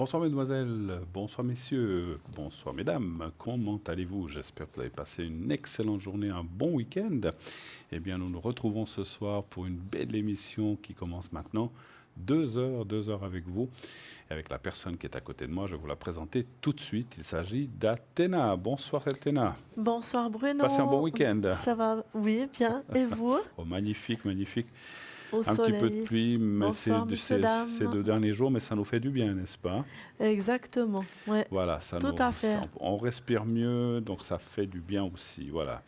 Bonsoir mesdemoiselles, bonsoir messieurs, bonsoir mesdames, comment allez-vous? J'espère que vous avez passé une excellente journée, un bon week-end. Eh bien, nous nous retrouvons ce soir pour une belle émission qui commence maintenant. 2 heures avec vous, et avec la personne qui est à côté de moi. Je vais vous la présenter tout de suite. Il s'agit d'Athéna. Bonsoir Athéna. Bonsoir Passez un bon Bruno, week-end. ça va? Oui, bien. Et vous? Oh, magnifique, magnifique. Au Un petit peu de soleil. pluie, mais Bonsoir messieurs, ces dames. 2 derniers jours, mais ça nous fait du bien, n'est-ce pas? Exactement, ouais, Voilà, tout à fait. on respire mieux, donc ça fait du bien aussi. Voilà,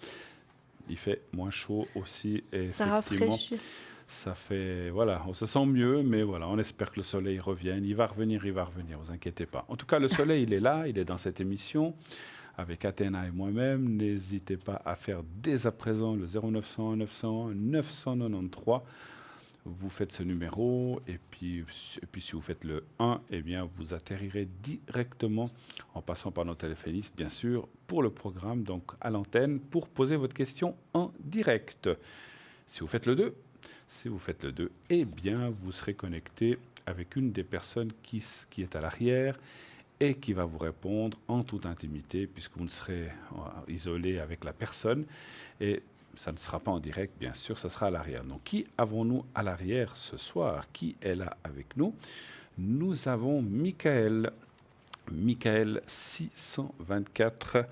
il fait moins chaud aussi, et Ça effectivement, rafraîchit. ça fait, voilà, on se sent mieux, mais voilà, on espère que le soleil revienne. Il va revenir, vous inquiétez pas. En tout cas, le soleil, il est là, il est dans cette émission avec Athéna et moi-même. N'hésitez pas à faire dès à présent le 0900 900 993. Vous faites ce numéro et puis si vous faites le 1, eh bien, vous atterrirez directement en passant par nos téléphonistes, bien sûr, pour le programme, donc à l'antenne, pour poser votre question en direct. Si vous faites le 2, eh bien, vous serez connecté avec une des personnes qui est à l'arrière et qui va vous répondre en toute intimité, puisque vous ne serez isolé avec la personne. Et ça ne sera pas en direct, bien sûr, ça sera à l'arrière. Donc, qui avons-nous à l'arrière ce soir? Qui est là avec nous? Nous avons Michael. Michael 624,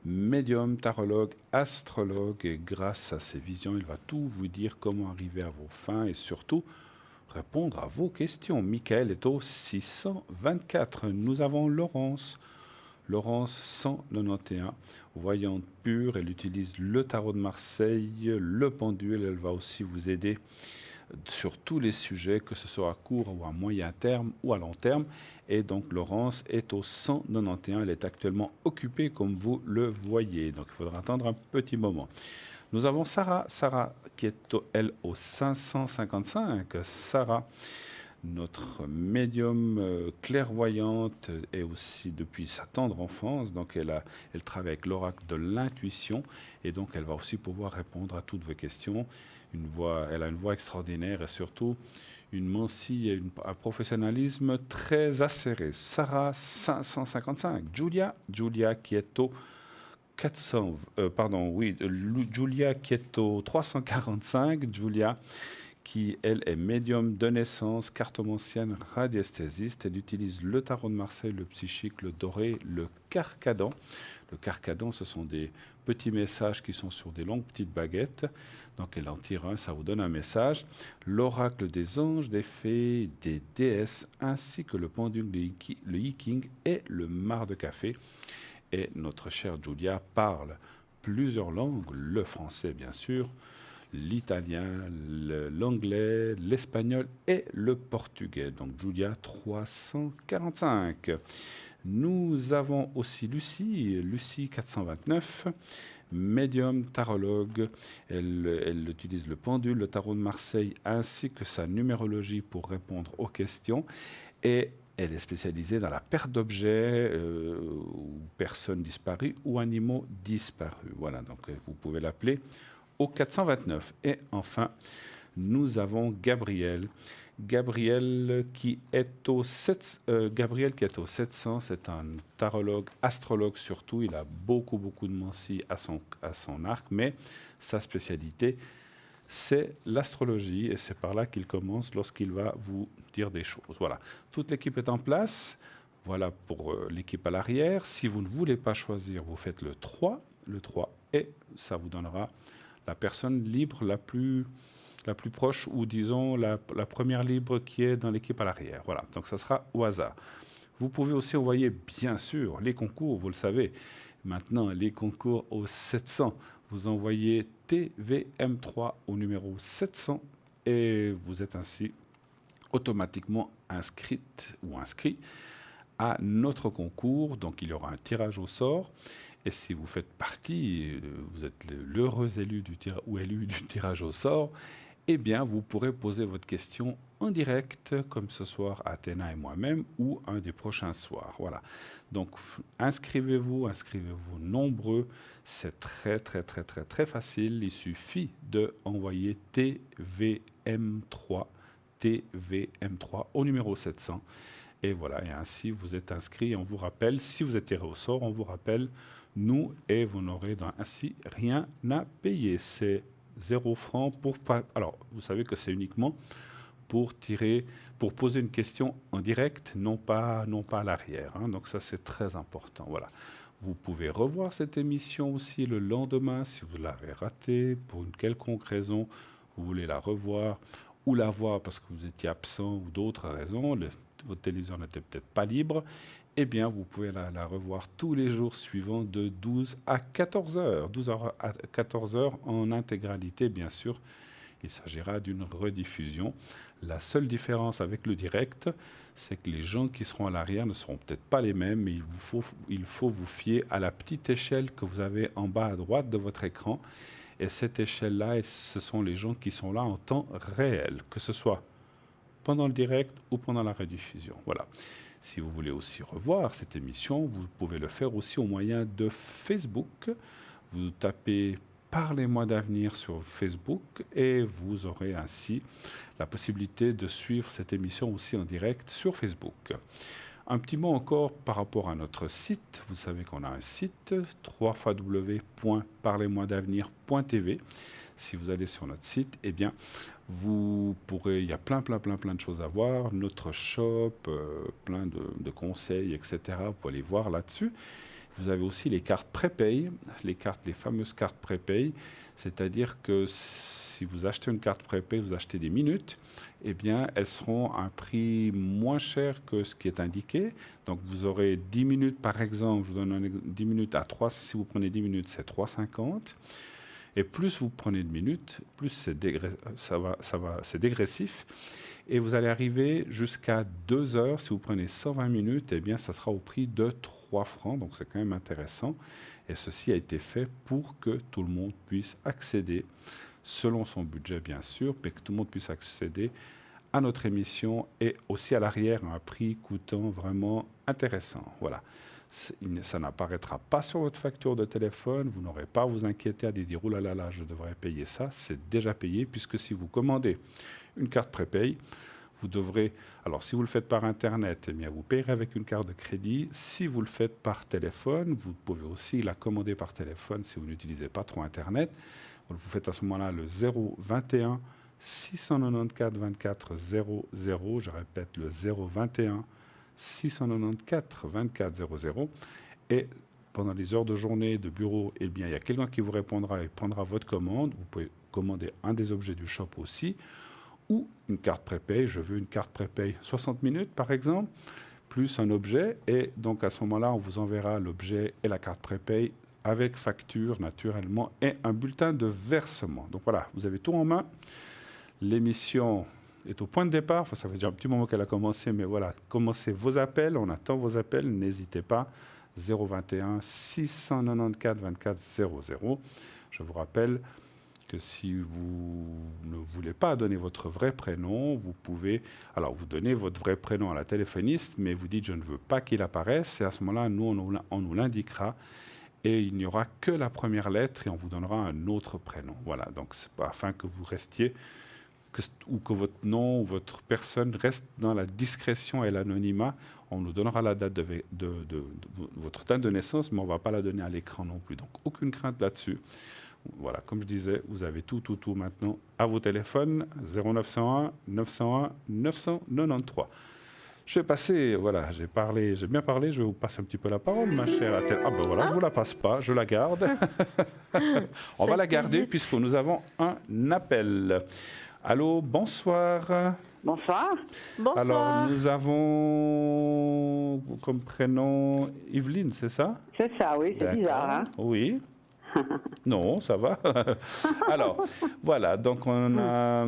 médium, tarologue, astrologue. Et grâce à ses visions, il va tout vous dire comment arriver à vos fins et surtout répondre à vos questions. Michael est au 624. Nous avons Laurence. Laurence 191, voyante pure, elle utilise le tarot de Marseille, le pendule, elle va aussi vous aider sur tous les sujets, que ce soit à court ou à moyen terme ou à long terme. Et donc Laurence est au 191, elle est actuellement occupée comme vous le voyez, donc il faudra attendre un petit moment. Nous avons Sarah, Sarah qui est elle au 555, Sarah. Notre médium clairvoyante est aussi depuis sa tendre enfance, donc elle travaille avec l'oracle de l'intuition et donc elle va aussi pouvoir répondre à toutes vos questions. Elle a une voix extraordinaire et surtout une mancie et un professionnalisme très acéré. Sarah 555, Julia qui est au 400, Julia qui est au 345, Julia qui, elle, est médium de naissance, cartomancienne, radiesthésiste. Elle utilise le tarot de Marseille, le psychique, le doré, le carcadon. Le carcadon, ce sont des petits messages qui sont sur des longues petites baguettes. Donc elle en tire un, ça vous donne un message. L'oracle des anges, des fées, des déesses, ainsi que le pendule, le yiking et le mar de café. Et notre chère Julia parle plusieurs langues, le français bien sûr, l'italien, l'anglais, l'espagnol et le portugais. Donc Julia 345. Nous avons aussi Lucie 429, médium, tarologue. Elle utilise le pendule, le tarot de Marseille ainsi que sa numérologie pour répondre aux questions. Et elle est spécialisée dans la perte d'objets, ou personnes disparues ou animaux disparus. Voilà, donc vous pouvez l'appeler au 429. Et enfin, nous avons Gabriel. Gabriel qui est au 700, c'est un tarologue, astrologue surtout. Il a beaucoup de mancies à son arc, mais sa spécialité, c'est l'astrologie. Et c'est par là qu'il commence lorsqu'il va vous dire des choses. Voilà, toute l'équipe est en place. Voilà pour l'équipe à l'arrière. Si vous ne voulez pas choisir, vous faites le 3, et ça vous donnera la personne libre la plus proche, ou disons la première libre qui est dans l'équipe à l'arrière. Voilà, donc ça sera au hasard. Vous pouvez aussi envoyer, bien sûr, les concours, vous le savez. Maintenant, les concours au 700. Vous envoyez TVM3 au numéro 700 et vous êtes ainsi automatiquement inscrite ou inscrit à notre concours. Donc il y aura un tirage au sort. Et si vous faites partie, vous êtes l'heureux élu du tirage au sort, eh bien, vous pourrez poser votre question en direct, comme ce soir Athéna et moi-même, ou un des prochains soirs. Voilà. Donc, inscrivez-vous nombreux. C'est très facile. Il suffit d'envoyer TVM3 au numéro 700. Et voilà, et ainsi vous êtes inscrit. On vous rappelle, si vous êtes tiré au sort, on vous rappelle, nous, et vous n'aurez ainsi rien à payer. C'est 0 francs pour pas. Alors, vous savez que c'est uniquement pour poser une question en direct, non pas à l'arrière. Hein. Donc ça, c'est très important. Voilà. Vous pouvez revoir cette émission aussi le lendemain si vous l'avez ratée pour une quelconque raison, vous voulez la revoir ou la voir parce que vous étiez absent ou d'autres raisons, votre téléviseur n'était peut-être pas libre. Eh bien, vous pouvez la revoir tous les jours suivants de 12 à 14 heures. 12 heures à 14 heures en intégralité, bien sûr. Il s'agira d'une rediffusion. La seule différence avec le direct, c'est que les gens qui seront à l'arrière ne seront peut-être pas les mêmes, mais il faut vous fier à la petite échelle que vous avez en bas à droite de votre écran. Et cette échelle-là, ce sont les gens qui sont là en temps réel, que ce soit pendant le direct ou pendant la rediffusion. Voilà. Si vous voulez aussi revoir cette émission, vous pouvez le faire aussi au moyen de Facebook. Vous tapez Parlez-moi d'avenir sur Facebook et vous aurez ainsi la possibilité de suivre cette émission aussi en direct sur Facebook. Un petit mot encore par rapport à notre site. Vous savez qu'on a un site www.parlez-moi-d'avenir.tv. Si vous allez sur notre site, eh bien, vous pourrez, il y a plein de choses à voir, notre shop, plein de conseils, etc. Vous pouvez aller voir là-dessus. Vous avez aussi les cartes prépay, les fameuses cartes prépay, c'est-à-dire que si vous achetez une carte prépay, vous achetez des minutes, eh bien, elles seront à un prix moins cher que ce qui est indiqué. Donc, vous aurez 10 minutes, par exemple, je vous donne 10 minutes à 3, si vous prenez 10 minutes, c'est 3,50. Et plus vous prenez de minutes, plus c'est dégressif. Et vous allez arriver jusqu'à 2 heures. Si vous prenez 120 minutes, eh bien, ça sera au prix de 3 francs. Donc, c'est quand même intéressant. Et ceci a été fait pour que tout le monde puisse accéder, selon son budget, bien sûr, mais que tout le monde puisse accéder à notre émission et aussi à l'arrière à un prix coûtant vraiment intéressant. Voilà. Ça n'apparaîtra pas sur votre facture de téléphone. Vous n'aurez pas à vous inquiéter à dire « Oh là là là, je devrais payer ça ». C'est déjà payé puisque si vous commandez une carte prépay, vous devrez... Alors, si vous le faites par Internet, eh bien, vous payerez avec une carte de crédit. Si vous le faites par téléphone, vous pouvez aussi la commander par téléphone si vous n'utilisez pas trop Internet. Vous faites à ce moment-là le 021 694 24 00. Je répète, le 021 694 24 00. Et pendant les heures de journée de bureau, eh bien, il y a quelqu'un qui vous répondra et prendra votre commande. Vous pouvez commander un des objets du shop aussi. Ou une carte prépay. Je veux une carte prépay 60 minutes, par exemple, plus un objet. Et donc, à ce moment-là, on vous enverra l'objet et la carte prépay avec facture, naturellement, et un bulletin de versement. Donc voilà, vous avez tout en main. L'émission est au point de départ. Enfin, ça fait déjà un petit moment qu'elle a commencé, mais voilà, commencez vos appels. On attend vos appels. N'hésitez pas. 021 694 24 00. Je vous rappelle que si vous ne voulez pas donner votre vrai prénom, vous pouvez... Alors, vous donnez votre vrai prénom à la téléphoniste, mais vous dites « je ne veux pas qu'il apparaisse ». Et à ce moment-là, nous, on nous l'indiquera. Et il n'y aura que la première lettre et on vous donnera un autre prénom. Voilà, donc c'est afin que vous restiez, ou que votre nom ou votre personne reste dans la discrétion et l'anonymat. On nous donnera la date de votre date de naissance, mais on ne va pas la donner à l'écran non plus. Donc, aucune crainte là-dessus. Voilà, comme je disais, vous avez tout maintenant à vos téléphones, 0901 901 993. Je vais passer, voilà, j'ai bien parlé, je vais vous passer un petit peu la parole, ma chère Athènes. Ah ben voilà, je ne vous la passe pas, je la garde. On va la garder puisque nous avons un appel. Allô, bonsoir. Bonsoir. Bonsoir. Alors, nous avons comme prénom Yveline, c'est ça? C'est ça, oui, c'est D'accord. bizarre, hein? Oui. Non, ça va. Alors, voilà, donc on a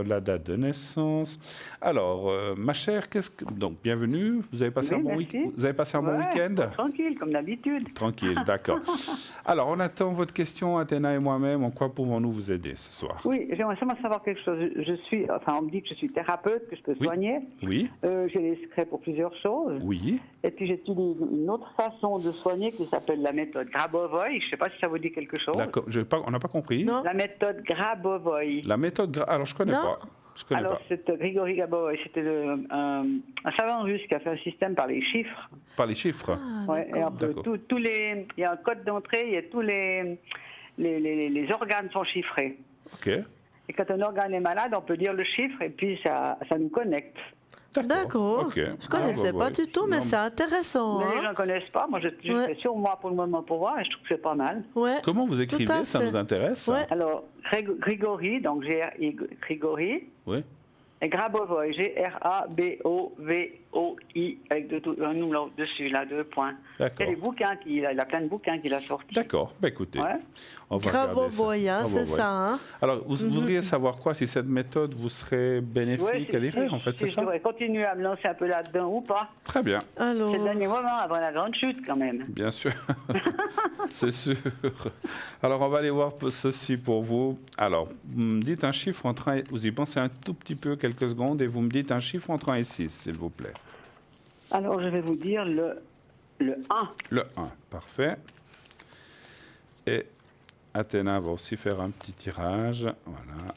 la date de naissance. Alors, ma chère, donc bienvenue. Vous avez passé Oui, un bon merci. week-end. Vous avez passé un bon week-end? Tranquille, comme d'habitude. Tranquille, d'accord. Alors, on attend votre question, Athéna et moi-même. En quoi pouvons-nous vous aider ce soir? Oui, j'aimerais seulement savoir quelque chose. On me dit que je suis thérapeute, que je peux soigner. Oui. J'ai les secrets pour plusieurs choses. Oui. Et puis j'utilise une autre façon de soigner qui s'appelle la méthode Grabovoi. Je ne sais pas si ça vous dit quelque chose. On n'a pas compris. Non. La méthode Grabovoi. La méthode... Alors, je ne connais Non. pas. Je connais Alors, pas. c'est Grigory Gabovoy, c'était un savant russe qui a fait un système par les chiffres. Par les chiffres. Ah, Ouais, et on peut D'accord. il y a un code d'entrée, il y a tous les organes sont chiffrés. Ok. Et quand un organe est malade, on peut dire le chiffre et puis ça nous connecte. D'accord. Ok. Je connaissais pas du tout, mais Non, c'est intéressant. Mais les Hein? gens ne connaissent pas. Moi, je Ouais. fais sur moi pour le moment pour voir et je trouve que c'est pas mal. Ouais. Comment vous Tout à écrivez? Ça fait. nous intéresse. ça. Ouais. Alors, Grigory, donc Grigory, Oui. et Grabovoy, Grabovoy, avec un numéro dessus, là, 2 points. Il y a D'accord. des bouquins il a plein de bouquins qu'il a sortis. D'accord. Bah, écoutez, Ouais. on va regarder ça. Gravovoy, hein, c'est Gravovoy. ça. Hein? Alors, vous voudriez savoir quoi? Si cette méthode vous serait bénéfique, elle irait, en fait, c'est je ça? devrais continuer à me lancer un peu là-dedans ou pas. Très bien. Alors, C'est le dernier moment avant la grande chute, quand même. Bien sûr, c'est sûr. Alors, on va aller voir ceci pour vous. Alors, vous me dites un chiffre entre 1 et... Vous y pensez un tout petit peu, quelques secondes, et vous me dites un chiffre entre 1 et 6, s'il vous plaît. Alors, je vais vous dire le 1. Le 1, parfait. Et Athéna va aussi faire un petit tirage. Voilà.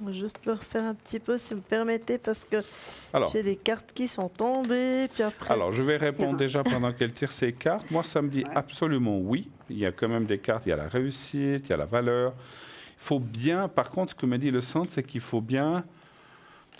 je vais juste le refaire un petit peu, si vous me permettez, parce que Alors, j'ai des cartes qui sont tombées. Puis après, Alors, je vais répondre déjà pendant qu'elle tire ses cartes. Moi, ça me dit absolument oui. Il y a quand même des cartes. Il y a la réussite, il y a la valeur. Il faut bien, par contre, ce que me dit le centre, c'est qu'il faut bien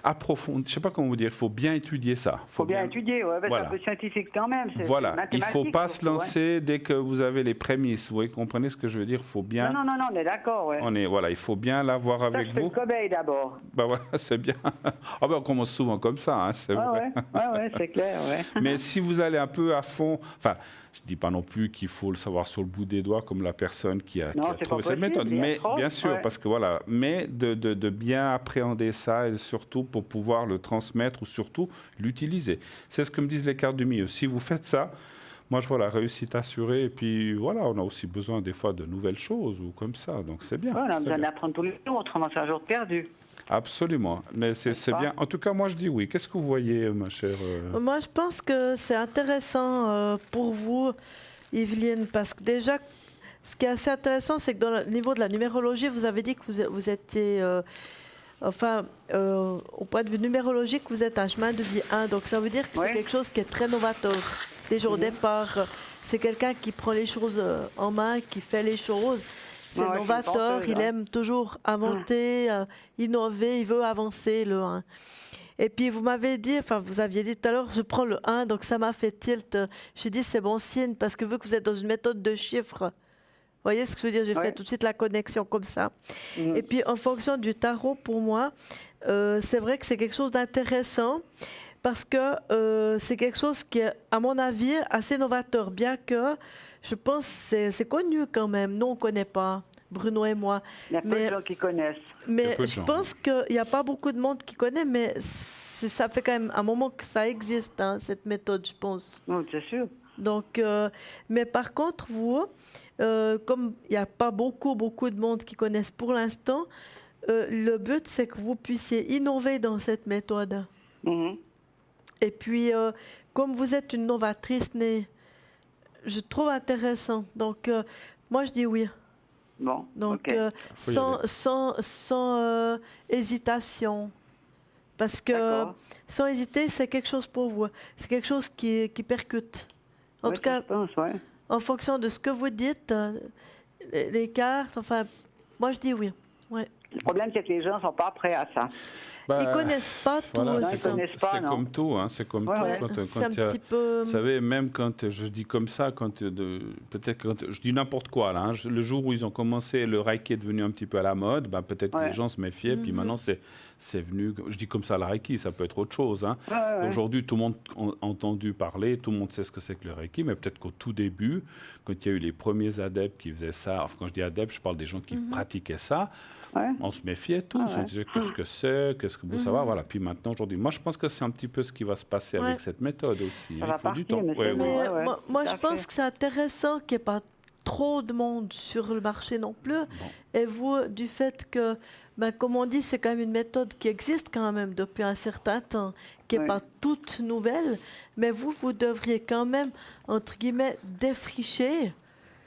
approfondir. Je ne sais pas comment vous dire. Il faut bien étudier ça. Il faut bien étudier, ouais, Voilà. c'est un peu scientifique quand même. Voilà. Il ne faut pas se surtout, ouais. lancer dès que vous avez les prémices. Vous comprenez ce que je veux dire? Il faut bien. Non, on est d'accord, ouais. Voilà, il faut bien l'avoir Ça, avec je fais vous. le cobaye d'abord. Ben voilà, c'est bien. Ah ben, on commence souvent comme ça, hein, c'est vrai. Ouais, c'est clair, ouais. Mais si vous allez un peu à fond, enfin, je ne dis pas non plus qu'il faut le savoir sur le bout des doigts comme la personne qui a Non, c'est trouvé pas cette possible, méthode, il y a mais trop, bien sûr, ouais. parce que voilà, mais de bien appréhender ça et surtout pour pouvoir le transmettre ou surtout l'utiliser. C'est ce que me disent les cartes du milieu. Si vous faites ça, moi je vois la réussite assurée et puis voilà, on a aussi besoin des fois de nouvelles choses ou comme ça, donc c'est bien. Ouais, on a c'est besoin bien. d'apprendre tous les jours, autrement c'est un jour perdu. Absolument, mais c'est pas bien. En tout cas, moi je dis oui. Qu'est-ce que vous voyez, ma chère moi, je pense que c'est intéressant pour vous, Yveline, parce que déjà, ce qui est assez intéressant, c'est que dans le niveau de la numérologie, vous avez dit que vous étiez, au point de vue numérologique, vous êtes un chemin de vie 1. Donc, ça veut dire que c'est Ouais. quelque chose qui est très novateur. Déjà au départ, c'est quelqu'un qui prend les choses en main, qui fait les choses. C'est Ouais, c'est une novateur, penseuse, il hein. aime toujours inventer, innover, il veut avancer, le 1. Et puis vous m'avez dit, enfin vous aviez dit tout à l'heure, je prends le 1, donc ça m'a fait tilt. J'ai dit c'est bon signe, parce que vu que vous êtes dans une méthode de chiffres, vous voyez ce que je veux dire, j'ai Ouais. fait tout de suite la connexion comme ça. Mhm. Et puis en fonction du tarot, pour moi, c'est vrai que c'est quelque chose d'intéressant, parce que c'est quelque chose qui est, à mon avis, assez novateur, bien que je pense que c'est connu quand même. Nous, on ne connaît pas, Bruno et moi. Il y a peu Mais- de gens qui connaissent. Il y Mais a peu de je gens, pense qu'il n'y a pas beaucoup de monde qui connaît, mais ça fait quand même un moment que ça existe, hein, cette méthode, je pense. Non, c'est sûr. Donc, mais par contre, vous, comme il n'y a pas beaucoup de monde qui connaissent pour l'instant, le but, c'est que vous puissiez innover dans cette méthode. Mhm. Et puis, comme vous êtes une novatrice née, je trouve intéressant. Donc, moi, je dis oui. Bon, Donc, ok. Faut y sans hésitation. Parce que D'accord. sans hésiter, c'est quelque chose pour vous. C'est quelque chose qui percute. En Ouais, tout cas, ça, je pense, ouais. en fonction de ce que vous dites, les cartes, enfin, moi, je dis oui. Ouais. Le problème, c'est que les gens ne sont pas prêts à ça. Bah, Ils connaissent pas tout voilà, aussi. ils connaissent pas, c'est non. comme tout, hein, c'est comme Ouais, tout. ouais. Quand C'est un il y a- petit peu... Vous savez, même quand je dis comme ça, peut-être quand je dis n'importe quoi là, hein, le jour où ils ont commencé, le Reiki est devenu un petit peu à la mode, ben, peut-être que Ouais. les gens se méfiaient, puis maintenant c'est venu. Je dis comme ça le Reiki, ça peut être autre chose. Hein. Ouais, ouais, ouais. Aujourd'hui, tout le monde a entendu parler, tout le monde sait ce que c'est que le Reiki, mais peut-être qu'au tout début, quand il y a eu les premiers adeptes qui faisaient ça, enfin, quand je dis adeptes, je parle des gens qui pratiquaient ça. Ouais. On se méfiait tous, Ah ouais. on disait qu'est-ce que c'est, qu'est-ce que vous savoir, voilà. Puis maintenant, aujourd'hui, moi je pense que c'est un petit peu ce qui va se passer Ouais. avec cette méthode aussi. Ça hein. va Il faut du partir, temps. mais Ouais, c'est ouais. bon. Mais ouais, moi tout je à pense fait. que c'est intéressant qu'il n'y ait pas trop de monde sur le marché non plus. Et vous, du fait que, comme on dit, c'est quand même une méthode qui existe quand même depuis un certain temps, qui n'est Oui. pas toute nouvelle, mais vous devriez quand même, entre guillemets, défricher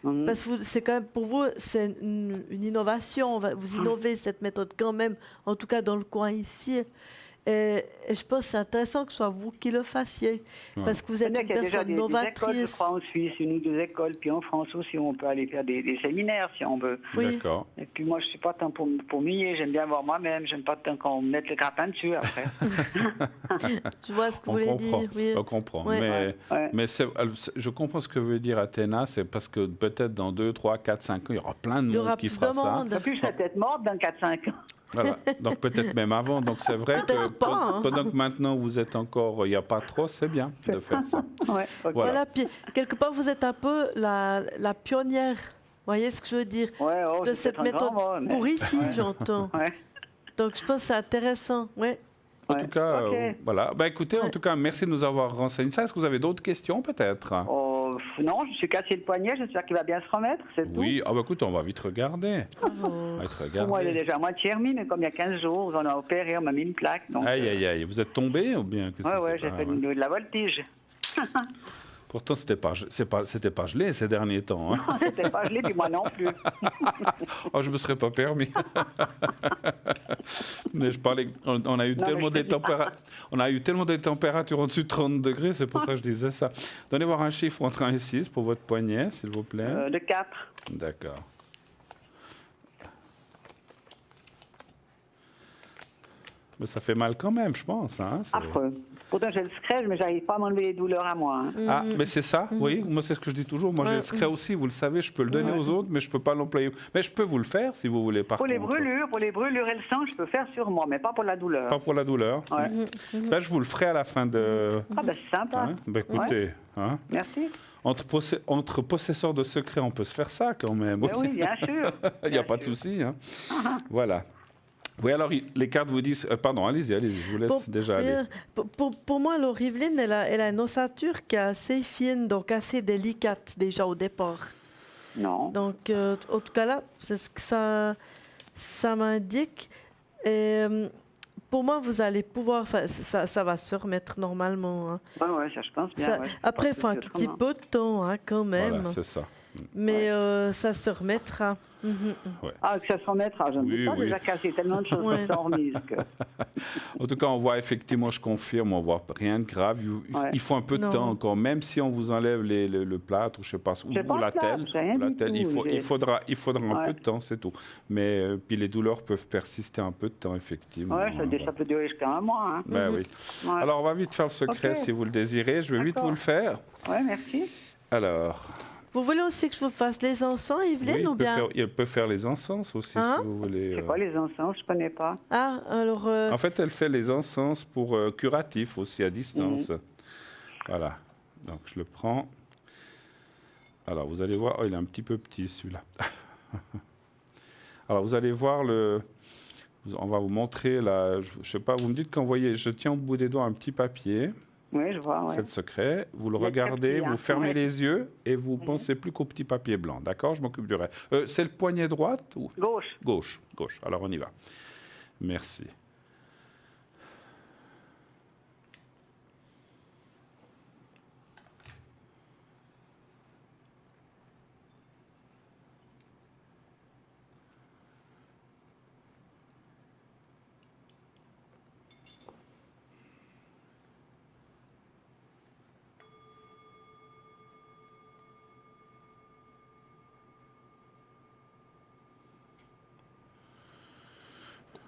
Parce que c'est quand même, pour vous, c'est une innovation. Vous innovez cette méthode quand même, en tout cas dans le coin ici. Et je pense que c'est intéressant que ce soit vous qui le fassiez, parce que vous êtes une personne des écoles, je novatrice. crois, en Suisse, une ou deux écoles, puis en France aussi, on peut aller faire des séminaires si on veut. Oui. D'accord. Et puis moi, je suis pas tant pour m'ouiller, j'aime bien voir moi-même, j'aime pas tant qu'on mette le grappin dessus après. Je vois ce que vous On voulez comprend, dire. Oui. on comprend. Ouais. Mais je comprends ce que veut dire Athéna, c'est parce que peut-être dans 2, 3, 4, 5 ans, il y aura plein de Il y aura monde qui plus fera de ça. monde. En plus, je serais peut-être morte dans 4-5 ans. Voilà. Donc peut-être même avant. Donc c'est vrai que Peut-être pas, hein. pendant que maintenant vous êtes encore, il n'y a pas trop, c'est bien de faire ça. Ouais, ok. Voilà. Puis quelque part, vous êtes un peu la pionnière. Vous voyez ce que je veux dire? Ouais, oh, De c'est cette peut-être un méthode grand mot, mais- pour ici, j'entends. Ouais. Donc je pense que c'est intéressant. Ouais. En Ouais. tout cas, Ok. voilà. Bah, écoutez, en Ouais. tout cas, merci de nous avoir renseigné ça. Est-ce que vous avez d'autres questions peut-être? Oh, non, je me suis cassé le poignet, j'espère qu'il va bien se remettre, c'est tout. Oui. Ah bah écoute, on va vite regarder. Bravo. On va vite Pour moi, il est regarder. déjà à moitié remis, mais comme il y a 15 jours, on a opéré, on m'a mis une plaque. Donc, Aïe aïe aïe. Vous êtes tombé ou bien qu'est-ce ouais, que ouais, c'est j'ai pas, fait ouais. de la voltige. Pourtant, c'était pas gelé ces derniers temps. Hein. C'était pas gelé, puis moi non plus. Oh, je me serais pas permis. Mais je parlais, on a eu Non, tellement mais je des te dis- températures, on a eu tellement des températures au-dessus de 30 degrés, c'est pour ça que je disais ça. Donnez voir un chiffre entre 1 et 6 pour votre poignet, s'il vous plaît. De 4. D'accord. Mais ça fait mal quand même, je pense. Hein, c'est- Affreux. Pourtant, j'ai le scrèche, mais j'arrive pas à m'enlever les douleurs à moi. Hein. Ah, mais c'est ça, oui. Moi, c'est ce que je dis toujours. Moi, j'ai le secret aussi, vous le savez, je peux le donner aux autres, mais je peux pas l'employer. Mais je peux vous le faire si vous voulez, par Pour les contre. brûlures et le sang, je peux faire sur moi, mais pas pour la douleur. Pas pour la douleur. Ouais. Là, je vous le ferai à la fin de... Ah ben c'est sympa. Hein, ben, écoutez, hein, Merci. entre possesseurs de secrets, on peut se faire ça quand même. Ben aussi. oui, bien sûr. Il n'y a Bien pas de sûr. souci. Hein. Voilà. Oui, alors les cartes vous disent... pardon, allez-y, je vous laisse déjà aller. Pour moi, l'Oriveline, elle a une ossature qui est assez fine, donc assez délicate déjà au départ. Non. Donc, en tout cas là, c'est ce que ça m'indique. Et pour moi, vous allez pouvoir... Ça va se remettre normalement. Hein. Ouais, ça je pense bien. Ça- ouais, je après, il pense faut un que tout c'est petit peu de temps, hein, quand même. Voilà, c'est ça. Mais ça se remettra. Mhm. Ah, que ça se remettra, je ne Oui, peux pas oui. déjà casser tellement de choses Ouais. qui sont remises. Que... En tout cas, on voit effectivement, je confirme, on voit rien de grave. Ouais. Il faut un peu de Non. temps encore, même si on vous enlève le plâtre, ou je sais pas, ou J'ai pas la de plâtre, telle. j'ai rien du tout, Il faudra un Ouais. peu de temps, c'est tout. Mais puis les douleurs peuvent persister un peu de temps, effectivement. Ouais, ça peut durer jusqu'à un mois. Hein. Ben oui. Ouais. Alors, on va vite faire le secret Ok. si vous le désirez. Je vais vite D'accord. vous le faire. Ouais, merci. Alors, Vous voulez aussi que je vous fasse les encens, Evelyne, oui, ou bien il peut faire les encens aussi, Hein si vous voulez. C'est quoi les encens? Je connais pas. Ah, alors... En fait, elle fait les encens pour curatifs aussi à distance. Mhm. Voilà. Donc, je le prends. Alors, vous allez voir. Oh, il est un petit peu petit, celui-là. Alors, vous allez voir on va vous montrer là. Je sais pas. Vous me dites quand vous voyez. Je tiens au bout des doigts un petit papier. Oui, je vois, ouais. C'est le secret. Vous le Il est très regardez, petit, hein. vous fermez Ouais. les yeux et vous pensez plus qu'au petit papier blanc. D'accord? Je m'occupe du reste. C'est le poignet droite ou Gauche. gauche? Gauche. Alors, on y va. Merci.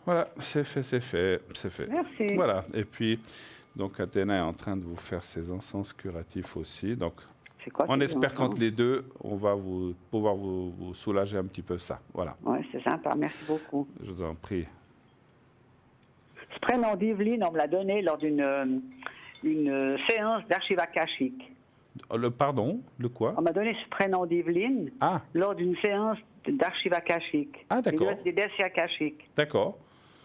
Voilà, c'est fait, c'est fait, c'est fait. Merci. Voilà, et puis, donc Athéna est en train de vous faire ses encens curatifs aussi. Donc, C'est quoi on ces espère encens? qu'entre les deux, on va pouvoir vous soulager un petit peu ça. Voilà, Ouais, c'est sympa, merci beaucoup. je vous en prie. Ce prénom d'Yveline, on me l'a donné lors d'une séance d'archives akashiques. Le pardon, le quoi? On m'a donné ce prénom d'Yveline Ah, lors d'une séance d'archives akashiques. Ah, d'accord. Des dossiers akashiques. d'accord.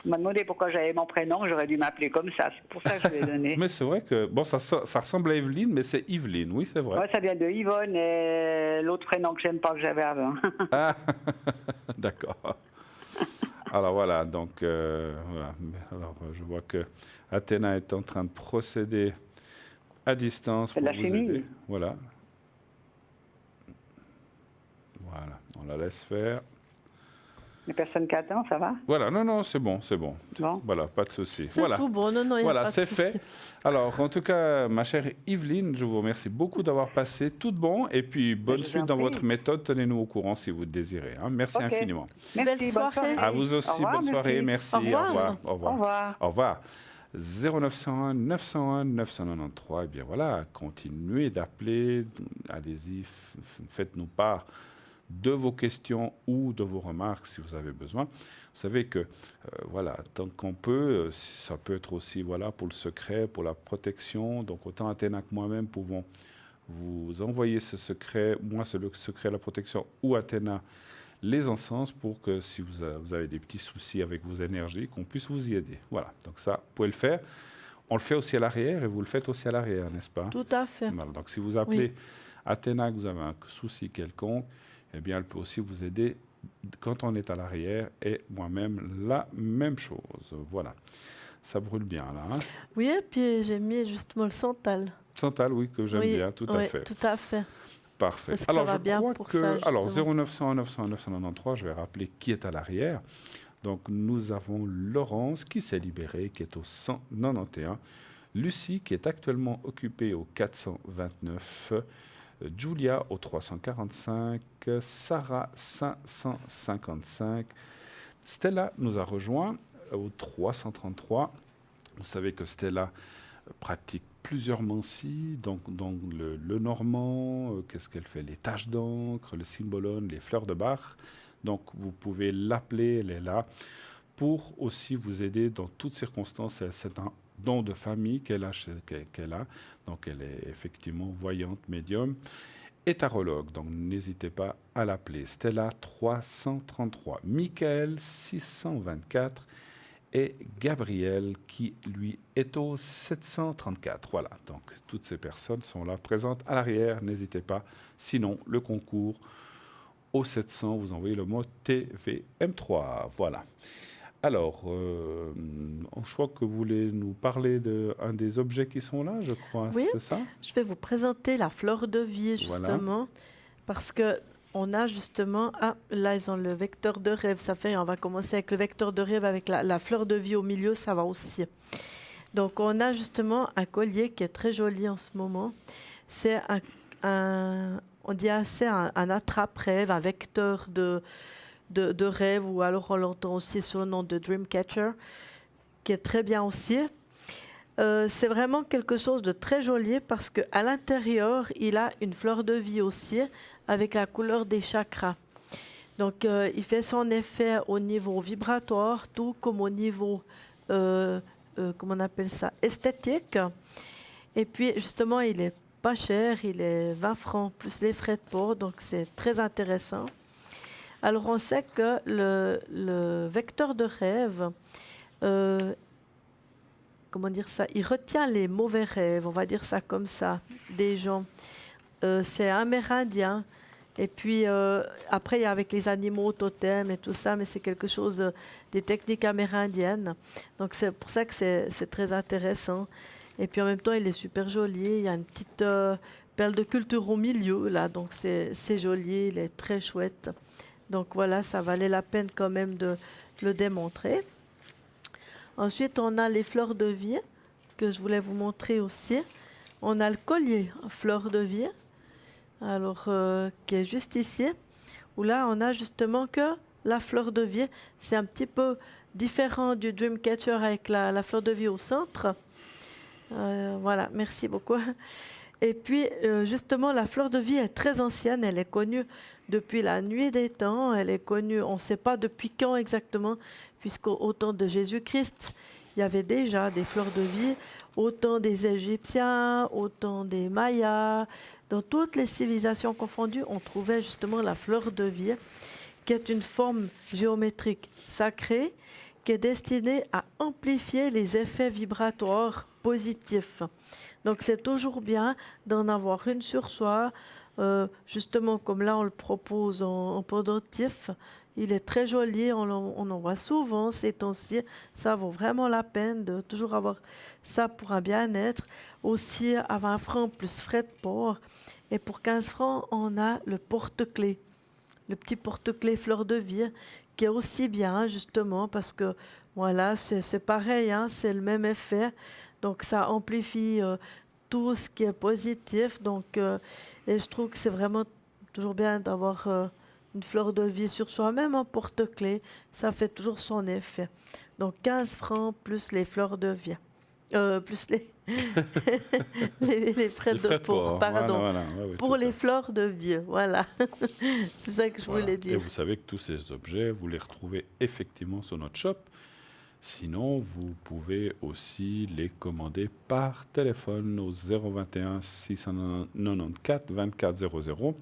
On m'a demandé pourquoi j'avais mon prénom, j'aurais dû m'appeler comme ça. C'est pour ça que je l'ai donné. Mais c'est vrai que, bon, ça ressemble à Evelyne, mais c'est Yveline, oui, c'est vrai. Ouais, ça vient de Yvonne et l'autre prénom que j'aime pas que j'avais avant. Ah, d'accord. Alors voilà, donc voilà. Alors, je vois que Athéna est en train de procéder à distance C'est de pour la vous chimie. aider. Voilà. Voilà, on la laisse faire. Les personnes qui attendent, ça va? Voilà, non, c'est bon. Bon. Voilà, pas de souci. C'est Voilà. tout bon, non, il n'y a Voilà, pas de c'est souci. fait. Alors, en tout cas, ma chère Yveline, je vous remercie beaucoup d'avoir passé. Tout de bon. Et puis, bonne Je vous suite en dans prie. votre méthode. Tenez-nous au courant si vous le désirez. Hein. Merci Ok. infiniment. Belle Merci, bonne soirée. À vous Au aussi, revoir, bonne soirée. Merci. Au revoir. Au Au revoir. revoir. Au revoir. 0901 901 993. Eh bien voilà, continuez d'appeler. Allez-y, faites-nous part de vos questions ou de vos remarques si vous avez besoin. Vous savez que, voilà, tant qu'on peut, ça peut être aussi, voilà, pour le secret, pour la protection. Donc, autant Athéna que moi-même pouvons vous envoyer ce secret. Moi, c'est le secret de la protection ou Athéna, les encens, pour que si vous avez des petits soucis avec vos énergies, qu'on puisse vous y aider. Voilà, donc ça, vous pouvez le faire. On le fait aussi à l'arrière et vous le faites aussi à l'arrière, n'est-ce pas? Tout à fait. Voilà, donc si vous appelez Athéna, que vous avez un souci quelconque, eh bien, elle peut aussi vous aider quand on est à l'arrière, et moi-même, la même chose. Voilà, ça brûle bien là. Hein. Oui, et puis j'ai mis justement le santal. Santal, oui, que j'aime Oui, bien, tout à oui, fait. tout à fait. Parfait. Parce que ça va je bien crois pour que, ça, alors, justement. 0901 901 993, je vais rappeler qui est à l'arrière. Donc, nous avons Laurence qui s'est libérée, qui est au 191. Lucie, qui est actuellement occupée au 429. Julia au 345. Sarah 555. Stella nous a rejoint au 333. Vous savez que Stella pratique plusieurs mansis, donc le normand, qu'est-ce qu'elle fait? Les taches d'encre, le cymbalone, les fleurs de Bach. Donc vous pouvez l'appeler, elle est là, pour aussi vous aider dans toutes circonstances. C'est un don de famille qu'elle a. Donc elle est effectivement voyante, médium et tarologue. Donc n'hésitez pas à l'appeler. Stella 333, Michael 624 et Gabriel qui, lui, est au 734. Voilà, donc toutes ces personnes sont là, présentes à l'arrière. N'hésitez pas. Sinon, le concours au 700, vous envoyez le mot TVM3. Voilà. Alors, je crois que vous voulez nous parler d'un des objets qui sont là, je crois. Oui. C'est ça? Je vais vous présenter la fleur de vie, Voilà. justement, parce que on a justement... Ah, là, ils ont le vecteur de rêve. Ça fait, on va commencer avec le vecteur de rêve, avec la fleur de vie au milieu, ça va aussi. Donc, on a justement un collier qui est très joli en ce moment. C'est on dit assez un attrape-rêve, un vecteur de rêve, ou alors on l'entend aussi sous le nom de Dreamcatcher, qui est très bien aussi. C'est vraiment quelque chose de très joli parce qu'à l'intérieur, il a une fleur de vie aussi avec la couleur des chakras. Donc, il fait son effet au niveau vibratoire, tout comme au niveau, comment on appelle ça, esthétique. Et puis, justement, il est pas cher, il est 20 francs plus les frais de port, donc c'est très intéressant. Alors, on sait que le vecteur de rêve, comment dire ça, il retient les mauvais rêves, on va dire ça comme ça, des gens. C'est amérindien. Et puis, après, il y a avec les animaux totems et tout ça, mais c'est quelque chose des techniques amérindiennes. Donc, c'est pour ça que c'est très intéressant. Et puis, en même temps, il est super joli. Il y a une petite perle de culture au milieu, là. Donc, c'est joli. Il est très chouette. Donc, voilà, ça valait la peine quand même de le démontrer. Ensuite, on a les fleurs de vie, que je voulais vous montrer aussi. On a le collier fleurs de vie, alors qui est juste ici, où là, on a justement que la fleur de vie. C'est un petit peu différent du Dreamcatcher avec la fleur de vie au centre. Voilà, merci beaucoup. Et puis, justement, la fleur de vie est très ancienne. Elle est connue depuis la nuit des temps. Elle est connue, on ne sait pas depuis quand exactement, puisqu'au temps de Jésus-Christ, il y avait déjà des fleurs de vie, au temps des Égyptiens, au temps des Mayas. Dans toutes les civilisations confondues, on trouvait justement la fleur de vie, qui est une forme géométrique sacrée, qui est destinée à amplifier les effets vibratoires positifs. Donc c'est toujours bien d'en avoir une sur soi, justement comme là on le propose en pendentif. Il est très joli, on en voit souvent ces temps-ci. Ça vaut vraiment la peine de toujours avoir ça pour un bien-être. Aussi à 20 francs plus frais de port. Et pour 15 francs, on a le porte-clés. le petit porte-clés fleur de vie, qui est aussi bien, justement, parce que voilà, c'est pareil, hein, c'est le même effet. Donc, ça amplifie tout ce qui est positif. Donc, et je trouve que c'est vraiment toujours bien d'avoir une fleur de vie sur soi, même un porte-clés. Ça fait toujours son effet. Donc, 15 francs plus les fleurs de vie. Plus les frais de port, pardon. Voilà, ouais, pour les fleurs de vie, voilà. C'est ça que je voulais Et dire. vous savez que tous ces objets, vous les retrouvez effectivement sur notre shop. Sinon, vous pouvez aussi les commander par téléphone au 021 694 24 00.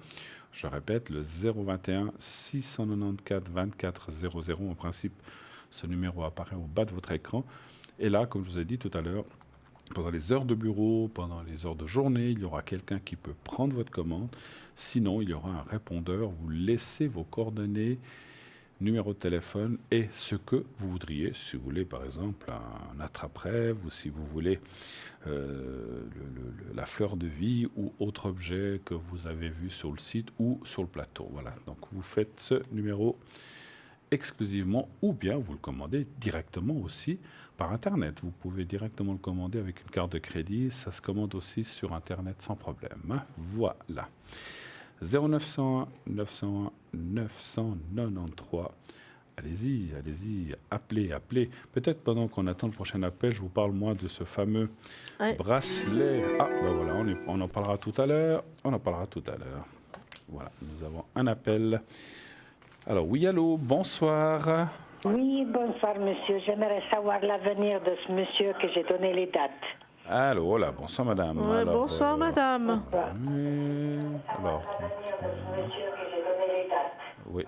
Je répète, le 021 694 24 00. En principe, ce numéro apparaît au bas de votre écran. Et là, comme je vous ai dit tout à l'heure, pendant les heures de bureau, pendant les heures de journée, il y aura quelqu'un qui peut prendre votre commande. Sinon, il y aura un répondeur. Vous laissez vos coordonnées, numéro de téléphone et ce que vous voudriez. Si vous voulez, par exemple, un attrape-rêve ou si vous voulez la fleur de vie ou autre objet que vous avez vu sur le site ou sur le plateau. Voilà. Donc, vous faites ce numéro exclusivement ou bien vous le commandez directement aussi par Internet. Vous pouvez directement le commander avec une carte de crédit. Ça se commande aussi sur Internet sans problème. Hein. Voilà. 0901 901 993. Allez-y, allez-y, appelez. Peut-être pendant qu'on attend le prochain appel, je vous parle moi de ce fameux bracelet. Ah, ben voilà, on en parlera tout à l'heure. Voilà, nous avons un appel. Alors, oui, allô, bonsoir. Oui, bonsoir, monsieur. J'aimerais savoir l'avenir de ce monsieur que j'ai donné les dates. Allô, voilà, bonsoir, madame. Ouais, alors, bonsoir, madame. Alors, oui.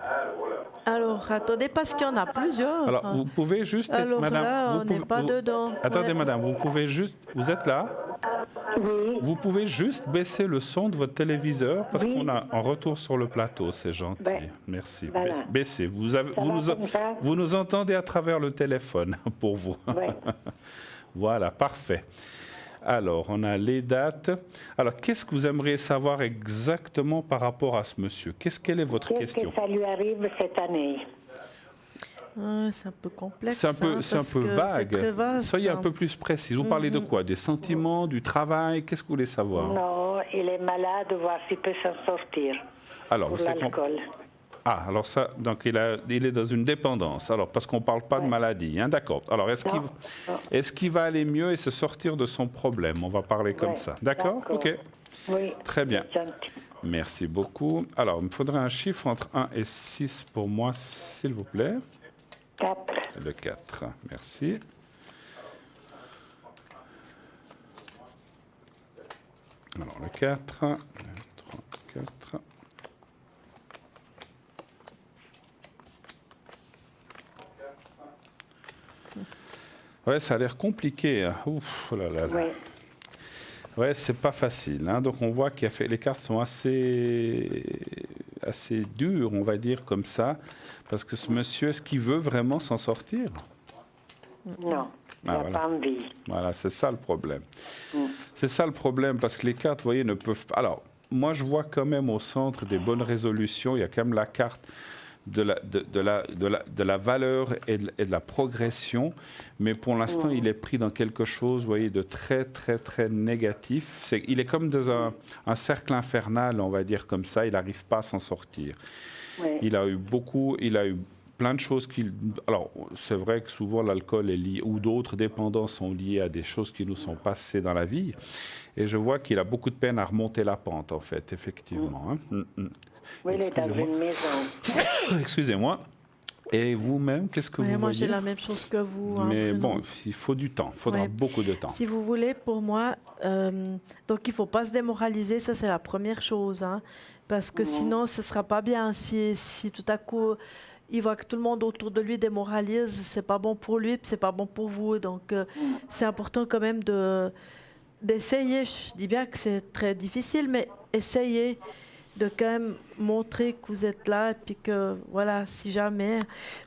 Alors, attendez, parce qu'il y en a plusieurs. Alors, vous pouvez juste... Alors madame, là, on vous n'est pas dedans. Attendez, Ouais. madame, vous pouvez juste... Vous êtes là? Oui. Vous pouvez juste baisser le son de votre téléviseur parce qu'on a un retour sur le plateau, c'est gentil. Merci. Voilà. Baissez. Ça? Vous nous entendez à travers le téléphone, pour vous. Oui. Voilà, parfait. Alors, on a les dates. Alors, qu'est-ce que vous aimeriez savoir exactement par rapport à ce monsieur? Quelle est votre question? Qu'est-ce que ça lui arrive cette année? C'est un peu complexe. C'est un peu vague. C'est très vaste, Soyez un hein. peu plus précis. Vous parlez de quoi? Des sentiments, du travail? Qu'est-ce que vous voulez savoir? Non, il est malade, voir s'il peut s'en sortir. Alors, pour vous savez l'alcool. Ah, alors ça, donc il est dans une dépendance. Alors, parce qu'on ne parle pas de maladie, hein, d'accord. Alors, est-ce qu'il va aller mieux et se sortir de son problème? On va parler comme ça. D'accord? OK. Oui. Très bien. C'est gentil. Merci beaucoup. Alors, il me faudrait un chiffre entre 1 et 6 pour moi, s'il vous plaît. 4. Le 4. Merci. Alors, le 4. 2, 3, 4. Ouais, ça a l'air compliqué. Hein. Ouf, oh là là là. Oui. Ouais, c'est pas facile. Hein. Donc on voit que les cartes sont assez dures, on va dire comme ça, parce que ce monsieur, est-ce qu'il veut vraiment s'en sortir? Non, il n'a voilà. pas envie. Voilà, c'est ça le problème. C'est ça le problème, parce que les cartes, vous voyez, ne peuvent pas... Alors, moi, je vois quand même au centre des bonnes résolutions, il y a quand même la carte de la valeur et de la progression, mais pour l'instant, il est pris dans quelque chose, vous voyez, de très, très, très négatif. Il est comme dans un cercle infernal, on va dire comme ça, il n'arrive pas à s'en sortir. Oui. Il a eu plein de choses Alors, c'est vrai que souvent l'alcool est lié, ou d'autres dépendances sont liées à des choses qui nous sont passées dans la vie, et je vois qu'il a beaucoup de peine à remonter la pente, en fait, effectivement. Hein. Oui, il est dans une maison. Excusez-moi. Et vous-même, qu'est-ce que vous Moi, voyez? j'ai la même chose que vous. Hein, Mais vraiment. bon, il faut du temps. Il faudra beaucoup de temps. Si vous voulez, pour moi, donc il ne faut pas se démoraliser, ça c'est la première chose. Hein, parce que sinon, ce ne sera pas bien. Si tout à coup, il voit que tout le monde autour de lui démoralise, ce n'est pas bon pour lui, ce n'est pas bon pour vous. Donc, c'est important quand même d'essayer. Je dis bien que c'est très difficile, mais essayez de quand même montrer que vous êtes là et puis que, voilà, si jamais...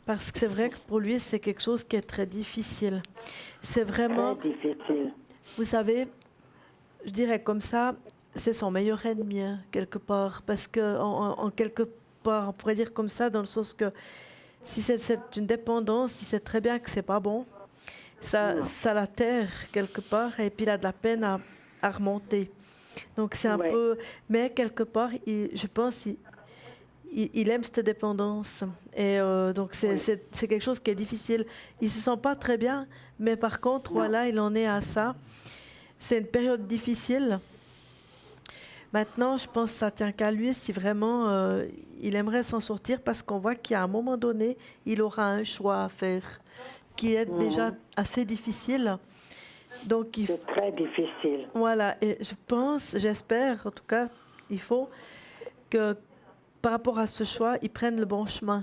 Parce que c'est vrai que pour lui, c'est quelque chose qui est très difficile. C'est vraiment... Très difficile. Vous savez, je dirais comme ça, c'est son meilleur ennemi, hein, quelque part. Parce que en quelque on pourrait dire comme ça, dans le sens que si c'est une dépendance, il sait très bien que c'est pas bon. Ça la terre quelque part, et puis il a de la peine à remonter. Donc c'est un peu... Mais quelque part, je pense il aime cette dépendance. Et donc c'est quelque chose qui est difficile. Il ne se sent pas très bien, mais par contre, voilà, il en est à ça. C'est une période difficile. Maintenant, je pense que ça tient qu'à lui si vraiment il aimerait s'en sortir, parce qu'on voit qu'à un moment donné, il aura un choix à faire qui est déjà assez difficile. Donc, c'est très difficile. Voilà, et je pense, j'espère, en tout cas, il faut que par rapport à ce choix, il prenne le bon chemin.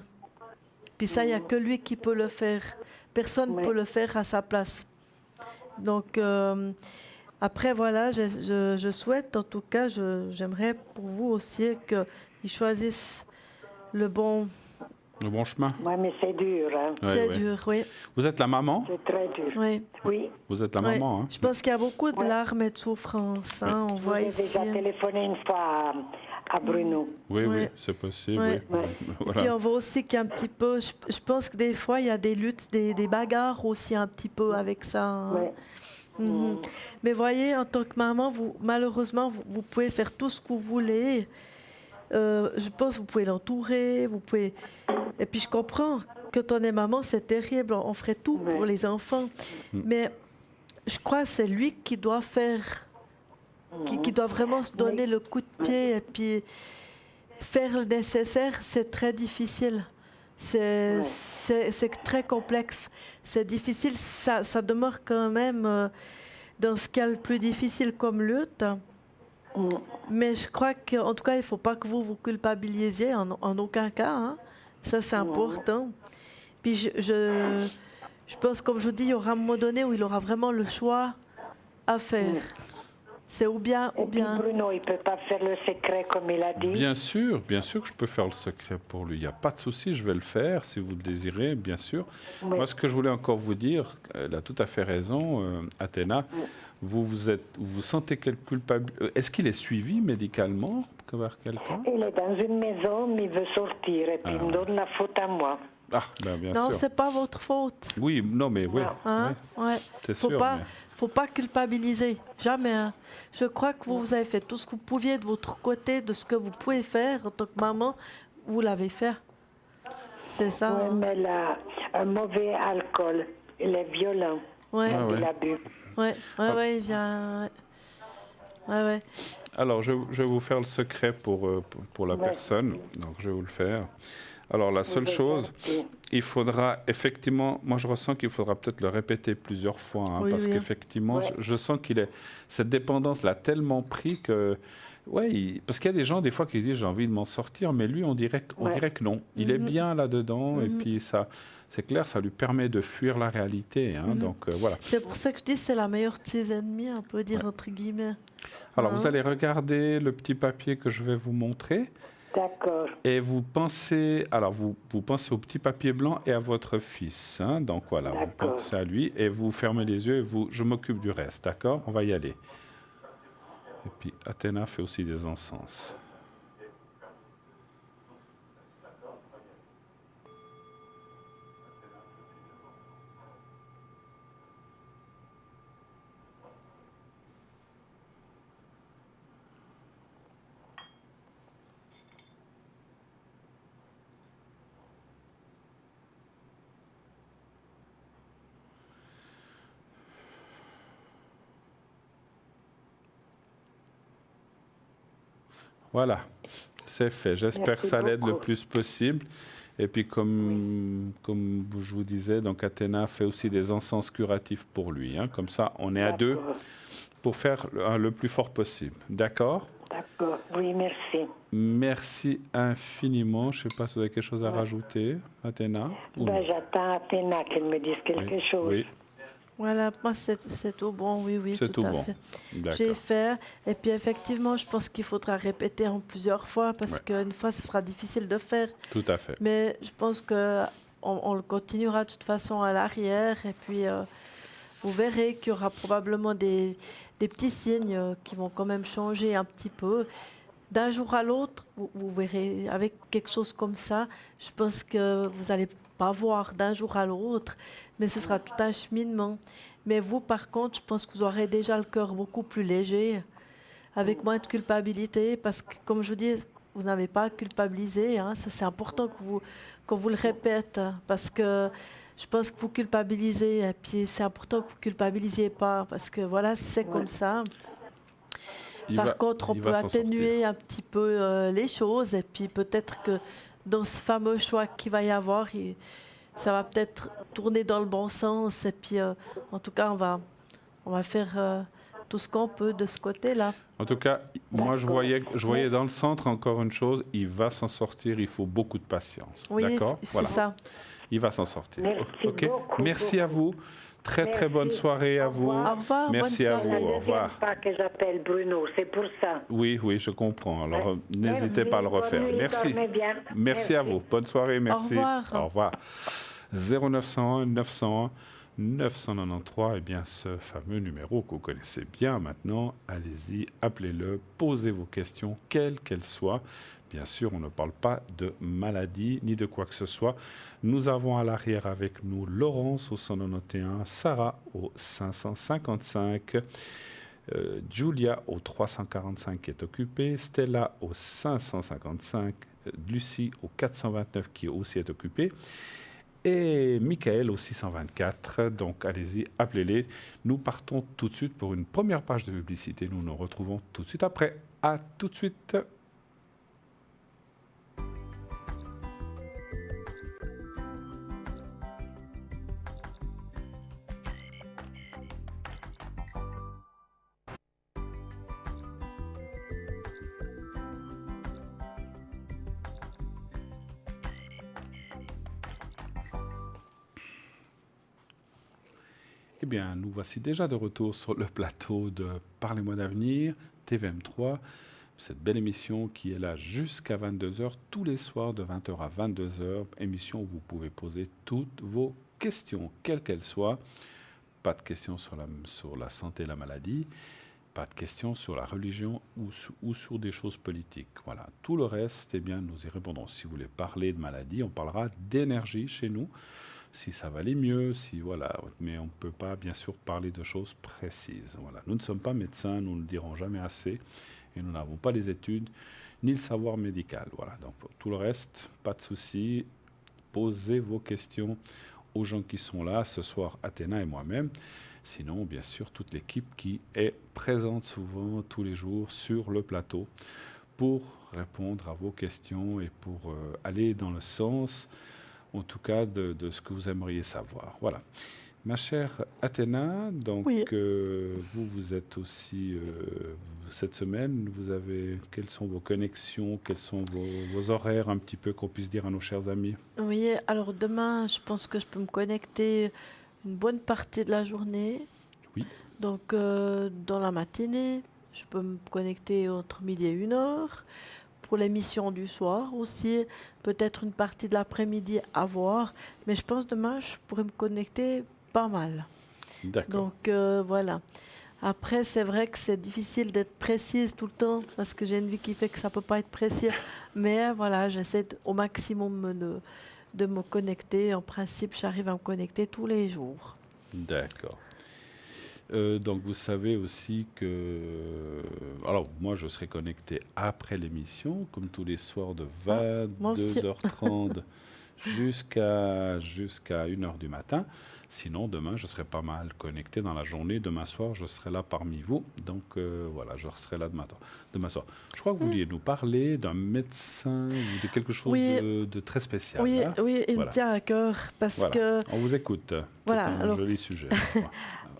Puis ça, il n'y a que lui qui peut le faire. Personne ne peut le faire à sa place. Donc, après, voilà, je souhaite, en tout cas, j'aimerais pour vous aussi qu'ils choisissent le bon chemin. Oui, mais c'est dur. Hein. C'est dur, oui. Vous êtes la maman? C'est très dur. Oui. Vous êtes la maman, hein? Je pense qu'il y a beaucoup de larmes et de souffrance. Hein, on voit ici. J'ai déjà téléphoné une fois à Bruno. Oui, c'est possible. Oui. Voilà. Et puis on voit aussi qu'il y a un petit peu, je pense que des fois il y a des luttes, des bagarres aussi un petit peu avec ça. Hein. Mais voyez, en tant que maman, malheureusement, vous pouvez faire tout ce que vous voulez. Je pense que vous pouvez l'entourer, vous pouvez... Et puis je comprends, quand on est maman, c'est terrible, on ferait tout pour les enfants. Mais je crois que c'est lui qui doit faire, qui doit vraiment se donner le coup de pied et puis faire le nécessaire. C'est très difficile. C'est très complexe. C'est difficile, ça demeure quand même dans ce qu'il y a le plus difficile comme lutte. Mais je crois qu'en tout cas, il ne faut pas que vous culpabilisiez en aucun cas. Hein. Ça, c'est important. Puis je pense, comme je vous dis, il y aura un moment donné où il aura vraiment le choix à faire. C'est ou bien. Puis Bruno, il ne peut pas faire le secret comme il a dit. Bien sûr que je peux faire le secret pour lui. Il n'y a pas de souci, je vais le faire si vous le désirez, bien sûr. Moi, ce que je voulais encore vous dire, elle a tout à fait raison, Athéna. Vous sentez quelle culpabilité? Est-ce qu'il est suivi médicalement par quelqu'un? Il est dans une maison, mais il veut sortir et puis il me donne la faute à moi. Ah, bien sûr. Non, c'est pas votre faute. Oui, non, mais oui. Hein? Ouais. C'est sûr. Faut pas culpabiliser, jamais. Hein. Je crois que vous avez fait tout ce que vous pouviez de votre côté, de ce que vous pouvez faire en tant que maman, vous l'avez fait. C'est ça. Oui, mais là, un mauvais alcool, il est violent. Ouais. Il a bu. Ouais, il vient. Ouais. Alors, je vais vous faire le secret pour la personne. Donc, je vais vous le faire. Alors, la seule chose, il faudra effectivement, moi je ressens qu'il faudra peut-être le répéter plusieurs fois, hein, parce qu'effectivement, je sens cette dépendance l'a tellement pris que, parce qu'il y a des gens des fois qui disent j'ai envie de m'en sortir, mais lui on dirait que non, il est bien là-dedans, et puis ça, c'est clair, ça lui permet de fuir la réalité, hein, donc voilà. C'est pour ça que je dis c'est la meilleure de ses ennemis, on peut dire entre guillemets. Alors vous allez regarder le petit papier que je vais vous montrer. D'accord. Et vous pensez, vous pensez au petit papier blanc et à votre fils. Hein, donc voilà, vous pensez à lui et vous fermez les yeux et je m'occupe du reste, d'accord? On va y aller. Et puis Athéna fait aussi des encens. Voilà, c'est fait. J'espère que ça l'aide le plus possible. Et puis, comme je vous disais, donc Athéna fait aussi des encens curatifs pour lui. Hein. Comme ça, on est à deux pour faire le plus fort possible. D'accord? D'accord, oui, merci. Merci infiniment. Je ne sais pas si vous avez quelque chose à rajouter, Athéna. J'attends Athéna qu'elle me dise quelque chose. Oui. Voilà, moi c'est tout bon, oui, c'est tout bon. Fait. J'ai fait, et puis effectivement, je pense qu'il faudra répéter en plusieurs fois, parce qu'une fois, ce sera difficile de faire. Tout à fait. Mais je pense qu'on le continuera de toute façon à l'arrière, et puis vous verrez qu'il y aura probablement des petits signes qui vont quand même changer un petit peu. d'un jour à l'autre, vous verrez, avec quelque chose comme ça, je pense que vous n'allez pas voir d'un jour à l'autre, mais ce sera tout un cheminement. Mais vous, par contre, je pense que vous aurez déjà le cœur beaucoup plus léger, avec moins de culpabilité, parce que, comme je vous dis, vous n'avez pas à culpabiliser. Hein, ça, c'est important que vous le répète, hein, parce que je pense que vous culpabilisez, et puis c'est important que vous ne culpabilisiez pas, parce que voilà, c'est comme ça. Par contre, on peut atténuer un petit peu les choses, et puis peut-être que dans ce fameux choix qu'il va y avoir, ça va peut-être tourner dans le bon sens, et puis en tout cas, on va faire tout ce qu'on peut de ce côté-là. En tout cas, moi, je voyais dans le centre encore une chose, il va s'en sortir, il faut beaucoup de patience. Oui, d'accord, c'est ça. Il va s'en sortir. Merci beaucoup. Merci à vous. Très bonne soirée à vous. Au revoir. Merci à vous. C'est la Au revoir. deuxième fois que j'appelle Bruno, c'est pour ça. Oui, je comprends. Alors, n'hésitez pas à le refaire. Bonne nuit, Merci. dormez bien. Merci à vous. Bonne soirée. Merci. Au revoir. 0901 901 993, eh bien, ce fameux numéro que vous connaissez bien maintenant, allez-y, appelez-le, posez vos questions, quelles qu'elles soient. Bien sûr, on ne parle pas de maladie ni de quoi que ce soit. Nous avons à l'arrière avec nous Laurence au 191, Sarah au 555, Julia au 345 qui est occupée, Stella au 555, Lucie au 429 qui aussi est occupée, et Michael au 624. Donc allez-y, appelez-les. Nous partons tout de suite pour une première page de publicité. Nous nous retrouvons tout de suite après. À tout de suite. Eh bien, nous voici déjà de retour sur le plateau de Parlez-moi d'avenir, TVM3, cette belle émission qui est là jusqu'à 22h, tous les soirs de 20h à 22h, émission où vous pouvez poser toutes vos questions, quelles qu'elles soient. Pas de questions sur la santé et la maladie, pas de questions sur la religion ou sur des choses politiques. Voilà, tout le reste, eh bien, nous y répondrons. Si vous voulez parler de maladie, on parlera d'énergie chez nous. Si ça va aller mieux, mais on ne peut pas bien sûr parler de choses précises. Voilà. Nous ne sommes pas médecins, nous ne le dirons jamais assez, et nous n'avons pas les études ni le savoir médical. Voilà. Donc pour tout le reste, pas de souci, posez vos questions aux gens qui sont là ce soir, Athéna et moi-même. Sinon, bien sûr, toute l'équipe qui est présente souvent tous les jours sur le plateau pour répondre à vos questions et pour aller dans le sens en tout cas de ce que vous aimeriez savoir. Voilà. Ma chère Athéna, donc oui. Vous êtes aussi, cette semaine, quelles sont vos connexions, quels sont vos horaires, un petit peu qu'on puisse dire à nos chers amis? Oui, alors demain, je pense que je peux me connecter une bonne partie de la journée. Oui. Donc, dans la matinée, je peux me connecter entre midi et 1h. Pour l'émission du soir aussi, peut-être une partie de l'après-midi à voir, mais je pense demain je pourrais me connecter pas mal. D'accord. Donc voilà. Après, c'est vrai que c'est difficile d'être précise tout le temps parce que j'ai une vie qui fait que ça peut pas être précis, mais voilà, j'essaie au maximum de me connecter. En principe, j'arrive à me connecter tous les jours. D'accord. Donc vous savez aussi que... Alors moi je serai connecté après l'émission, comme tous les soirs de 22h30 jusqu'à 1h du matin. Sinon demain je serai pas mal connecté dans la journée. Demain soir je serai là parmi vous. Donc voilà, je serai là demain soir. Je crois que vous vouliez nous parler d'un médecin ou de quelque chose de très spécial. Oui, hein? oui, il me tient à cœur parce que... On vous écoute. Voilà, c'est un joli sujet.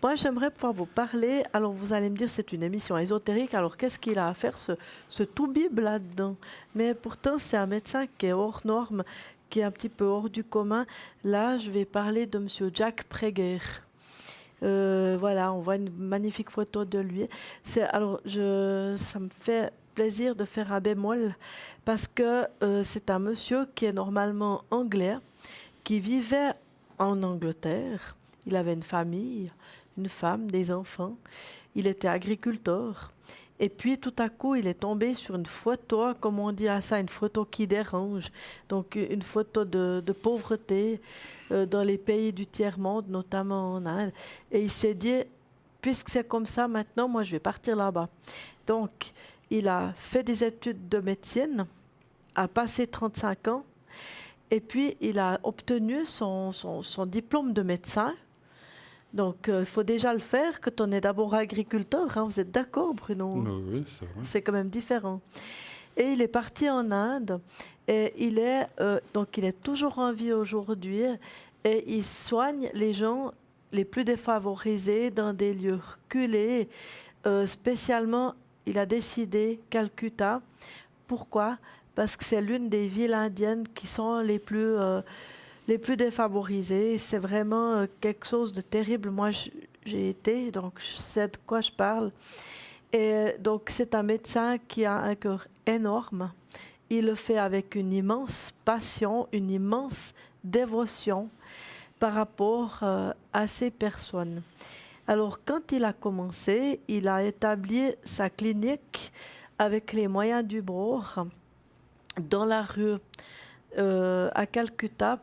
Moi, j'aimerais pouvoir vous parler. Alors, vous allez me dire, c'est une émission ésotérique. Alors, qu'est-ce qu'il a à faire, ce tout-bib là-dedans? Mais pourtant, c'est un médecin qui est hors norme, qui est un petit peu hors du commun. Là, je vais parler de M. Jack Prager. Voilà, on voit une magnifique photo de lui. Ça me fait plaisir de faire un bémol parce que c'est un monsieur qui est normalement anglais, qui vivait en Angleterre. Il avait une famille, une femme, des enfants. Il était agriculteur Et puis tout à coup, il est tombé sur une photo, comme on dit à ça, une photo qui dérange. Donc une photo de pauvreté dans les pays du tiers-monde, notamment en Inde. Et il s'est dit, puisque c'est comme ça maintenant, moi je vais partir là-bas. Donc il a fait des études de médecine, a passé 35 ans, et puis il a obtenu son diplôme de médecin. Donc, il faut déjà le faire quand on est d'abord agriculteur. Hein. Vous êtes d'accord, Bruno? Oui, c'est vrai. C'est quand même différent. Et il est parti en Inde. Et il est toujours en vie aujourd'hui. Et il soigne les gens les plus défavorisés dans des lieux reculés. Spécialement, il a décidé Calcutta. Pourquoi? Parce que c'est l'une des villes indiennes qui sont les plus défavorisés. C'est vraiment quelque chose de terrible. Moi, j'ai été, donc je sais de quoi je parle. Et donc, c'est un médecin qui a un cœur énorme. Il le fait avec une immense passion, une immense dévotion par rapport à ces personnes. Alors, quand il a commencé, il a établi sa clinique avec les moyens du bord dans la rue à Calcutta,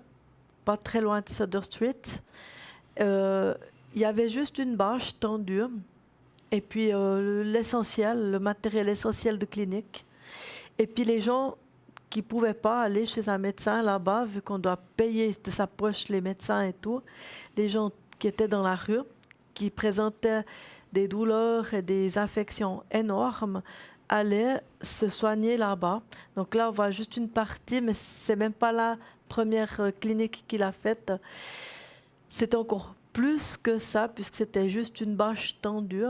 pas très loin de Sutter Street. Il y avait juste une bâche tendue et puis l'essentiel, le matériel essentiel de clinique. Et puis les gens qui ne pouvaient pas aller chez un médecin là-bas, vu qu'on doit payer de sa poche les médecins et tout, les gens qui étaient dans la rue, qui présentaient des douleurs et des infections énormes, allaient se soigner là-bas. Donc là, on voit juste une partie, mais ce n'est même pas la première clinique qu'il a faite. C'était encore plus que ça, puisque c'était juste une bâche tendue.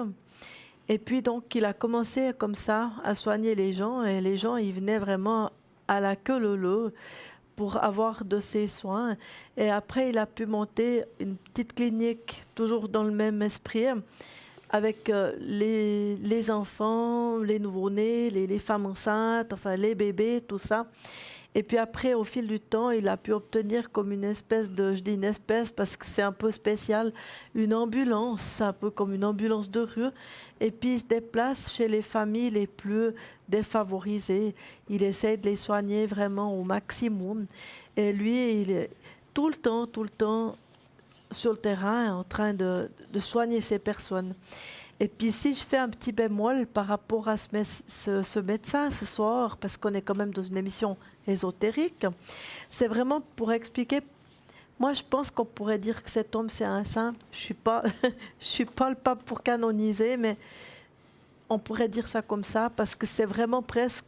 Et puis donc, il a commencé comme ça à soigner les gens, et les gens, ils venaient vraiment à la queue leu-leu pour avoir de ces soins. Et après, il a pu monter une petite clinique, toujours dans le même esprit, avec les enfants, les nouveau-nés, les femmes enceintes, enfin les bébés, tout ça. Et puis après, au fil du temps, il a pu obtenir comme une espèce de, je dis une espèce parce que c'est un peu spécial, une ambulance, un peu comme une ambulance de rue. Et puis il se déplace chez les familles les plus défavorisées. Il essaie de les soigner vraiment au maximum. Et lui, il est tout le temps sur le terrain en train de soigner ces personnes. Et puis si je fais un petit bémol par rapport à ce médecin ce soir, parce qu'on est quand même dans une émission ésotérique, c'est vraiment pour expliquer. Moi, je pense qu'on pourrait dire que cet homme, c'est un saint. Je suis pas le pape pour canoniser, mais on pourrait dire ça comme ça, parce que c'est vraiment presque...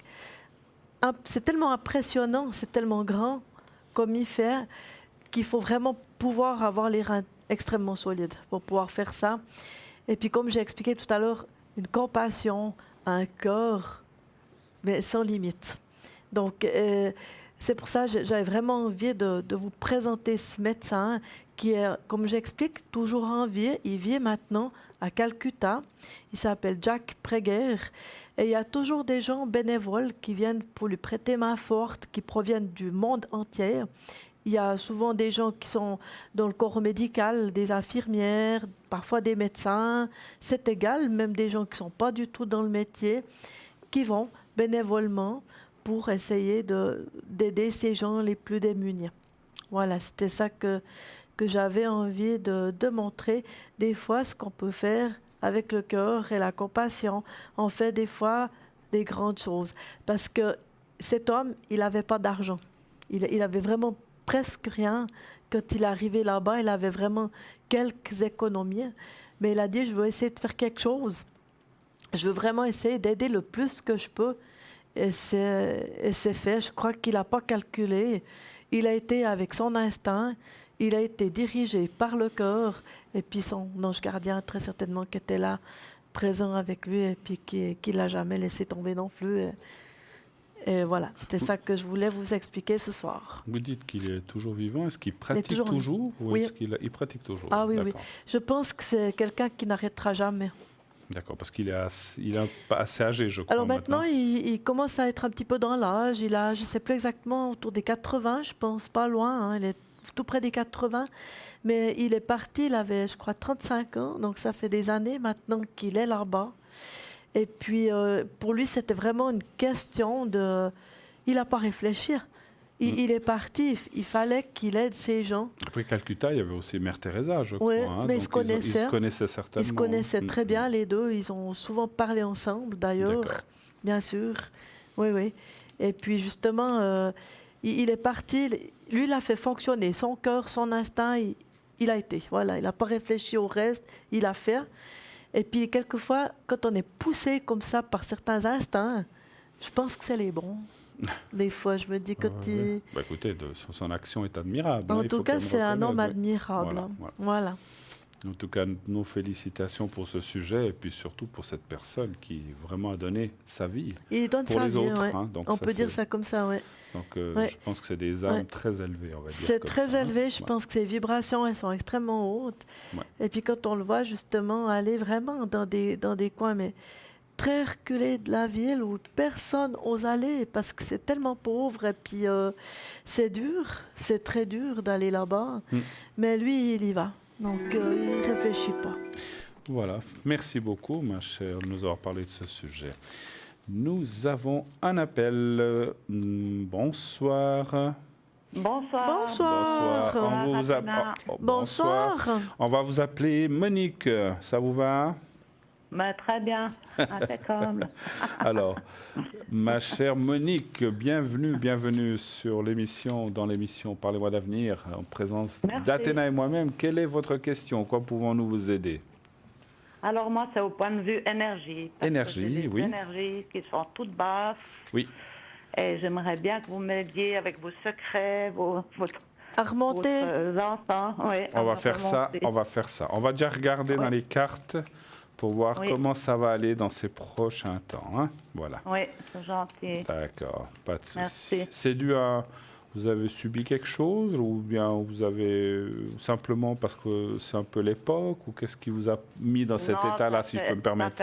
C'est tellement impressionnant, c'est tellement grand comme il fait, qu'il faut vraiment pouvoir avoir les reins extrêmement solides pour pouvoir faire ça. Et puis, comme j'ai expliqué tout à l'heure, une compassion, un cœur, mais sans limite. Donc, c'est pour ça que j'avais vraiment envie de vous présenter ce médecin qui est, comme j'explique, toujours en vie. Il vit maintenant à Calcutta. Il s'appelle Jack Prager. Et il y a toujours des gens bénévoles qui viennent pour lui prêter main forte, qui proviennent du monde entier. Il y a souvent des gens qui sont dans le corps médical, des infirmières, parfois des médecins, c'est égal, même des gens qui ne sont pas du tout dans le métier, qui vont bénévolement pour essayer d'aider ces gens les plus démunis. Voilà, c'était ça que j'avais envie de montrer. Des fois, ce qu'on peut faire avec le cœur et la compassion, on fait des fois des grandes choses. Parce que cet homme, il n'avait pas d'argent. Il avait vraiment presque rien. Quand il est arrivé là-bas, il avait vraiment quelques économies. Mais il a dit, je veux essayer de faire quelque chose. Je veux vraiment essayer d'aider le plus que je peux. Et c'est fait. Je crois qu'il n'a pas calculé. Il a été avec son instinct. Il a été dirigé par le cœur. Et puis son ange gardien, très certainement, qui était là, présent avec lui, et puis qui ne l'a jamais laissé tomber non plus. Et voilà, c'était ça que je voulais vous expliquer ce soir. Vous dites qu'il est toujours vivant. Est-ce qu'il pratique toujours ou oui. est-ce qu'il pratique toujours? Ah oui, oui. Je pense que c'est quelqu'un qui n'arrêtera jamais. D'accord, parce qu'il est assez âgé, je crois. Alors maintenant, il commence à être un petit peu dans l'âge. Il a, je ne sais plus exactement, autour des 80, je pense, pas loin. Hein. Il est tout près des 80. Mais il est parti, il avait, je crois, 35 ans. Donc ça fait des années maintenant qu'il est là-bas. Et puis, pour lui, c'était vraiment une question de... Il n'a pas réfléchi. Il est parti. Il fallait qu'il aide ces gens. Après Calcutta, il y avait aussi Mère Teresa, je Oui, crois. mais Donc, ils se connaissaient. Ils se connaissaient certainement. Ils se connaissaient très bien, les deux. Ils ont souvent parlé ensemble, d'ailleurs. D'accord. Bien sûr. Oui, oui. Et puis, justement, il est parti. Lui, il a fait fonctionner son cœur, son instinct. Il a été. Voilà. Il n'a pas réfléchi au reste. Il a fait. Et puis, quelquefois, quand on est poussé comme ça par certains instincts, je pense que c'est les bons. Des fois, je me dis que Bah, écoutez, son action est admirable. En il tout faut cas, quand même c'est un homme reconnaître, oui. admirable. Voilà. En tout cas, nos félicitations pour ce sujet et puis surtout pour cette personne qui vraiment a donné sa vie Il donne pour sa les vie, autres. ouais. Hein. Donc, On peut dire ça comme ça, oui. Donc, Ouais. je pense que c'est des âmes Ouais. très élevées, on va dire. C'est comme très ça, hein. élevé. Je Ouais. pense que ces vibrations, elles sont extrêmement hautes. Ouais. Et puis, quand on le voit justement aller vraiment dans des coins, mais très reculés de la ville où personne n'ose aller parce que c'est tellement pauvre. Et puis, c'est dur. C'est très dur d'aller là-bas. Mais lui, il y va. Donc, il ne réfléchit pas. Voilà, merci beaucoup, ma chère, de nous avoir parlé de ce sujet. Nous avons un appel. Bonsoir. Bonsoir. Bonsoir. On vous Athéna. Bonsoir. On va vous appeler Monique. Ça vous va? Très bien, impeccable. Alors, ma chère Monique, bienvenue sur dans l'émission Parlez-moi d'avenir, en présence Merci. d'Athéna et moi-même. Quelle est votre question? Quoi pouvons-nous vous aider? Alors moi, c'est au point de vue énergie. Parce Énergie, que j'ai des oui. énergies qui sont toutes basses. Oui. Et j'aimerais bien que vous m'aidiez avec vos secrets, votre À remonter. encens. Oui, On va faire ça. On va déjà regarder dans les cartes pour voir Oui. comment ça va aller dans ces prochains temps. Hein. Voilà. Oui, c'est gentil. D'accord, pas de souci. Merci. C'est dû à... Vous avez subi quelque chose ou bien vous avez simplement parce que c'est un peu l'époque ou qu'est-ce qui vous a mis dans cet Non, état-là, ça si je fait- peux me permettre?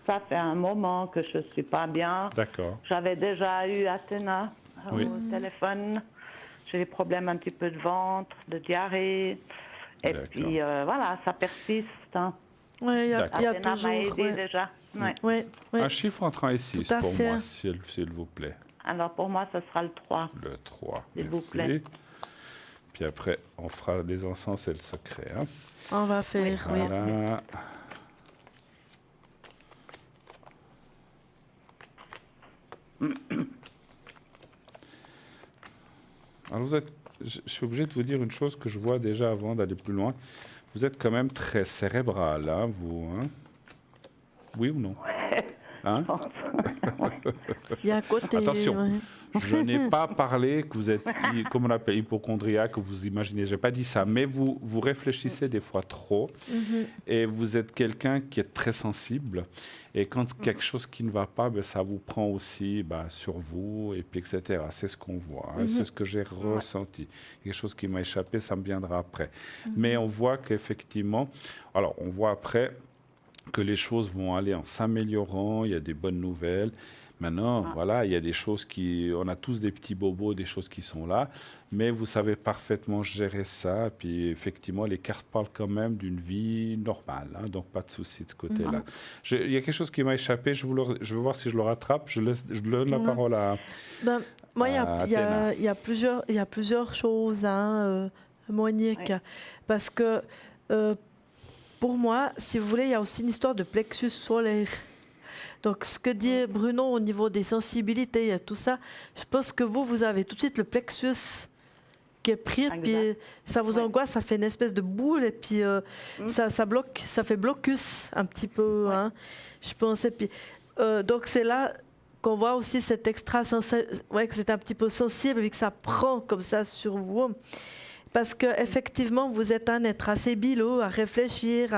Ça fait un moment que je ne suis pas bien. D'accord. J'avais déjà eu Athéna Oui. au téléphone. J'ai des problèmes un petit peu de ventre, de diarrhée. Et D'accord. puis voilà, ça persiste. Hein. Oui, il y a Athéna toujours. m'a aidé Ouais. déjà. Ouais. Ouais, ouais. Un chiffre entre 1 et 6 Tout à pour fait. moi, s'il vous plaît. Alors pour moi, ce sera le 3. Le 3. S'il vous merci. plaît. Puis après, on fera les encens et le secret. Hein. On va faire, oui. Voilà. Alors je suis obligé de vous dire une chose que je vois déjà avant d'aller plus loin. Vous êtes quand même très cérébral, hein, vous. Hein? Oui ou non? Hein? Il y a un côté. Attention. ouais. Je n'ai pas parlé que vous êtes, comme on l'appelle, hypochondriaque, que vous imaginez. Je n'ai pas dit ça, mais vous réfléchissez des fois trop et vous êtes quelqu'un qui est très sensible. Et quand quelque chose qui ne va pas, ben, ça vous prend aussi sur vous, et puis etc. C'est ce qu'on voit, hein. C'est ce que j'ai ressenti. Quelque chose qui m'a échappé, ça me viendra après. Mais on voit qu'effectivement, alors on voit après que les choses vont aller en s'améliorant, il y a des bonnes nouvelles. Maintenant, voilà, il y a des choses on a tous des petits bobos, des choses qui sont là, mais vous savez parfaitement gérer ça. Puis effectivement, les cartes parlent quand même d'une vie normale, hein, donc pas de souci de ce côté-là. Il y a quelque chose qui m'a échappé, je veux voir si je le rattrape. Je donne la parole à... Ben, moi, il y Athéna. y a plusieurs choses, hein, Monique. Oui. Parce que pour moi, si vous voulez, il y a aussi une histoire de plexus solaire. Donc, ce que dit Bruno au niveau des sensibilités et tout ça, je pense que vous avez tout de suite le plexus qui est pris, Exact. puis ça vous Oui. angoisse, ça fait une espèce de boule, et puis ça bloque, ça fait blocus un petit peu, hein, je pense. Et puis, donc, c'est là qu'on voit aussi cet que c'est un petit peu sensible et que ça prend comme ça sur vous. Parce qu'effectivement, vous êtes un être assez bilot, à réfléchir,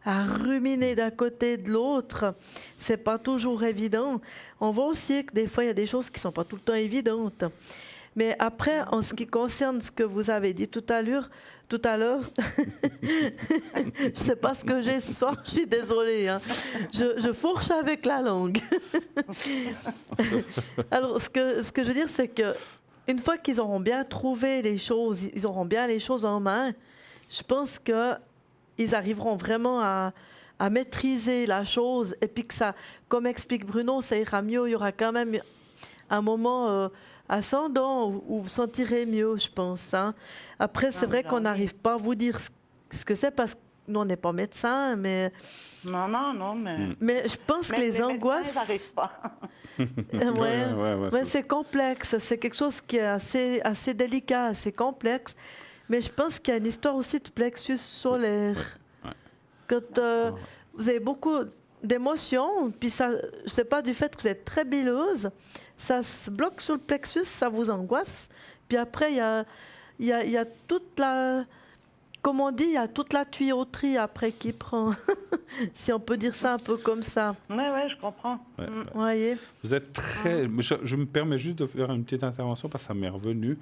à ruminer d'un côté de l'autre. C'est pas toujours évident. On voit aussi que des fois, il y a des choses qui sont pas tout le temps évidentes. Mais après, en ce qui concerne ce que vous avez dit tout à l'heure, je sais pas ce que j'ai ce soir, je suis désolée. Hein. Je fourche avec la langue. Alors, ce que je veux dire, c'est que une fois qu'ils auront bien trouvé les choses, ils auront bien les choses en main, je pense qu'ils arriveront vraiment à à maîtriser la chose et puis que ça, comme explique Bruno, ça ira mieux. Il y aura quand même un moment ascendant où vous sentirez mieux, je pense. Hein. Après, c'est vrai qu'on n'arrive pas à vous dire ce que c'est parce que nous, on n'est pas médecin, mais... Non, Mais je pense que les angoisses... Ils n'arrivent pas. Ouais, c'est complexe. C'est quelque chose qui est assez délicat, assez complexe. Mais je pense qu'il y a une histoire aussi de plexus solaire. Ouais. Quand vous avez beaucoup d'émotions, puis ça, je sais pas, du fait que vous êtes très bileuse, ça se bloque sur le plexus, ça vous angoisse. Puis après, il y a toute la... Comme on dit, il y a toute la tuyauterie après qui prend, si on peut dire ça un peu comme ça. Oui, je comprends. Ouais. Voyez. Vous êtes très... Je me permets juste de faire une petite intervention parce que ça m'est revenu.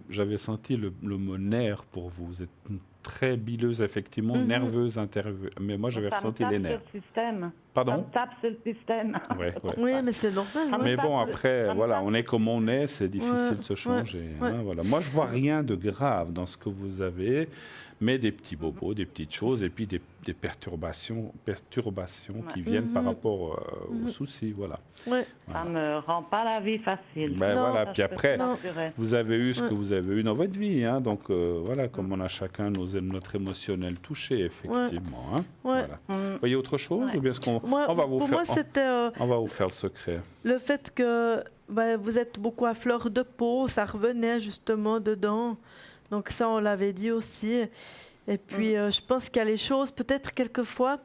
J'avais senti le mot nerf pour vous. Vous êtes une très bileuse, effectivement, nerveuse, mais moi, j'avais ressenti les nerfs. Ça me tape sur le système. Pardon? Ça me tape sur le système. Oui, mais c'est normal. Ah, ouais. Mais bon, Ça après, me voilà, tape. on est comme on est, c'est difficile de se changer. ouais. Hein, voilà. Moi, je vois rien de grave dans ce que vous avez, mais des petits bobos, des petites choses, et puis des perturbations qui viennent par rapport aux soucis, voilà. Ouais. Ça me rend pas la vie facile. Ben Non. voilà, Ça, puis je peux après, te l'assurer. vous avez eu ce que vous avez eu dans votre vie, hein, donc voilà, comme on a chacun notre émotionnel touché, effectivement. Hein, Ouais. voilà. Vous voyez autre chose ou bien est-ce qu'on Moi, on va vous pour faire, moi, c'était on va vous faire le secret. le fait que vous êtes beaucoup à fleur de peau, ça revenait justement dedans. Donc ça, on l'avait dit aussi. Et puis, je pense qu'il y a les choses, peut-être quelquefois,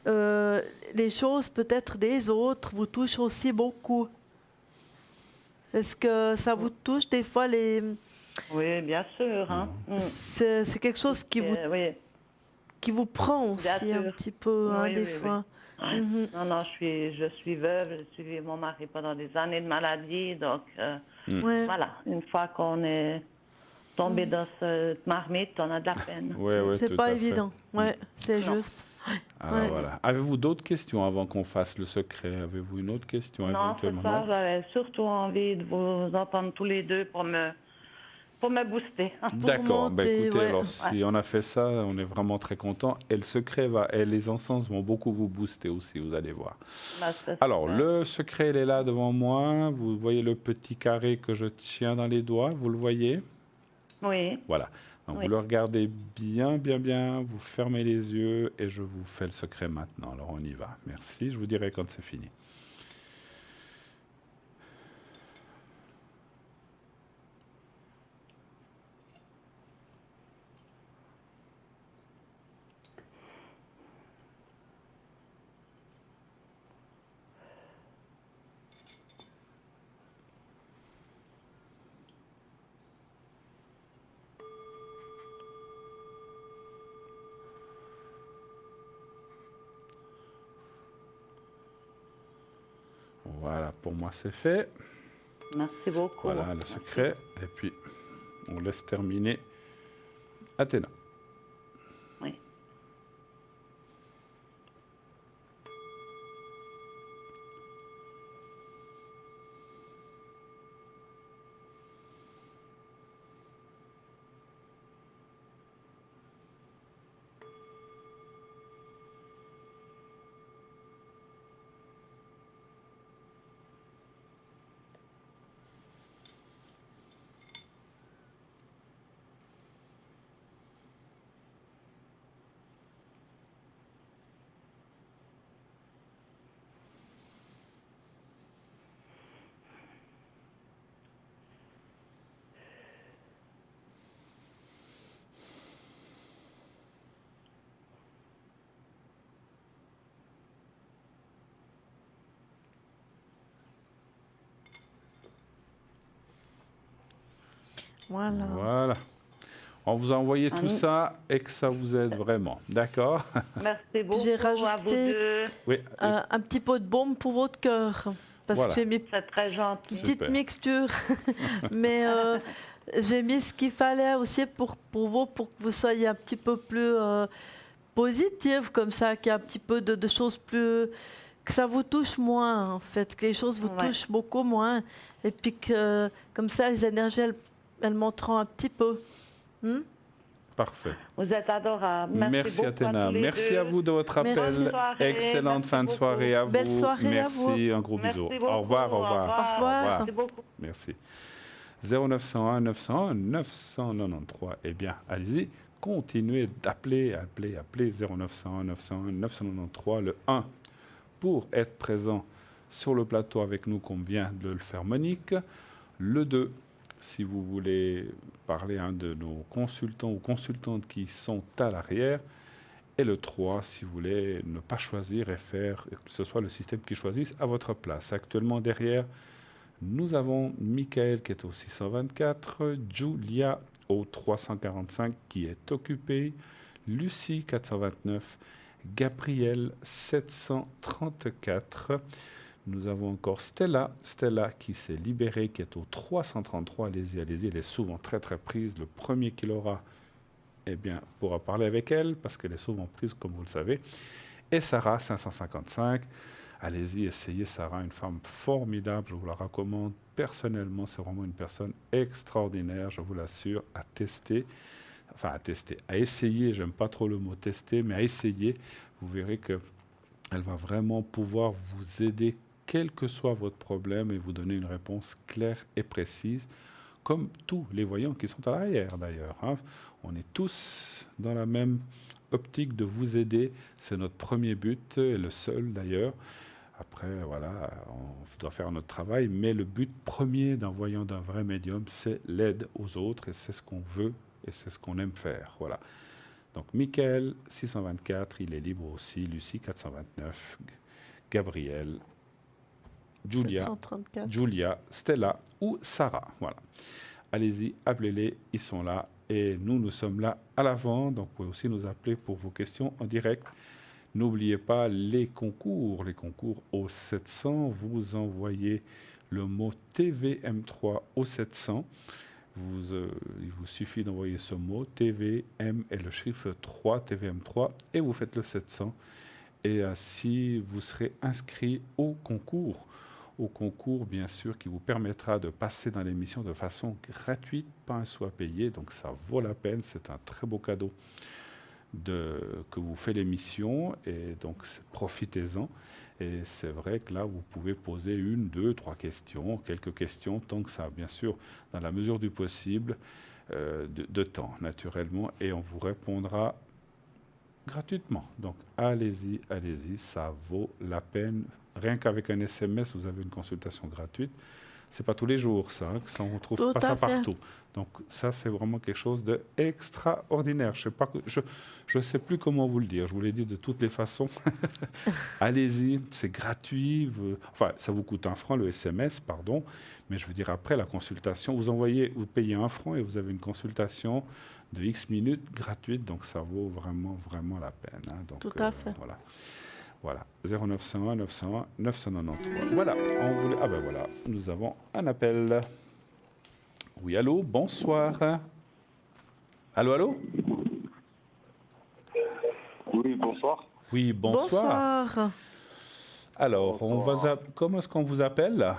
les choses peut-être des autres vous touchent aussi beaucoup. Est-ce que ça vous touche des fois Oui, bien sûr. Hein. C'est quelque chose Oui. qui vous prend aussi Bien un sûr. petit peu, hein, Oui, des oui, fois. Ouais. Mhm. Non, je suis veuve, j'ai suivi mon mari pendant des années de maladie, donc Ouais. voilà, une fois qu'on est tombé dans cette marmite, on a de la peine. Ouais, C'est tout pas à fait. évident. Ouais, c'est Non. juste. Alors Ouais. voilà. Avez-vous d'autres questions avant qu'on fasse le secret? Avez-vous une autre question Non, c'est éventuellement? ça, j'avais surtout envie de vous entendre tous les deux pour me booster. D'accord. Ben, monter, écoutez, ouais. alors si on a fait ça, on est vraiment très content. Et le secret et les encens vont beaucoup vous booster aussi, vous allez voir. Bah, c'est Alors, super. le secret, il est là devant moi. Vous voyez le petit carré que je tiens dans les doigts. Vous le voyez? Oui, Voilà. Donc, Oui. vous le regardez bien, bien, bien. Vous fermez les yeux et je vous fais le secret maintenant. Alors, on y va. Merci. Je vous dirai quand c'est fini. Voilà, pour moi, c'est fait. merci beaucoup. Voilà le secret. Et puis, on laisse terminer Athéna. Oui. Voilà. Voilà. On vous a envoyé tout ça et que ça vous aide vraiment. D'accord? Merci beaucoup J'ai à vous rajouté- deux. Oui. Un petit pot de baume pour votre cœur. Parce Voilà. que j'ai mis C'est très gentil. une petite Super. mixture. Mais j'ai mis ce qu'il fallait aussi pour vous, pour que vous soyez un petit peu plus positive, comme ça, qu'il y a un petit peu de choses plus... que ça vous touche moins, en fait, que les choses vous Ouais. touchent beaucoup moins. Et puis que, comme ça, les énergies, elles monteront un petit peu. Hmm? Parfait. Vous êtes adorable. Merci beaucoup Athéna. tous les Merci deux. à vous de votre appel. Merci. Bonne soirée. Excellente Merci fin de beaucoup. soirée à vous. Belle soirée à vous. Merci, un gros Merci bisou. beaucoup. Au revoir, au revoir. Au revoir. Merci beaucoup. Merci. 0901 901 993. Eh bien, allez-y, continuez d'appeler, appelez 0901 901 993, le 1 pour être présent sur le plateau avec nous, comme vient de le faire Monique. Le 2, si vous voulez parler à un de nos consultants ou consultantes qui sont à l'arrière. Et le 3, si vous voulez ne pas choisir et faire que ce soit le système qui choisisse à votre place. Actuellement, derrière, nous avons Michael qui est au 624, Julia au 345 qui est occupée, Lucie 429, Gabriel 734. Nous avons encore Stella qui s'est libérée, qui est au 333. Allez-y, elle est souvent très très prise. Le premier qui l'aura, eh bien, pourra parler avec elle parce qu'elle est souvent prise, comme vous le savez. Et Sarah 555. Allez-y, essayez Sarah, une femme formidable, je vous la recommande personnellement, c'est vraiment une personne extraordinaire, je vous l'assure, à tester, à essayer, j'aime pas trop le mot tester, mais à essayer, vous verrez qu'elle va vraiment pouvoir vous aider, quel que soit votre problème, et vous donner une réponse claire et précise, comme tous les voyants qui sont à l'arrière d'ailleurs. Hein. On est tous dans la même optique de vous aider, c'est notre premier but, et le seul d'ailleurs. Après, voilà, on doit faire notre travail, mais le but premier d'un voyant, d'un vrai médium, c'est l'aide aux autres, et c'est ce qu'on veut, et c'est ce qu'on aime faire. Voilà. Donc, Michael, 624, il est libre aussi, Lucie, 429, Gabriel, Julia, Stella ou Sarah. Voilà. Allez-y, appelez-les, ils sont là, et nous sommes là à l'avant, donc vous pouvez aussi nous appeler pour vos questions en direct. N'oubliez pas les concours au 700. Vous envoyez le mot TVM3 au 700. Il vous suffit d'envoyer ce mot TVM et le chiffre 3, TVM3, et vous faites le 700. Et ainsi, vous serez inscrit au concours. Au concours, bien sûr, qui vous permettra de passer dans l'émission de façon gratuite, pas un sou à payer. Donc ça vaut la peine, c'est un très beau cadeau que vous fait l'émission, et donc profitez-en. Et c'est vrai que là, vous pouvez poser 1, 2, 3 questions, quelques questions, tant que ça, bien sûr, dans la mesure du possible, de temps, naturellement, et on vous répondra gratuitement. Donc, allez-y, ça vaut la peine. Rien qu'avec un SMS, vous avez une consultation gratuite. C'est pas tous les jours, ça, hein, on ne trouve pas ça partout. Donc ça, c'est vraiment quelque chose d'extraordinaire. Je sais plus comment vous le dire. Je vous l'ai dit de toutes les façons. Allez-y, c'est gratuit. Enfin, ça vous coûte 1 franc le SMS, pardon. Mais je veux dire, après la consultation, vous payez 1 franc et vous avez une consultation de X minutes gratuite. Donc ça vaut vraiment, vraiment la peine. Hein. Donc, tout à fait. Voilà, 0901 901 993. Voilà, voilà, nous avons un appel. Oui, allô, bonsoir. Allô? Oui, bonsoir. Oui, bonsoir. Alors, comment est-ce qu'on vous appelle?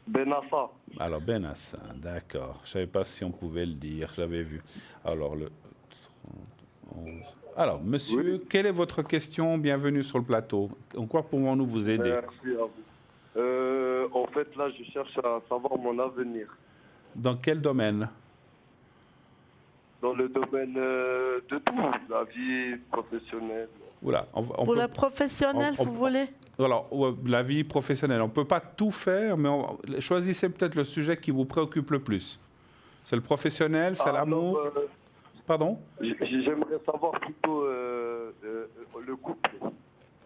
Benassa. Alors, Benassa, d'accord. Je ne savais pas si on pouvait le dire, j'avais vu. Alors, le 11. Alors, monsieur, oui. Quelle est votre question? Bienvenue sur le plateau. En quoi pouvons-nous vous aider? Merci à vous. En fait, là, je cherche à savoir mon avenir. Dans quel domaine? Dans le domaine de tout, la vie professionnelle. Oula, pour la professionnelle, vous voulez? Alors, la vie professionnelle, on ne peut pas tout faire, mais choisissez peut-être le sujet qui vous préoccupe le plus. C'est le professionnel, c'est l'amour? Pardon? J'aimerais savoir plutôt le couple.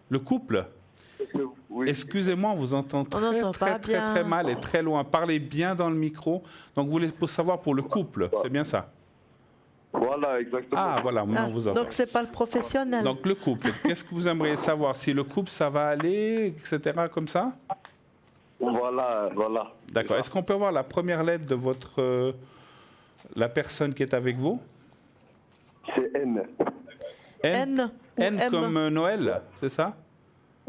Le couple? Oui. Excusez-moi, on vous entend très mal et très loin. Parlez bien dans le micro. Donc, vous voulez savoir pour le couple, c'est bien ça? Voilà, exactement. Ah, voilà, on vous entend. Donc, ce n'est pas le professionnel. Donc, le couple, qu'est-ce que vous aimeriez savoir? Si le couple, ça va aller, etc., comme ça? Voilà. D'accord. Est-ce qu'on peut avoir la première lettre de la personne qui est avec vous? C'est N. N comme Noël, c'est ça?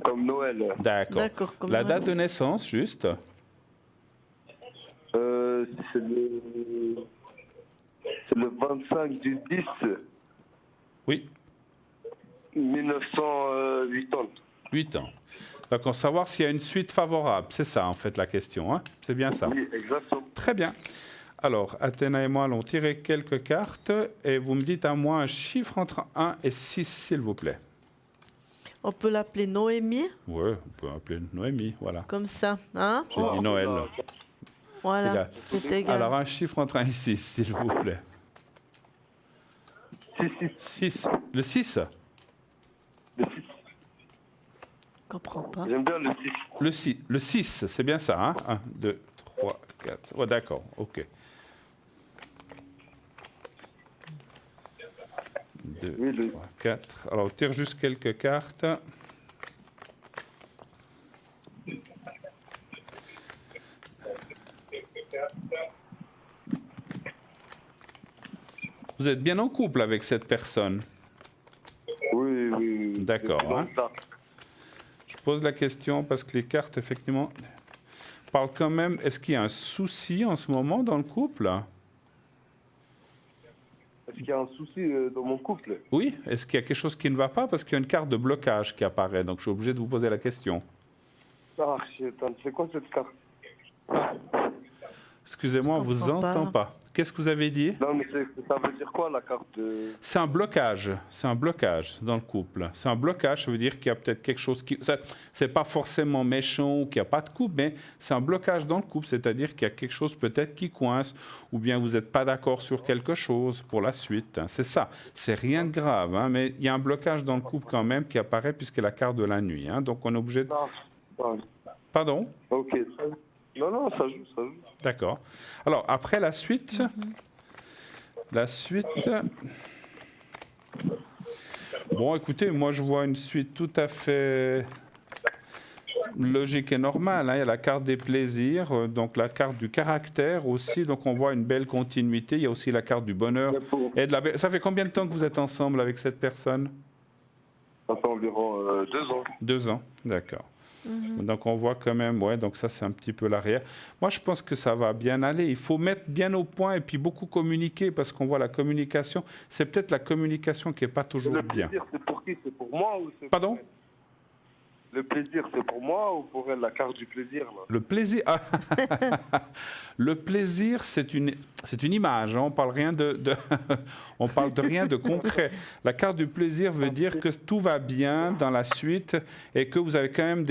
Comme Noël. D'accord. La date de naissance, juste? C'est le C'est le 25 du 10 Oui, 1980. 8 ans. Donc, savoir s'il y a une suite favorable. C'est ça, en fait, la question. Hein, c'est bien ça. Oui, exactement. Très bien. Alors, Athéna et moi allons tirer quelques cartes et vous me dites à moi un chiffre entre 1 et 6, s'il vous plaît. On peut l'appeler Noémie, Oui, on peut appeler Noémie, voilà. comme ça. Hein? J'ai dit Noël. Voilà, C'est c'est égal. Alors, un chiffre entre 1 et 6, s'il vous plaît. 6. 6. Le 6. Le 6. Je comprends pas. J'aime bien le 6. Le 6, c'est bien ça, hein? 1, 2, 3, 4. Oh, d'accord, ok. 2, Oui, le- 3, 4. Alors, on tire juste quelques cartes. Vous êtes bien en couple avec cette personne? Oui, oui, oui. D'accord, C'est hein. comme ça. Je pose la question parce que les cartes, effectivement, parlent quand même. Est-ce qu'il y a un souci en ce moment dans le couple? Est-ce qu'il y a un souci dans mon couple? Oui. Est-ce qu'il y a quelque chose qui ne va pas? Parce qu'il y a une carte de blocage qui apparaît. Donc, je suis obligé de vous poser la question. Ah, attends, c'est quoi cette carte? Excusez-moi, on Je vous comprends entend pas. Qu'est-ce que vous avez dit? Non, mais ça veut dire quoi la carte de... C'est un blocage. C'est un blocage dans le couple. C'est un blocage, ça veut dire qu'il y a peut-être quelque chose qui... C'est pas forcément méchant ou qu'il n'y a pas de couple, mais c'est un blocage dans le couple, c'est-à-dire qu'il y a quelque chose peut-être qui coince, ou bien vous n'êtes pas d'accord sur quelque chose pour la suite. Hein. C'est ça. C'est rien de grave, hein, mais il y a un blocage dans le couple quand même qui apparaît puisque la carte de la nuit. Hein. Donc on est obligé de... Non. Pardon? Ok. Non, non, ça joue, ça joue. D'accord. Alors, après la suite, bon, écoutez, moi je vois une suite tout à fait logique et normale. Hein. Il y a la carte des plaisirs, donc la carte du caractère aussi. Donc on voit une belle continuité. Il y a aussi la carte du bonheur et de la. Ça fait combien de temps que vous êtes ensemble avec cette personne? Ça fait environ 2 ans. 2 ans, d'accord. Donc on voit quand même, ouais, donc ça c'est un petit peu l'arrière. Moi je pense que ça va bien aller. Il faut mettre bien au point et puis beaucoup communiquer parce qu'on voit la communication. C'est peut-être la communication qui n'est pas toujours Le bien. plaisir, c'est pour qui? C'est pour moi ou c'est Pardon? pour elle? Le plaisir, c'est pour moi ou pour elle? La carte du plaisir, là. Le plaisir, le plaisir, c'est une image. Hein. On parle rien on parle de rien de concret. La carte du plaisir veut dire que tout va bien dans la suite et que vous avez quand même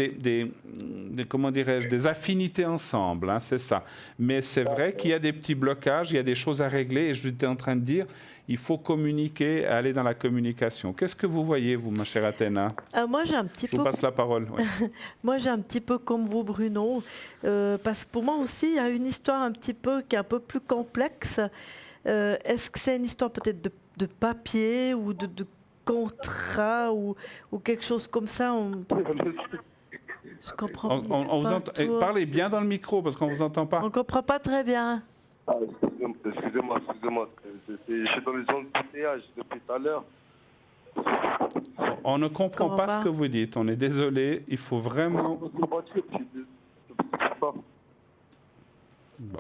comment dirais-je, des affinités ensemble. Hein, c'est ça. Mais c'est vrai qu'il y a des petits blocages, il y a des choses à régler. Et je suis en train de dire, il faut communiquer, aller dans la communication. Qu'est-ce que vous voyez, vous, ma chère Athéna? Moi, j'ai un petit Je vous peu. passe la parole. Oui. Moi, j'ai un petit peu comme vous, Bruno, parce que pour moi aussi, il y a une histoire un petit peu qui est un peu plus complexe. Est-ce que c'est une histoire peut-être de papier ou de contrat ou quelque chose comme ça? Je comprends On vous pas entend. trop. Parlez bien dans le micro parce qu'on vous entend pas. On comprend pas très bien. Ah, excusez-moi. Je suis dans les zones de péage depuis tout à l'heure. On ne comprend Comprends pas ce pas. que vous dites. On est désolé. Il faut vraiment. Dans une voiture, Bon,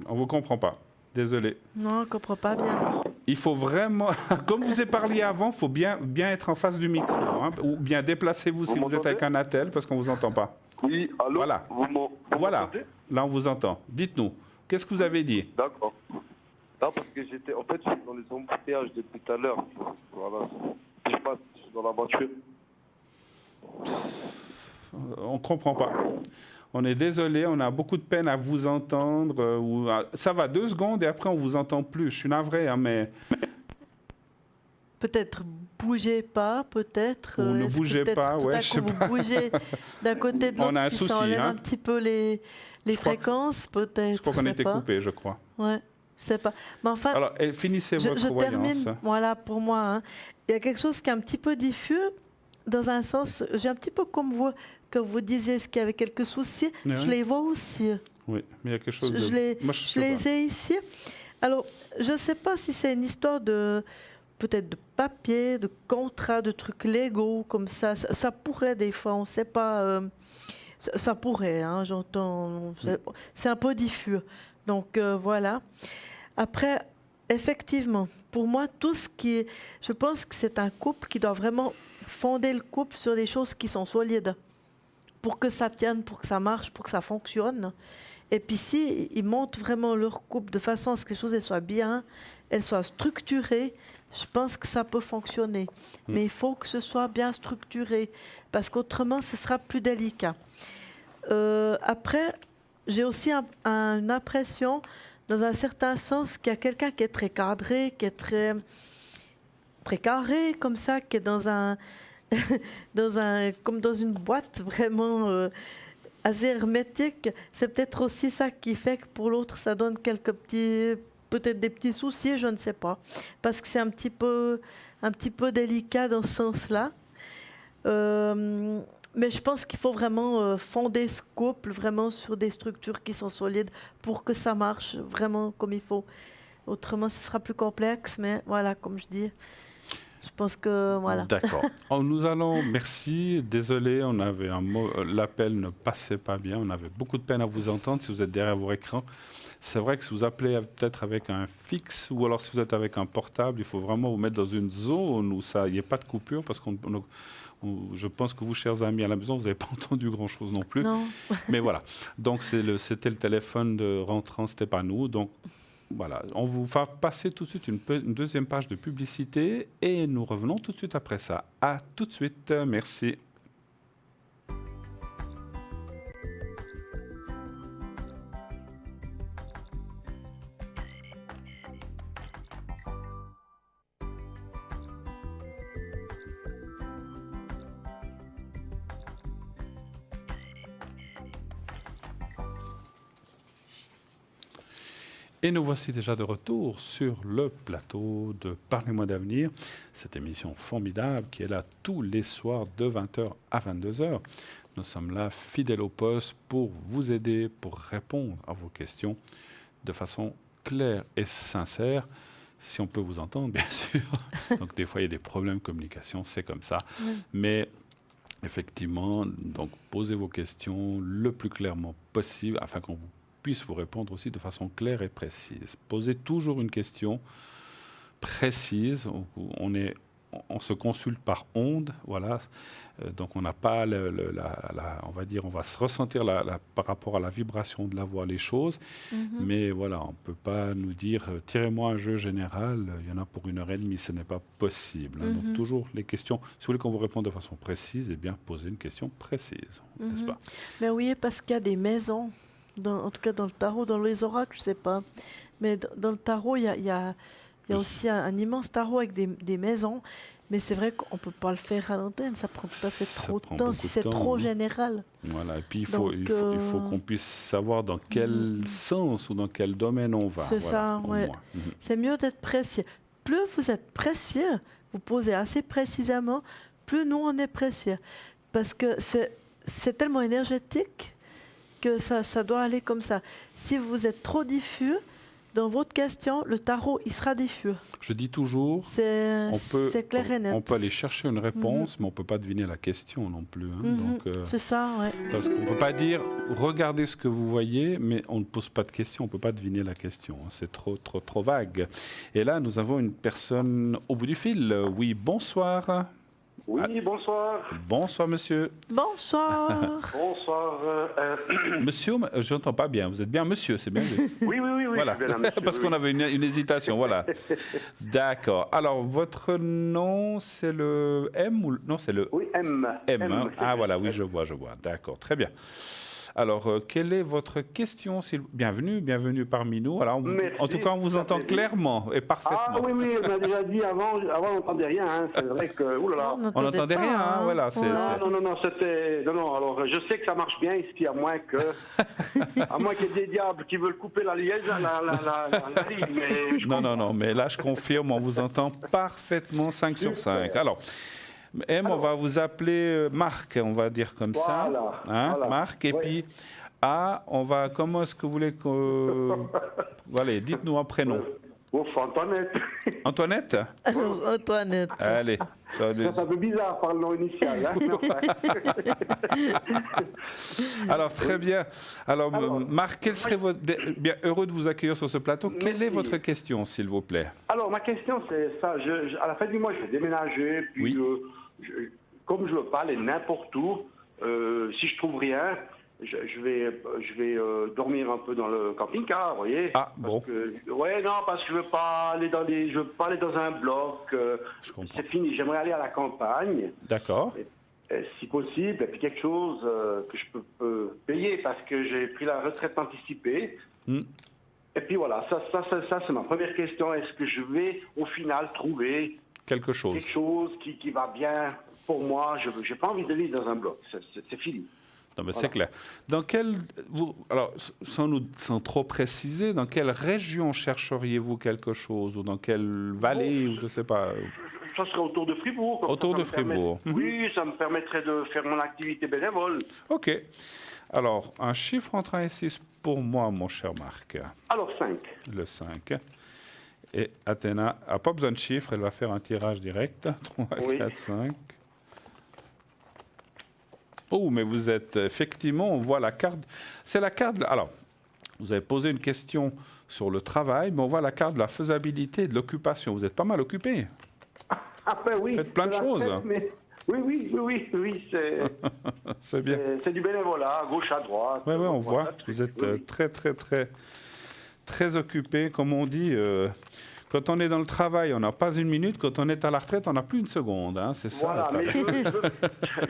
on vous comprend pas. Désolé. Non, on comprend pas bien. Il faut vraiment, comme vous avez parlé avant, il faut bien être en face du micro. Hein, ou bien déplacez-vous si vous êtes avec un attel parce qu'on ne vous entend pas. Oui, allô? Voilà. Vous Voilà. m'entendez? Là, on vous entend. Dites-nous, qu'est-ce que vous avez dit? D'accord. Non, parce que en fait, je suis dans les embouteillages depuis tout à l'heure. Voilà. Je suis dans la voiture. On ne comprend pas. On est désolé, on a beaucoup de peine à vous entendre. Ça va 2 secondes et après on ne vous entend plus. Je suis navré, hein, mais Peut-être bougez pas, peut-être. Ou ne Est-ce que bougez peut-être pas, tout ouais, à je sais coup, vous bougez d'un côté de On l'autre, a un qui souci, s'enlève hein. un petit peu les Je crois que- fréquences, peut-être. je crois qu'on sais était pas. coupé, je crois. Ouais, je sais pas. Mais enfin, Alors, finissez je votre voyance. termine. Voilà, pour moi, hein. Il y a quelque chose qui est un petit peu diffus. Dans un sens, j'ai un petit peu comme vous, que vous disiez ce qu'il y avait quelques soucis. Ouais. Je les vois aussi. Oui, mais il y a quelque chose de... Je les, Moi, je sais pas. les ai ici. Alors, je ne sais pas si c'est une histoire de peut-être de papier, de contrat, de trucs légaux comme ça. Ça pourrait des fois, on ne sait pas. Ça pourrait, hein, j'entends. C'est un peu diffus. Donc voilà. Après, Effectivement. Pour moi, tout ce qui est... Je pense que c'est un couple qui doit vraiment fonder le couple sur des choses qui sont solides pour que ça tienne, pour que ça marche, pour que ça fonctionne. Et puis si ils montent vraiment leur couple de façon à ce que les choses elles soient bien, elles soient structurées, je pense que ça peut fonctionner. Mais il faut que ce soit bien structuré parce qu'autrement, ce sera plus délicat. Après, j'ai aussi une impression, dans un certain sens, qu'il y a quelqu'un qui est très cadré, qui est très, très carré, comme ça, qui est dans un, comme dans une boîte vraiment assez hermétique. C'est peut-être aussi ça qui fait que pour l'autre, ça donne quelques petits, peut-être des petits soucis, je ne sais pas. Parce que c'est un petit peu délicat dans ce sens-là. Mais je pense qu'il faut vraiment fonder ce couple vraiment sur des structures qui sont solides pour que ça marche vraiment comme il faut. Autrement, ce sera plus complexe, mais voilà, comme je dis, je pense que voilà. D'accord. Nous allons, merci, désolé, on avait l'appel ne passait pas bien, on avait beaucoup de peine à vous entendre si vous êtes derrière vos écrans. C'est vrai que si vous appelez peut-être avec un fixe ou alors si vous êtes avec un portable, il faut vraiment vous mettre dans une zone où il n'y ait pas de coupure parce que je pense que vous, chers amis à la maison, vous n'avez pas entendu grand-chose non plus. Non. Mais voilà. Donc, c'était le téléphone de rentrant, ce n'était pas nous. Donc, voilà. On vous va passer tout de suite une deuxième page de publicité et nous revenons tout de suite après ça. À tout de suite. Merci. Et nous voici déjà de retour sur le plateau de Parlez-moi d'avenir, cette émission formidable qui est là tous les soirs de 20h à 22h. Nous sommes là, fidèles au poste, pour vous aider, pour répondre à vos questions de façon claire et sincère, si on peut vous entendre, bien sûr. Donc des fois, il y a des problèmes de communication, c'est comme ça. Oui. Mais effectivement, donc, posez vos questions le plus clairement possible afin qu'on puisse vous répondre aussi de façon claire et précise. Posez toujours une question précise. On se consulte par onde, voilà. Donc on n'a pas, on va dire, on va se ressentir par rapport à la vibration de la voix les choses. Mais voilà, on ne peut pas nous dire tirez-moi un jeu général, il y en a pour 1h30, ce n'est pas possible. Donc toujours les questions, si vous voulez qu'on vous réponde de façon précise, eh bien posez une question précise, n'est-ce pas? Mais oui, parce qu'il y a des maisons. En tout cas, dans le tarot, dans les oracles, je ne sais pas. Mais dans le tarot, il y a aussi un immense tarot avec des maisons. Mais c'est vrai qu'on ne peut pas le faire à l'antenne. Ça prend tout à fait trop de temps si c'est trop général. Voilà. Et puis, il faut qu'on puisse savoir dans quel sens ou dans quel domaine on va. C'est ça, ouais. C'est mieux d'être précis. Plus vous êtes précis, vous posez assez précisément, plus nous, on est précis. Parce que c'est tellement énergétique que ça doit aller comme ça. Si vous êtes trop diffus, dans votre question, le tarot, il sera diffus. Je dis toujours, c'est clair et net. On peut aller chercher une réponse, mais on ne peut pas deviner la question non plus. Donc, c'est ça, oui. Parce qu'on ne peut pas dire, regardez ce que vous voyez, mais on ne pose pas de question, on ne peut pas deviner la question. C'est trop vague. Et là, nous avons une personne au bout du fil. Oui, bonsoir. Oui, bonsoir. Bonsoir, monsieur. Bonsoir. Bonsoir. Monsieur, je n'entends pas bien. Vous êtes bien monsieur, c'est bien. Oui. Voilà, bien là, monsieur, parce qu'on avait une hésitation, voilà. D'accord. Alors, votre nom, c'est le M ou non, c'est le... Oui, M. M. Ah, voilà, oui, je vois. D'accord, très bien. Alors, quelle est votre question? Bienvenue parmi nous. Alors, en tout cas, on vous entend clairement et parfaitement. Ah oui, on m'a déjà dit avant on n'entendait rien. Hein. C'est vrai que, oulala. On n'entendait rien, hein, voilà. Non, alors je sais que ça marche bien ici, à moins qu'il y ait des diables qui veulent couper la liaison, la ligne. Mais non, mais là, je confirme, on vous entend parfaitement 5 sur 5. Alors... on va vous appeler Marc, on va dire comme ça. Voilà. Marc, et puis comment est-ce que vous voulez que... Voilà, dites-nous un prénom. Ouf, Antoinette. Antoinette? Alors, Antoinette. Allez. Ça va bien. C'est un peu bizarre par le nom initial. Hein, mais enfin. Alors, très bien. Alors, Alors, Marc, quel serait votre... Bien, heureux de vous accueillir sur ce plateau. Quelle est Merci. votre question, s'il vous plaît? Alors, ma question, c'est ça. À la fin du mois, je vais déménager. Puis, Oui. comme je veux pas aller n'importe où, si je trouve rien, je vais dormir un peu dans le camping-car, vous voyez. Ah, bon. Parce que je veux pas aller dans un bloc. Je comprends. C'est fini. J'aimerais aller à la campagne. D'accord. Si possible, et puis quelque chose que je peux payer parce que j'ai pris la retraite anticipée. Hmm. Et puis voilà, ça c'est ma première question. Est-ce que je vais au final trouver Quelque chose. quelque chose qui va bien pour moi? Je n'ai pas envie de vivre dans un bloc, c'est fini. Non, mais Voilà. c'est clair. Alors, sans trop préciser, dans quelle région chercheriez-vous quelque chose? Ou dans quelle vallée? Ou je ne sais pas. Ça serait autour de Fribourg. comme Autour ça de me permet- Fribourg. Mhm. Oui, ça me permettrait de faire mon activité bénévole. OK. Alors, un chiffre entre 1 et 6 pour moi, mon cher Marc. Alors 5. Le 5. Et Athéna n'a pas besoin de chiffres, elle va faire un tirage direct. 3, Oui. 4, 5. Oh, mais vous êtes... Effectivement, on voit la carte. C'est la carte... Alors, vous avez posé une question sur le travail, mais on voit la carte de la faisabilité et de l'occupation. Vous êtes pas mal occupé. Après, oui. Faites plein de c'est la choses. fête, mais- Oui, C'est bien. c'est du bénévolat, à gauche, à droite. Oui, on Voilà. voit. Vous êtes Oui. très occupé. Comme on dit, quand on est dans le travail, on n'a pas une minute. Quand on est à la retraite, on n'a plus une seconde. Hein, c'est ça. Voilà, le mais travail.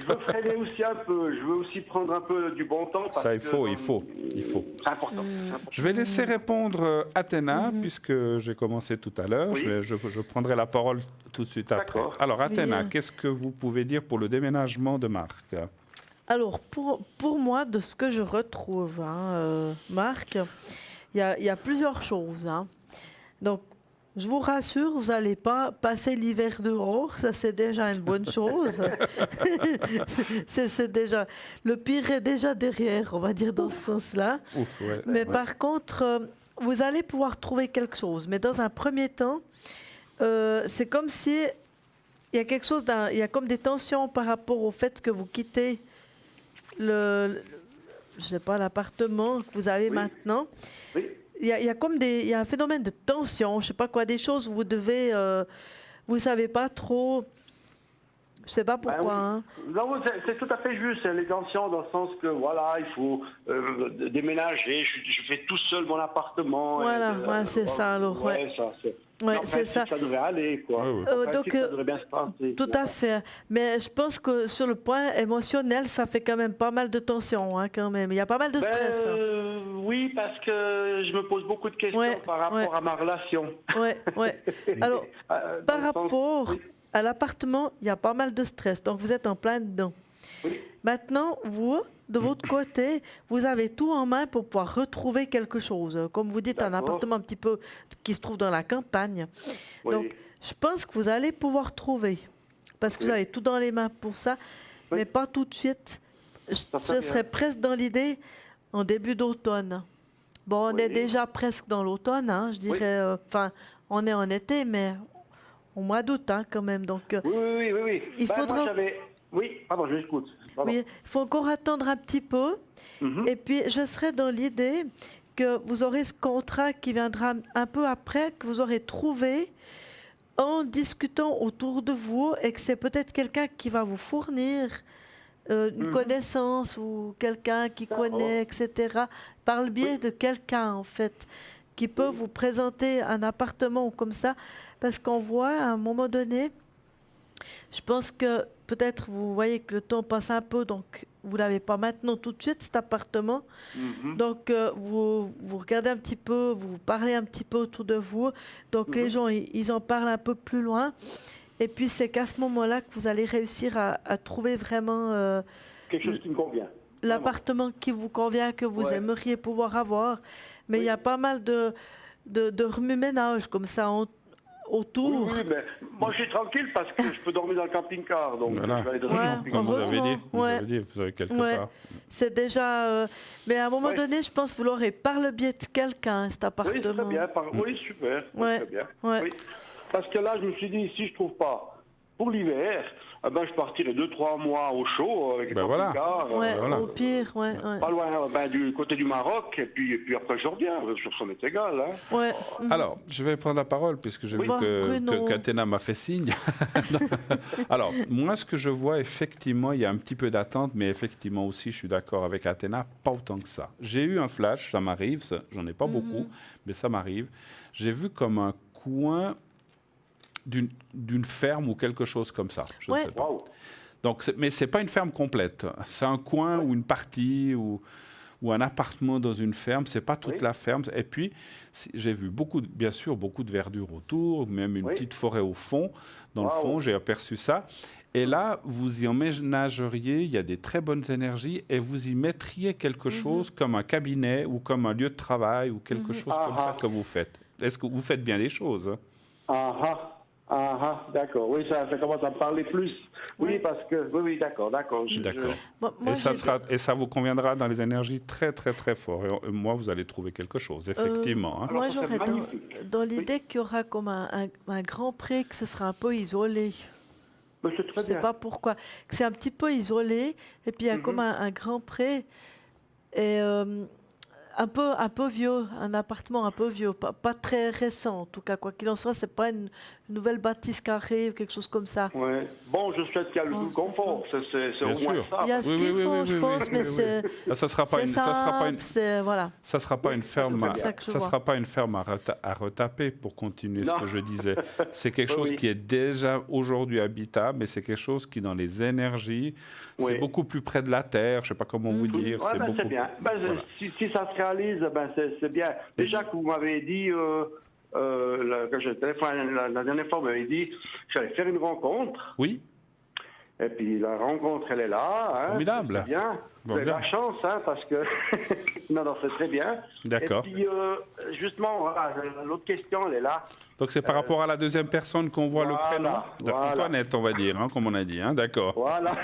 je veux freiner aussi un peu. Je veux aussi prendre un peu du bon temps. Parce Ça, il que, faut. C'est important. c'est important. Je vais laisser répondre Athéna, puisque j'ai commencé tout à l'heure. Oui. Je prendrai la parole tout de suite après. D'accord. Alors, Athéna, Oui. qu'est-ce que vous pouvez dire pour le déménagement de Marc? Alors, pour moi, de ce que je retrouve, Marc, il y a plusieurs choses. Hein. Donc, je vous rassure, vous n'allez pas passer l'hiver dehors, ça c'est déjà une bonne chose. c'est déjà, le pire est déjà derrière, on va dire dans ce sens-là. Ouf, ouais. Mais par contre, vous allez pouvoir trouver quelque chose. Mais dans un premier temps, c'est comme si il y a quelque chose, il y a comme des tensions par rapport au fait que vous quittez je sais pas, l'appartement que vous avez Oui. maintenant. Oui. Il y a comme il y a un phénomène de tension, je sais pas quoi, des choses où vous devez, vous savez pas trop, je sais pas pourquoi. Ben oui. Non, c'est tout à fait juste. C'est les tensions dans le sens que voilà, il faut déménager. Je fais tout seul mon appartement. Voilà, ouais, c'est ça, alors, ouais. ça, c'est Ouais, en c'est principe, ça. ça devrait aller, quoi. Ouais, ouais. En principe, Donc, ça devrait bien se passer. Tout à fait. Mais je pense que sur le point émotionnel, ça fait quand même pas mal de tension, hein, quand même. Il y a pas mal de stress. Hein. Oui, parce que je me pose beaucoup de questions Ouais, par rapport ouais. à ma relation. Ouais, ouais. Alors, Dans par le sens- rapport oui. à l'appartement, il y a pas mal de stress. Donc, vous êtes en plein dedans. Oui. Maintenant, vous, de votre côté, vous avez tout en main pour pouvoir retrouver quelque chose. Comme vous dites, un D'accord. appartement un petit peu qui se trouve dans la campagne. Oui. Donc, je pense que vous allez pouvoir trouver. Parce que vous Oui. avez tout dans les mains pour ça. Oui. Mais pas tout de suite. Je serait serais presque dans l'idée en début d'automne. Bon, on est Oui. déjà presque dans l'automne, hein, je dirais. Enfin, on est en été, mais au mois d'août, hein, quand même. Donc, Oui. Il Ben, faudra- moi, oui, pardon, je l'écoute. Pardon. oui, il faut encore attendre un petit peu. Mhm. Et puis, je serais dans l'idée que vous aurez ce contrat qui viendra un peu après, que vous aurez trouvé en discutant autour de vous et que c'est peut-être quelqu'un qui va vous fournir une connaissance ou quelqu'un qui D'accord. connaît, etc. Par le biais de quelqu'un, en fait, qui peut vous présenter un appartement ou comme ça. Parce qu'on voit à un moment donné, je pense que peut-être vous voyez que le temps passe un peu, donc vous ne l'avez pas maintenant tout de suite, cet appartement. Mhm. Donc vous regardez un petit peu, vous parlez un petit peu autour de vous. Donc les gens, ils en parlent un peu plus loin. Et puis c'est qu'à ce moment-là que vous allez réussir à trouver vraiment Quelque chose qui me convient. l'appartement qui vous convient, que vous Ouais. aimeriez pouvoir avoir. Mais il y a pas mal de remue-ménage comme ça autour. Oui, mais moi je suis tranquille parce que je peux dormir dans le camping-car. Donc Voilà. je vais aller dans le Ouais, camping-car. Comme vous avez dit, heureusement, vous avez quelque Ouais. part. C'est déjà. Mais à un moment Ouais. donné, je pense que vous l'aurez par le biais de quelqu'un, cet Oui, appartement. très bien. Oui, super. Oui, Ouais, très bien. ouais. Oui. Parce que là, je me suis dit, si je trouve pas pour l'hiver, eh ben, je partirai 2-3 mois au chaud avec le Ben voilà. camping-car. Ouais, voilà. au pire, ouais. Pas loin du côté du Maroc, et puis après je reviens, sur son est égal. Hein. Ouais. Alors, je vais prendre la parole puisque j'ai vu Bon, Bruno. qu'Athéna m'a fait signe. Alors, moi, ce que je vois, effectivement, il y a un petit peu d'attente, mais effectivement aussi, je suis d'accord avec Athéna, pas autant que ça. J'ai eu un flash, ça m'arrive, j'en ai pas beaucoup, mais ça m'arrive. J'ai vu comme un coin d'une ferme ou quelque chose comme ça. Je ne Ouais. sais pas. Waouh. Donc, mais ce n'est pas une ferme complète. C'est un coin ou une partie ou un appartement dans une ferme. Ce n'est pas toute Oui. la ferme. Et puis, j'ai vu bien sûr, beaucoup de verdure autour, même une Oui. petite forêt au fond. Dans le Waouh. fond, j'ai aperçu ça. Et là, vous y emménageriez, il y a des très bonnes énergies, et vous y mettriez quelque chose comme un cabinet ou comme un lieu de travail ou quelque chose comme ça que vous faites. Est-ce que vous faites bien les choses, hein? D'accord. Oui, ça commence à me parler plus. Oui, parce que. Oui, d'accord. D'accord. Moi, Et ça vous conviendra dans les énergies très, très, très fort. Et moi, vous allez trouver quelque chose, effectivement. Hein. Moi, Alors, ça, j'aurais c'est magnifique. dans l'idée qu'il y aura comme un grand pré, que ce sera un peu isolé. Mais c'est Je très ne sais bien. pas pourquoi. Que c'est un petit peu isolé, et puis il y a comme un grand pré, et un peu vieux, un appartement un peu vieux, pas très récent en tout cas. Quoi qu'il en soit, c'est pas une nouvelle bâtisse carrée ou quelque chose comme ça. Ouais. Bon, je souhaite qu'il y a le confort. C'est Bien au moins sûr. ça. Il y a ce Oui, qu'il oui, faut, oui, je oui, pense, oui, mais oui, c'est Là, ça sera pas une, ça sera pas une, c'est voilà. ça sera pas une ferme, c'est ça que je ça vois. sera pas une ferme à retaper pour continuer ce Non. que je disais. C'est quelque chose Oui. qui est déjà aujourd'hui habitable, mais c'est quelque chose qui dans les énergies, c'est Oui. beaucoup plus près de la terre. Je sais pas comment vous dire. Ouais, ben, beaucoup. c'est bien. Ben, Voilà. si ça se réalise, ben, c'est bien. Déjà que vous m'avez dit, quand j'ai téléphoné la dernière fois, vous m'avez dit que j'allais faire une rencontre. Oui. Et puis la rencontre, elle est là. Hein, Formidable. c'est bien. Vous avez de la chance, hein, parce que... non, c'est très bien. D'accord. Et puis, justement, voilà, l'autre question, elle est là. Donc c'est par rapport à la deuxième personne qu'on voit le prénom. voilà. Antoinette, on va dire, hein, comme on a dit. Hein, d'accord. Voilà.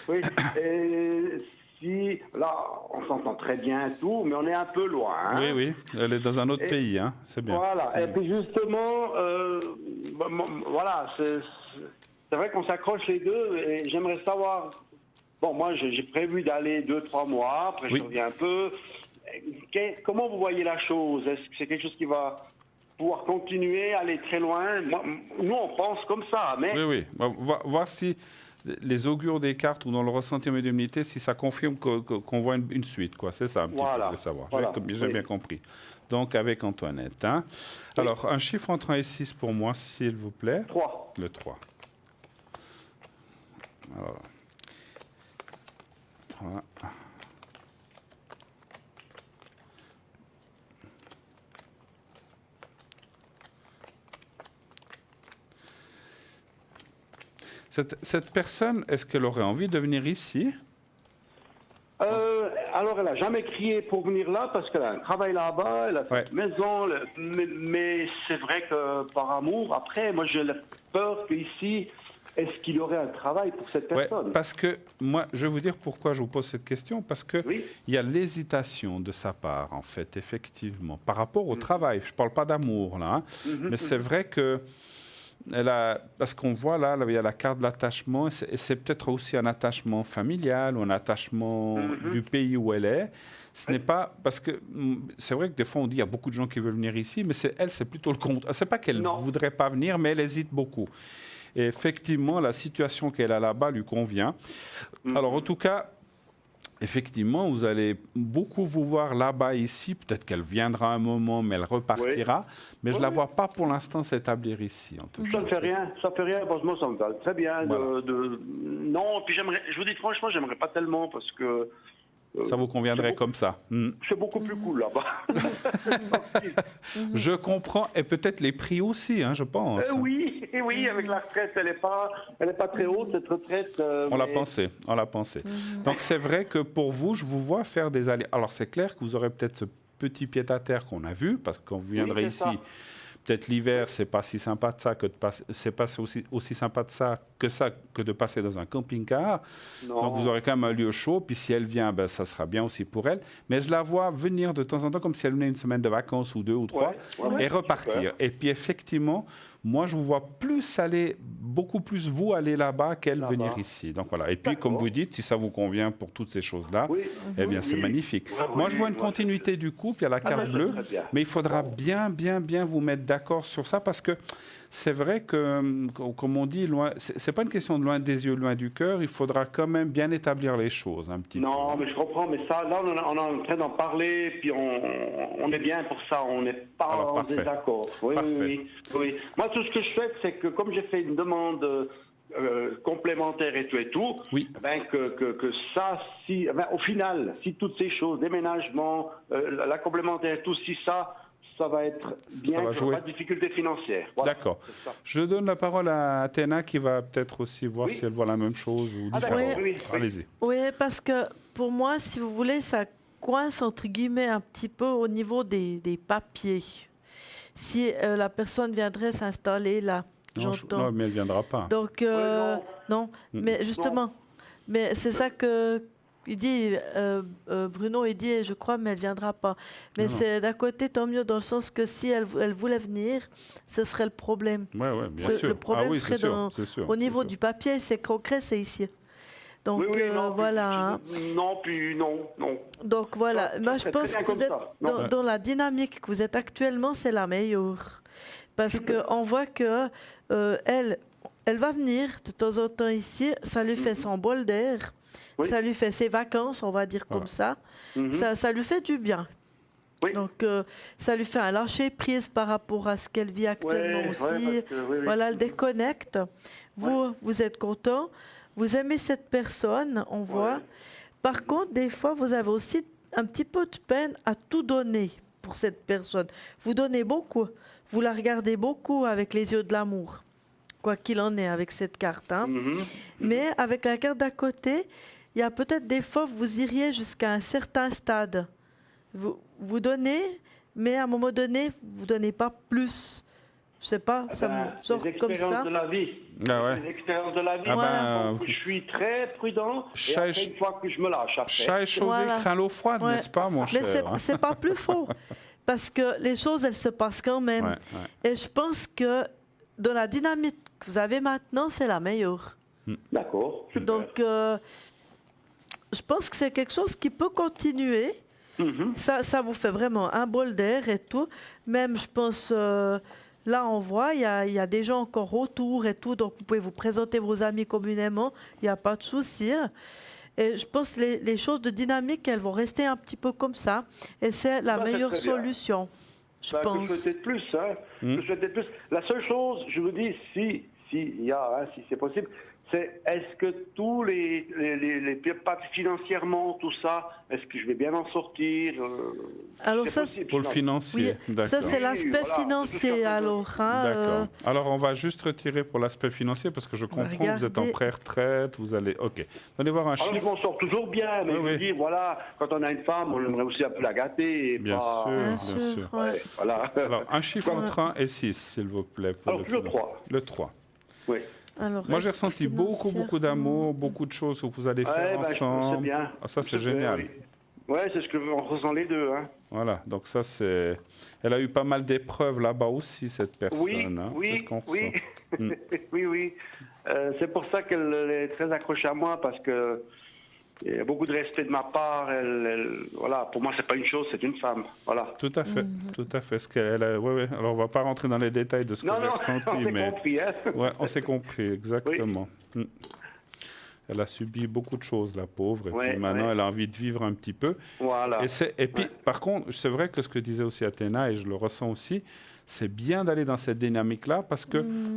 Oui. Et si, là, on s'entend très bien et tout, mais on est un peu loin. Hein. Oui, oui. Elle est dans un autre Et- pays, hein. C'est bien. Voilà. Et puis justement, voilà, c'est vrai qu'on s'accroche les deux et j'aimerais savoir. Bon, moi, j'ai prévu d'aller 2-3 mois, après Oui. je reviens un peu. Comment vous voyez la chose? Est-ce que c'est quelque chose qui va pouvoir continuer, aller très loin? Nous, on pense comme ça, mais... Oui, oui. Voir si les augures des cartes ou dans le ressenti médiumnité, si ça confirme qu'on voit une suite, quoi. C'est ça, un petit peu, Voilà. je voulais savoir. Voilà. J'ai Oui. bien compris. Donc, avec Antoinette. Hein. Alors, un chiffre entre 1 et 6 pour moi, s'il vous plaît. 3. Le 3. Alors, 3. Cette personne, est-ce qu'elle aurait envie de venir ici? Alors, elle n'a jamais crié pour venir là parce qu'elle a un travail là-bas, elle a Ouais. une maison, mais c'est vrai que par amour, après, moi j'ai la peur qu'ici, est-ce qu'il y aurait un travail pour cette Ouais, personne? parce que moi, je vais vous dire pourquoi je vous pose cette question. Parce qu'il Oui. y a l'hésitation de sa part, en fait, effectivement, par rapport au travail. Je ne parle pas d'amour, là. Hein, mais c'est vrai que... parce qu'on voit là, il y a la carte de l'attachement, et c'est peut-être aussi un attachement familial ou un attachement du pays où elle est. Ce n'est pas parce que c'est vrai que des fois on dit il y a beaucoup de gens qui veulent venir ici, mais c'est plutôt le contraire. C'est pas qu'elle ne Non. voudrait pas venir, mais elle hésite beaucoup. Et effectivement, la situation qu'elle a là-bas lui convient. Alors en tout cas. Effectivement, vous allez beaucoup vous voir là-bas, ici. Peut-être qu'elle viendra un moment, mais elle repartira. Mais je ne la vois pas pour l'instant s'établir ici, en tout cas. Ça ne fait rien, parce que moi ça me va très bien. Voilà. Non, puis je vous dis franchement, j'aimerais pas tellement parce que Ça vous conviendrait comme ça. c'est beaucoup plus cool là-bas. Je comprends. Et peut-être les prix aussi, hein, je pense. Oui, avec la retraite, elle est pas très haute, cette retraite. On l'a mais- pensé. Donc c'est vrai que pour vous, je vous vois faire des allers. Alors c'est clair que vous aurez peut-être ce petit pied-à-terre qu'on a vu, parce que quand vous viendrez c'est ici, ça. peut-être l'hiver, c'est pas si sympa de ça que de passer, c'est pas aussi sympa de ça que de passer dans un camping-car. Non. Donc vous aurez quand même un lieu chaud. Puis si elle vient, ben, ça sera bien aussi pour elle. Mais je la vois venir de temps en temps comme si elle venait une semaine de vacances ou 2 ou 3 Ouais, et repartir. super. Et puis effectivement, moi je vous vois beaucoup plus vous aller là-bas qu'elle Là-bas. venir ici. Donc voilà. Et puis comme D'accord. vous dites, si ça vous convient pour toutes ces choses-là, Oui. eh bien c'est Oui. magnifique. Ouais, Moi oui, je vois une ouais. continuité du couple, il y a la carte ben, bleue, très bien. mais il faudra bien vous mettre d'accord sur ça parce que c'est vrai que, comme on dit, c'est pas une question de loin des yeux, loin du cœur, il faudra quand même bien établir les choses un petit Non, mais je comprends, mais ça, là, on est en train d'en parler, puis on est bien pour ça, on n'est pas Alors, en parfait. désaccord. Oui, Parfait. oui. Moi, tout ce que je souhaite, c'est que comme j'ai fait une demande complémentaire et tout, Oui. ben que ça, si, ben, au final, si toutes ces choses, déménagement, la complémentaire et tout, si ça va être bien, va qu'il n'y jouer. aura pas de difficultés financières. Voilà, D'accord. c'est ça. Je donne la parole à Athéna qui va peut-être aussi voir Oui. si elle voit la même chose ou Ah, différente. d'accord, oui, oui. Allez-y. Oui, parce que pour moi, si vous voulez, ça coince entre guillemets un petit peu au niveau des papiers. Si la personne viendrait s'installer là, Non, j'entends. non, mais elle ne viendra pas. Donc, non. non, mais justement, mais c'est ça que il dit, Bruno, il dit, je crois, mais elle viendra pas. Mais Non. c'est d'un côté tant mieux dans le sens que si elle voulait venir, ce serait le problème. Oui, bien Ce- sûr. le problème ah oui, serait c'est sûr, dans- c'est sûr, Au niveau c'est du papier, c'est concret, c'est ici. Donc Oui, non, voilà. hein. Non, puis non. Donc voilà, Non, moi c'est je très pense bien que comme vous êtes ça. Non. dans la dynamique que vous êtes actuellement, c'est la meilleure. Parce qu'on voit que elle va venir de temps en temps ici, ça lui fait son bol d'air, Oui. ça lui fait ses vacances, on va dire Voilà. comme ça. Mhm. Ça lui fait du bien. Oui. Donc ça lui fait un lâcher prise par rapport à ce qu'elle vit actuellement Ouais, aussi. parce que, oui. Voilà, elle déconnecte. Vous êtes content, vous aimez cette personne, on voit. Ouais. Par contre, des fois, vous avez aussi un petit peu de peine à tout donner pour cette personne. Vous donnez beaucoup, vous la regardez beaucoup avec les yeux de l'amour, quoi qu'il en est avec cette carte. hein. Mhm. Mais avec la carte d'à côté, il y a peut-être des fois, vous iriez jusqu'à un certain stade. Vous donnez, mais à un moment donné, vous ne donnez pas plus. Je sais pas, ça Ben, me sort les comme expériences ça. de la vie. Ah ouais. Les expériences de la vie. Ah ben, Donc, je suis très prudent. Chat Et et après, une fois que je me lâche, après. Chat échaudé Voilà. craint l'eau froide, Ouais. n'est-ce pas, mon Mais cher hein? c'est pas plus faux. Parce que les choses, elles se passent quand même. Ouais, ouais. Et je pense que dans la dynamique que vous avez maintenant, c'est la meilleure. D'accord. super. Donc, je pense que c'est quelque chose qui peut continuer. Mhm. Ça vous fait vraiment un bol d'air et tout. Même, je pense, là, on voit, il y a des gens encore autour et tout. Donc, vous pouvez vous présenter vos amis communément. Il n'y a pas de souci. Et je pense que les choses de dynamique, elles vont rester un petit peu comme ça. Et c'est la Bah, c'est meilleure très bien. solution, je Ben, que je pense. souhaitais de plus, hein. Je souhaitais de plus. La seule chose, je vous dis, si c'est possible, c'est est-ce que tous les pas financièrement, tout ça, est-ce que je vais bien en sortir Alors c'est ça, possible, Pour le sinon. financier, Oui, d'accord. ça c'est Oui, l'aspect voilà, financier tout ce qu'on peut alors. hein, D'accord. Alors, on va juste retirer pour l'aspect financier parce que je va comprends que vous êtes en regarder. pré-retraite, vous allez... OK. Allez voir un Alors, je chiffre. m'en sors toujours bien, mais Oui, je oui. veux dire, voilà, quand on a une femme, on aimerait aussi un peu la gâter. Et Bien pas... sûr, Bien bien sûr, sûr. ouais. Ouais, voilà. Alors, un chiffre entre 1 et 6, s'il vous plaît. Pour Alors, le financier. 3. Le 3. Oui. Alors, Moi, j'ai est-ce que ressenti beaucoup d'amour, beaucoup de choses que vous allez faire Ouais, ben, je sais ensemble. bien. Ah, ça, Je c'est sais, génial. oui. Ouais, c'est ce que on ressent les deux. Hein. Voilà, donc ça, c'est... Elle a eu pas mal d'épreuves là-bas aussi, cette personne. Oui, hein. C'est ce oui, qu'on oui. ressent. Mm. oui. C'est pour ça qu'elle est très accrochée à moi, parce que il y a beaucoup de respect de ma part. Voilà, pour moi, c'est pas une chose, c'est une femme. Voilà. Tout à fait, tout à fait. Ce qu'elle a... ouais. Alors, on va pas rentrer dans les détails de ce que Non, j'ai non, ressenti, on s'est mais... compris. Hein. Ouais, on s'est compris, exactement. Mm. Elle a subi beaucoup de choses, la pauvre, et Ouais, puis maintenant, ouais. elle a envie de vivre un petit peu. Voilà. Et puis, Ouais. par contre, c'est vrai que ce que disait aussi Athéna, et je le ressens aussi, c'est bien d'aller dans cette dynamique-là parce que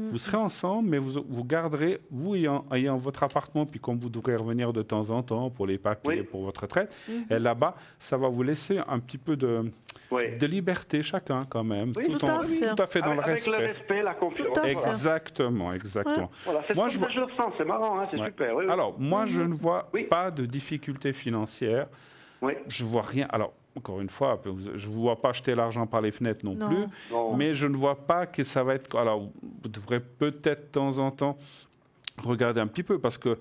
vous serez ensemble, mais vous garderez, vous ayant votre appartement, puis comme vous devrez revenir de temps en temps pour les papiers, Oui. pour votre retraite, et là-bas, ça va vous laisser un petit peu de Oui. liberté chacun quand même, Oui, tout à fait. tout à fait dans le Avec le respect. respect, la confiance. Tout à fait. Voilà. Exactement. Voilà, c'est Moi, comme je ça que je le ressens, c'est marrant, hein, c'est Ouais. super. Oui, oui. Alors, moi, je ne vois Oui. pas de difficultés financières. Oui. Je vois rien. Alors, encore une fois, je ne vous vois pas jeter l'argent par les fenêtres non, Non. plus, Non. mais je ne vois pas que ça va être... Alors, vous devrez peut-être de temps en temps regarder un petit peu, parce que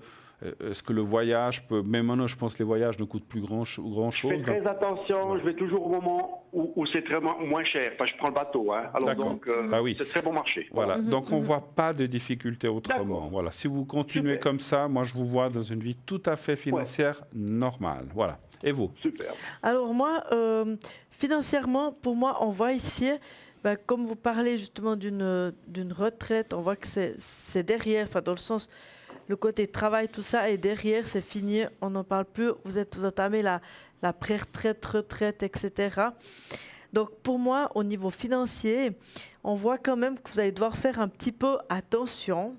est-ce que le voyage peut... Même maintenant, je pense que les voyages ne coûtent plus Je grand-chose. fais très attention, je vais toujours au moment où c'est très moins cher. Enfin, je prends le bateau, hein. Alors D'accord. donc, Ah oui. c'est très bon marché. Voilà, donc on ne voit pas de difficultés autrement. D'accord. Voilà. Si vous continuez Super. comme ça, moi je vous vois dans une vie tout à fait financière normale. Voilà. Et vous? Super. Alors moi, financièrement, pour moi, on voit ici, comme vous parlez justement d'une retraite, on voit que c'est derrière, enfin dans le sens, le côté travail, tout ça, et derrière, c'est fini, on n'en parle plus, vous entamé la pré-retraite, retraite, etc. Donc pour moi, au niveau financier, on voit quand même que vous allez devoir faire un petit peu attention.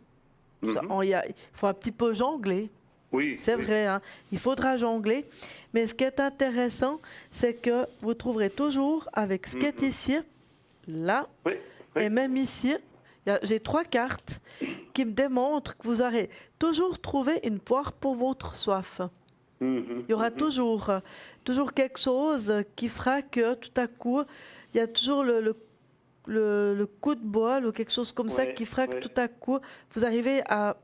Mhm. Il faut un petit peu jongler. Oui. C'est oui. vrai, hein, il faudra jongler. Mais ce qui est intéressant, c'est que vous trouverez toujours avec ce qui est ici, là, Oui, oui. et même ici, j'ai 3 cartes qui me démontrent que vous aurez toujours trouvé une poire pour votre soif. Mhm. Il y aura toujours quelque chose qui fera que tout à coup, il y a toujours le coup de bol ou quelque chose comme ça Ouais, qui fera que ouais. tout à coup, vous arrivez à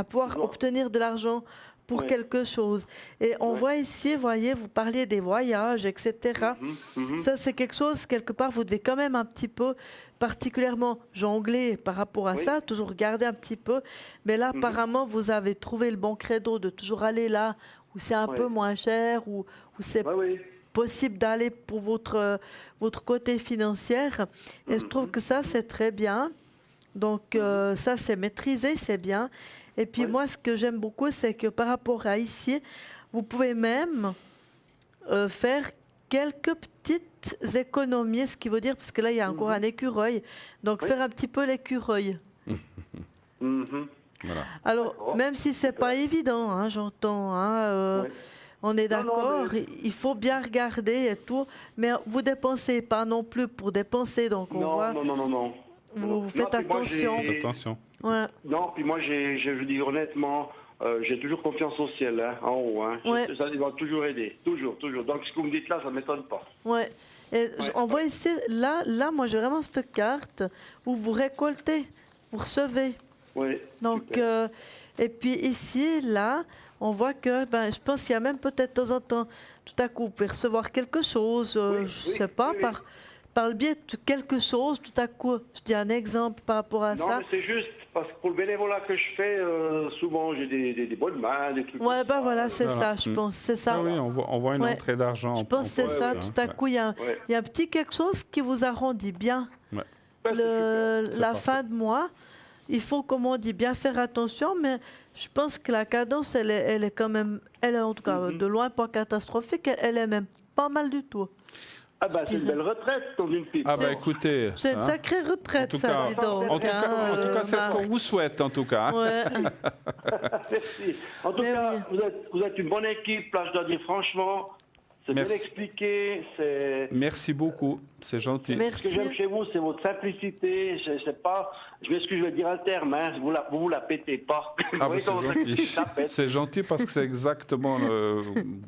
pouvoir Bon. obtenir de l'argent pour Ouais. quelque chose. Et on Ouais. voit ici, voyez, vous parliez des voyages, etc. Mhm. Ça, c'est quelque chose, quelque part, vous devez quand même un petit peu, particulièrement jongler par rapport à Oui. ça, toujours garder un petit peu. Mais là, apparemment, vous avez trouvé le bon credo de toujours aller là où c'est un Ouais. peu moins cher, où c'est Oui, oui. possible d'aller pour votre côté financier. Et je trouve que ça, c'est très bien. Donc, ça, c'est maîtrisé, c'est bien. Et puis, Ouais. moi, ce que j'aime beaucoup, c'est que par rapport à ici, vous pouvez même faire quelques petites économies, ce qui veut dire, parce que là, il y a encore un écureuil. Donc, Oui. faire un petit peu l'écureuil. Mhm. Voilà. Alors, D'accord. même si c'est pas évident, hein, j'entends, hein, Ouais. on est Non, non, d'accord, mais- il faut bien regarder et tout, mais vous dépensez pas non plus pour dépenser, donc on voit, Non. vous Non, faites puis moi, attention. j'ai- Attention. Ouais, Non, puis moi, je dis honnêtement, j'ai toujours confiance au ciel, hein, en haut. Hein. Ouais. Ça, il va toujours aider. Toujours. Donc, ce que vous me dites là, ça ne m'étonne pas. ouais. Et on voit ici, là, moi j'ai vraiment cette carte où vous récoltez, vous recevez. Oui. Donc, super. et puis ici, là, on voit que, je pense qu'il y a même peut-être de temps en temps, tout à coup, vous pouvez recevoir quelque chose, Oui, je oui, sais pas, oui, oui. par le biais de quelque chose, tout à coup, je dis un exemple par rapport à Non, ça. mais c'est juste parce que pour le bénévolat que je fais, souvent j'ai des bonnes mains, des trucs. Ouais, comme ça. voilà, c'est Voilà. ça, je pense, c'est ça. Ah oui, on voit une Ouais. entrée d'argent. Je pense que c'est en ça, plus, tout à hein. coup, il y a Ouais. un petit quelque chose qui vous arrondit bien Ouais, c'est super. C'est la parfait. fin de mois. Il faut, comme on dit, bien faire attention, mais je pense que la cadence, elle est quand même, elle est en tout cas de loin pas catastrophique, elle est même pas mal du tout. Ah ben, c'est une belle retraite dans une pipe. Ah bah écoutez, C'est une hein. sacrée En retraite, tout ça, cas- dis donc. En tout cas, c'est ce qu'on Marc. vous souhaite, en tout cas. hein. Ouais. Merci. En tout Mais cas, oui. vous êtes une bonne équipe, là, je dois dire franchement. C'est bien Merci. expliqué, c'est... Merci beaucoup, c'est gentil. Ce que Merci. j'aime chez vous, c'est votre simplicité. C'est pas, je m'excuse, je vais dire un terme, hein, vous la pétez pas. Ah Vous bah, voyez c'est comment gentil. ça pète. C'est gentil parce que c'est exactement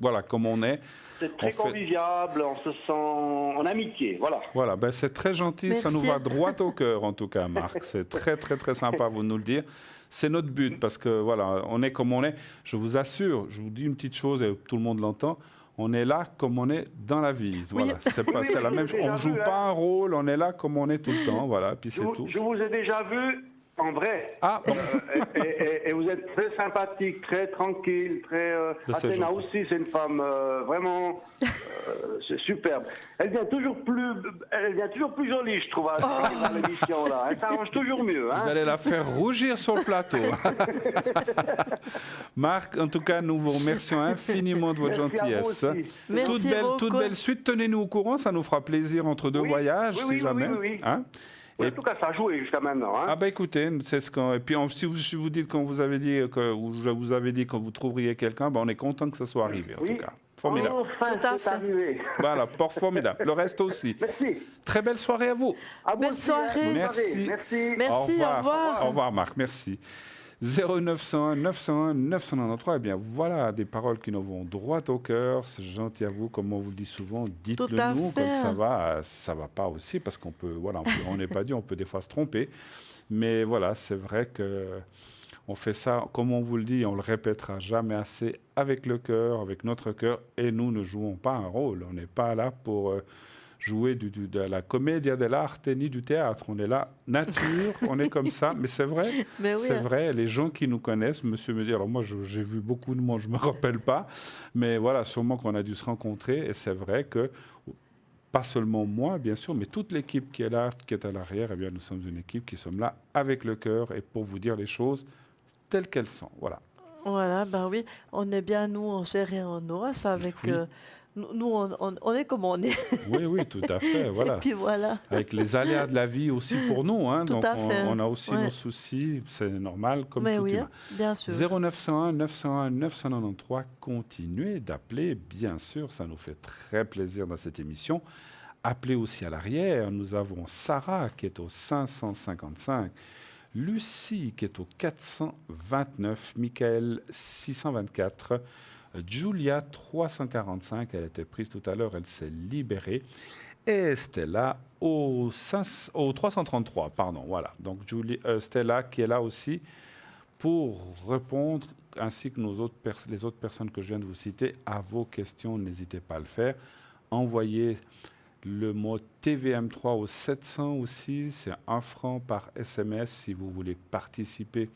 voilà, comme on est. C'est très On fait- convivial, on se sent en amitié, voilà. Voilà, ben c'est très gentil, ça nous Merci. va droit au cœur en tout cas, Marc. C'est très très très sympa de nous le dire. C'est notre but parce que voilà, on est comme on est. Je vous assure, je vous dis une petite chose et tout le monde l'entend. On est là comme on est dans la vie. Voilà, c'est pas, Oui, c'est la oui, même j'ai chose. On déjà joue vu, pas hein. un rôle, on est là comme on est tout le temps. Voilà, puis c'est tout. Je vous ai déjà vu en vrai. Ah, bon. Et vous êtes très sympathique, très tranquille, très... C'est Athéna gentil. aussi, c'est une femme vraiment... c'est superbe. Elle devient toujours plus jolie, je trouve, dans l'émission, là. Elle s'arrange toujours mieux. Hein. Vous allez la faire rougir sur le plateau. Marc, en tout cas, nous vous remercions infiniment de votre Merci à vous gentillesse. aussi. Merci Toute beaucoup. belle suite. Tenez-nous au courant, ça nous fera plaisir entre deux Oui, voyages, oui, si oui, jamais. oui. Hein? Oui, Et- en tout cas, ça a joué jusqu'à maintenant. Hein. Ah bah écoutez, c'est ce qu'on... Et puis si vous dites qu'on vous avait dit ou je vous avais dit que vous trouveriez quelqu'un, on est content que ça soit arrivé en Oui. tout cas. Formidable. Enfin, Tout à c'est fait. arrivé. Voilà, port formidable. Le reste aussi. Merci. Très belle soirée à vous. À vous Belle aussi, hein. soirée. Bonne Merci. Merci. Merci, au revoir. Au revoir Marc, merci. 0901 901 993. Eh bien, voilà des paroles qui nous vont droit au cœur. C'est gentil à vous, comme on vous le dit souvent. Dites-le nous quand ça va. Ça va pas aussi, parce qu'on peut, voilà, on n'est pas dit, on peut des fois se tromper. Mais voilà, c'est vrai que on fait ça, comme on vous le dit, on le répétera jamais assez, avec le cœur, avec notre cœur. Et nous ne jouons pas un rôle. On n'est pas là pour jouer de la comédia dell'arte ni du théâtre. On est là, nature, on est comme ça. Mais c'est vrai, Mais oui, c'est vrai. Les gens qui nous connaissent, monsieur me dit, alors moi j'ai vu beaucoup de monde, je ne me rappelle pas, mais voilà, sûrement qu'on a dû se rencontrer. Et c'est vrai que, pas seulement moi, bien sûr, mais toute l'équipe qui est là, qui est à l'arrière, eh bien, nous sommes une équipe qui sommes là avec le cœur et pour vous dire les choses telles qu'elles sont. Voilà. Voilà, ben oui, on est bien, nous, en chair et en os, avec... Oui. Nous, on est comme on est. Oui, oui, tout à fait, voilà. Et puis voilà. Avec les aléas de la vie aussi pour nous, hein, Tout donc à fait. on a aussi Ouais. nos soucis, c'est normal, comme Mais tout oui, humain. bien sûr. 0901 901 993, continuez d'appeler, bien sûr, ça nous fait très plaisir dans cette émission. Appelez aussi à l'arrière, nous avons Sarah qui est au 555, Lucie qui est au 429, Michael 624, Julia 345, elle était prise tout à l'heure, elle s'est libérée. Et Stella au 333, pardon, voilà. Donc Stella qui est là aussi pour répondre, ainsi que les autres personnes que je viens de vous citer, à vos questions. N'hésitez pas à le faire. Envoyez le mot TVM3 au 700 aussi, c'est 1 franc par SMS si vous voulez participer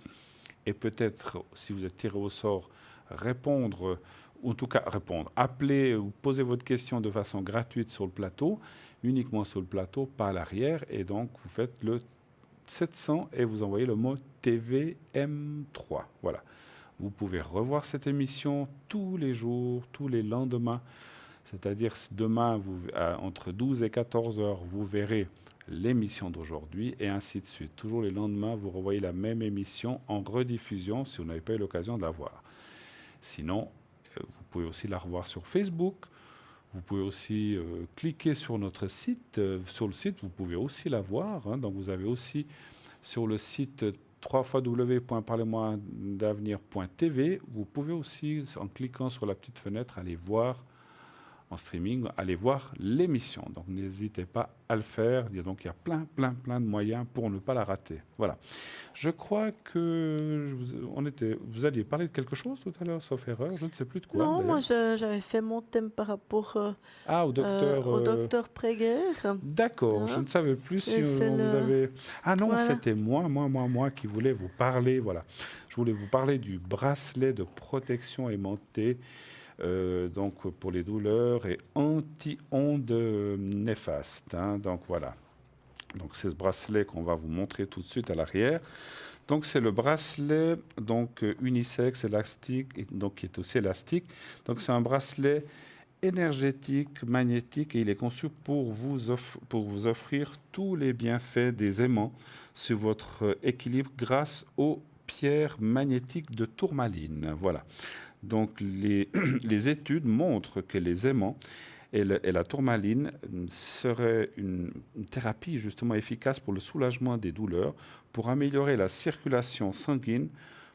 et peut-être, si vous êtes tiré au sort, répondre, ou en tout cas répondre, appeler ou poser votre question de façon gratuite sur le plateau, uniquement sur le plateau, pas à l'arrière, et donc vous faites le 700 et vous envoyez le mot TVM3. Voilà. Vous pouvez revoir cette émission tous les jours, tous les lendemains, c'est-à-dire demain, entre 12 et 14 heures, vous verrez l'émission d'aujourd'hui et ainsi de suite. Toujours les lendemains, vous revoyez la même émission en rediffusion si vous n'avez pas eu l'occasion de la voir. Sinon, vous pouvez aussi la revoir sur Facebook. Vous pouvez aussi cliquer sur notre site. Sur le site, vous pouvez aussi la voir. Hein. Donc, vous avez aussi sur le site www.parlez-moi-d'avenir.tv, vous pouvez aussi, en cliquant sur la petite fenêtre, aller voir en streaming, allez voir l'émission. Donc n'hésitez pas à le faire. Donc il y a plein de moyens pour ne pas la rater. Voilà. Je crois que vous alliez parler de quelque chose tout à l'heure, sauf erreur. Je ne sais plus de quoi. Non, d'ailleurs. moi j'avais fait mon thème par rapport au docteur. au docteur Préguerre. D'accord. Hein? Je ne savais plus si J'ai fait vous avez. Ah non, Voilà. c'était moi qui voulais vous parler. Voilà. Je voulais vous parler du bracelet de protection aimantée. Donc pour les douleurs et anti-ondes néfastes. Hein, donc voilà. Donc c'est ce bracelet qu'on va vous montrer tout de suite à l'arrière. Donc c'est le bracelet donc unisexe élastique et donc qui est aussi élastique. Donc c'est un bracelet énergétique, magnétique et il est conçu pour vous offrir tous les bienfaits des aimants sur votre équilibre grâce aux pierres magnétiques de tourmaline. Voilà. Donc, les études montrent que les aimants et la tourmaline seraient une thérapie justement efficace pour le soulagement des douleurs, pour améliorer la circulation sanguine,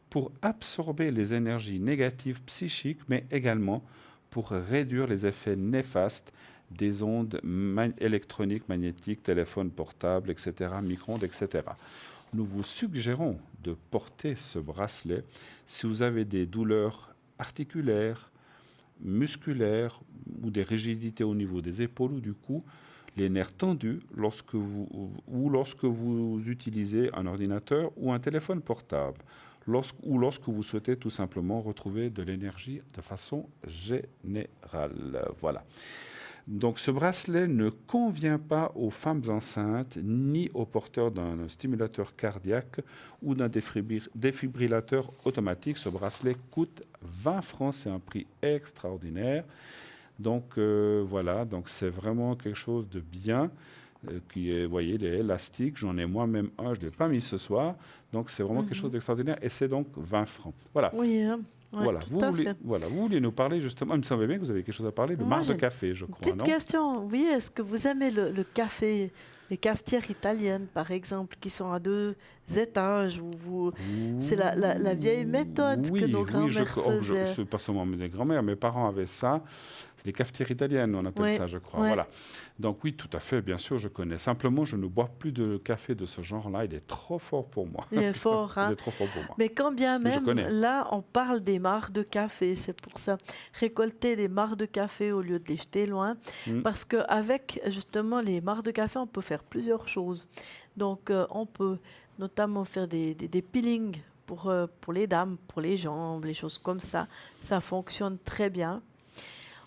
pour absorber les énergies négatives psychiques, mais également pour réduire les effets néfastes des ondes électroniques, magnétiques, téléphones portables, etc., micro-ondes, etc. Nous vous suggérons de porter ce bracelet si vous avez des douleurs articulaires, musculaires ou des rigidités au niveau des épaules ou du cou, les nerfs tendus lorsque vous utilisez un ordinateur ou un téléphone portable, lorsque vous souhaitez tout simplement retrouver de l'énergie de façon générale. Voilà. Donc ce bracelet ne convient pas aux femmes enceintes ni aux porteurs d'un stimulateur cardiaque ou d'un défibrillateur automatique. Ce bracelet coûte 20 francs, c'est un prix extraordinaire. Donc voilà, donc c'est vraiment quelque chose de bien. Qui est, vous voyez, il est élastique. J'en ai moi-même un, je ne l'ai pas mis ce soir. Donc c'est vraiment quelque chose d'extraordinaire et c'est donc 20 francs. Voilà. Oui, hein. Ouais, Voilà, tout à fait. vous voulez nous parler justement, il me semblait bien que vous avez quelque chose à parler, le Moi, marc j'ai de café, je Une crois, petite non? question, oui, est-ce que vous aimez le café, les cafetières italiennes, par exemple, qui sont à 2 étages, c'est la vieille méthode que nos grands-mères faisaient. C'est pas seulement mes grands-mères, mes parents avaient ça. Les cafetières italiennes, on appelle Oui, ça, je crois. ouais. Voilà. Donc oui, tout à fait, bien sûr, je connais. Simplement, je ne bois plus de café de ce genre-là. Il est trop fort pour moi. Il est fort, Il hein. est trop fort pour moi. Mais quand bien Mais je même, connais. là, on parle des mares de café, c'est pour ça. Récolter les mares de café au lieu de les jeter loin, Mm. parce qu'avec justement les mares de café, on peut faire plusieurs choses. Donc, on peut notamment faire des peelings pour les dames, pour les jambes, les choses comme ça. Ça fonctionne très bien.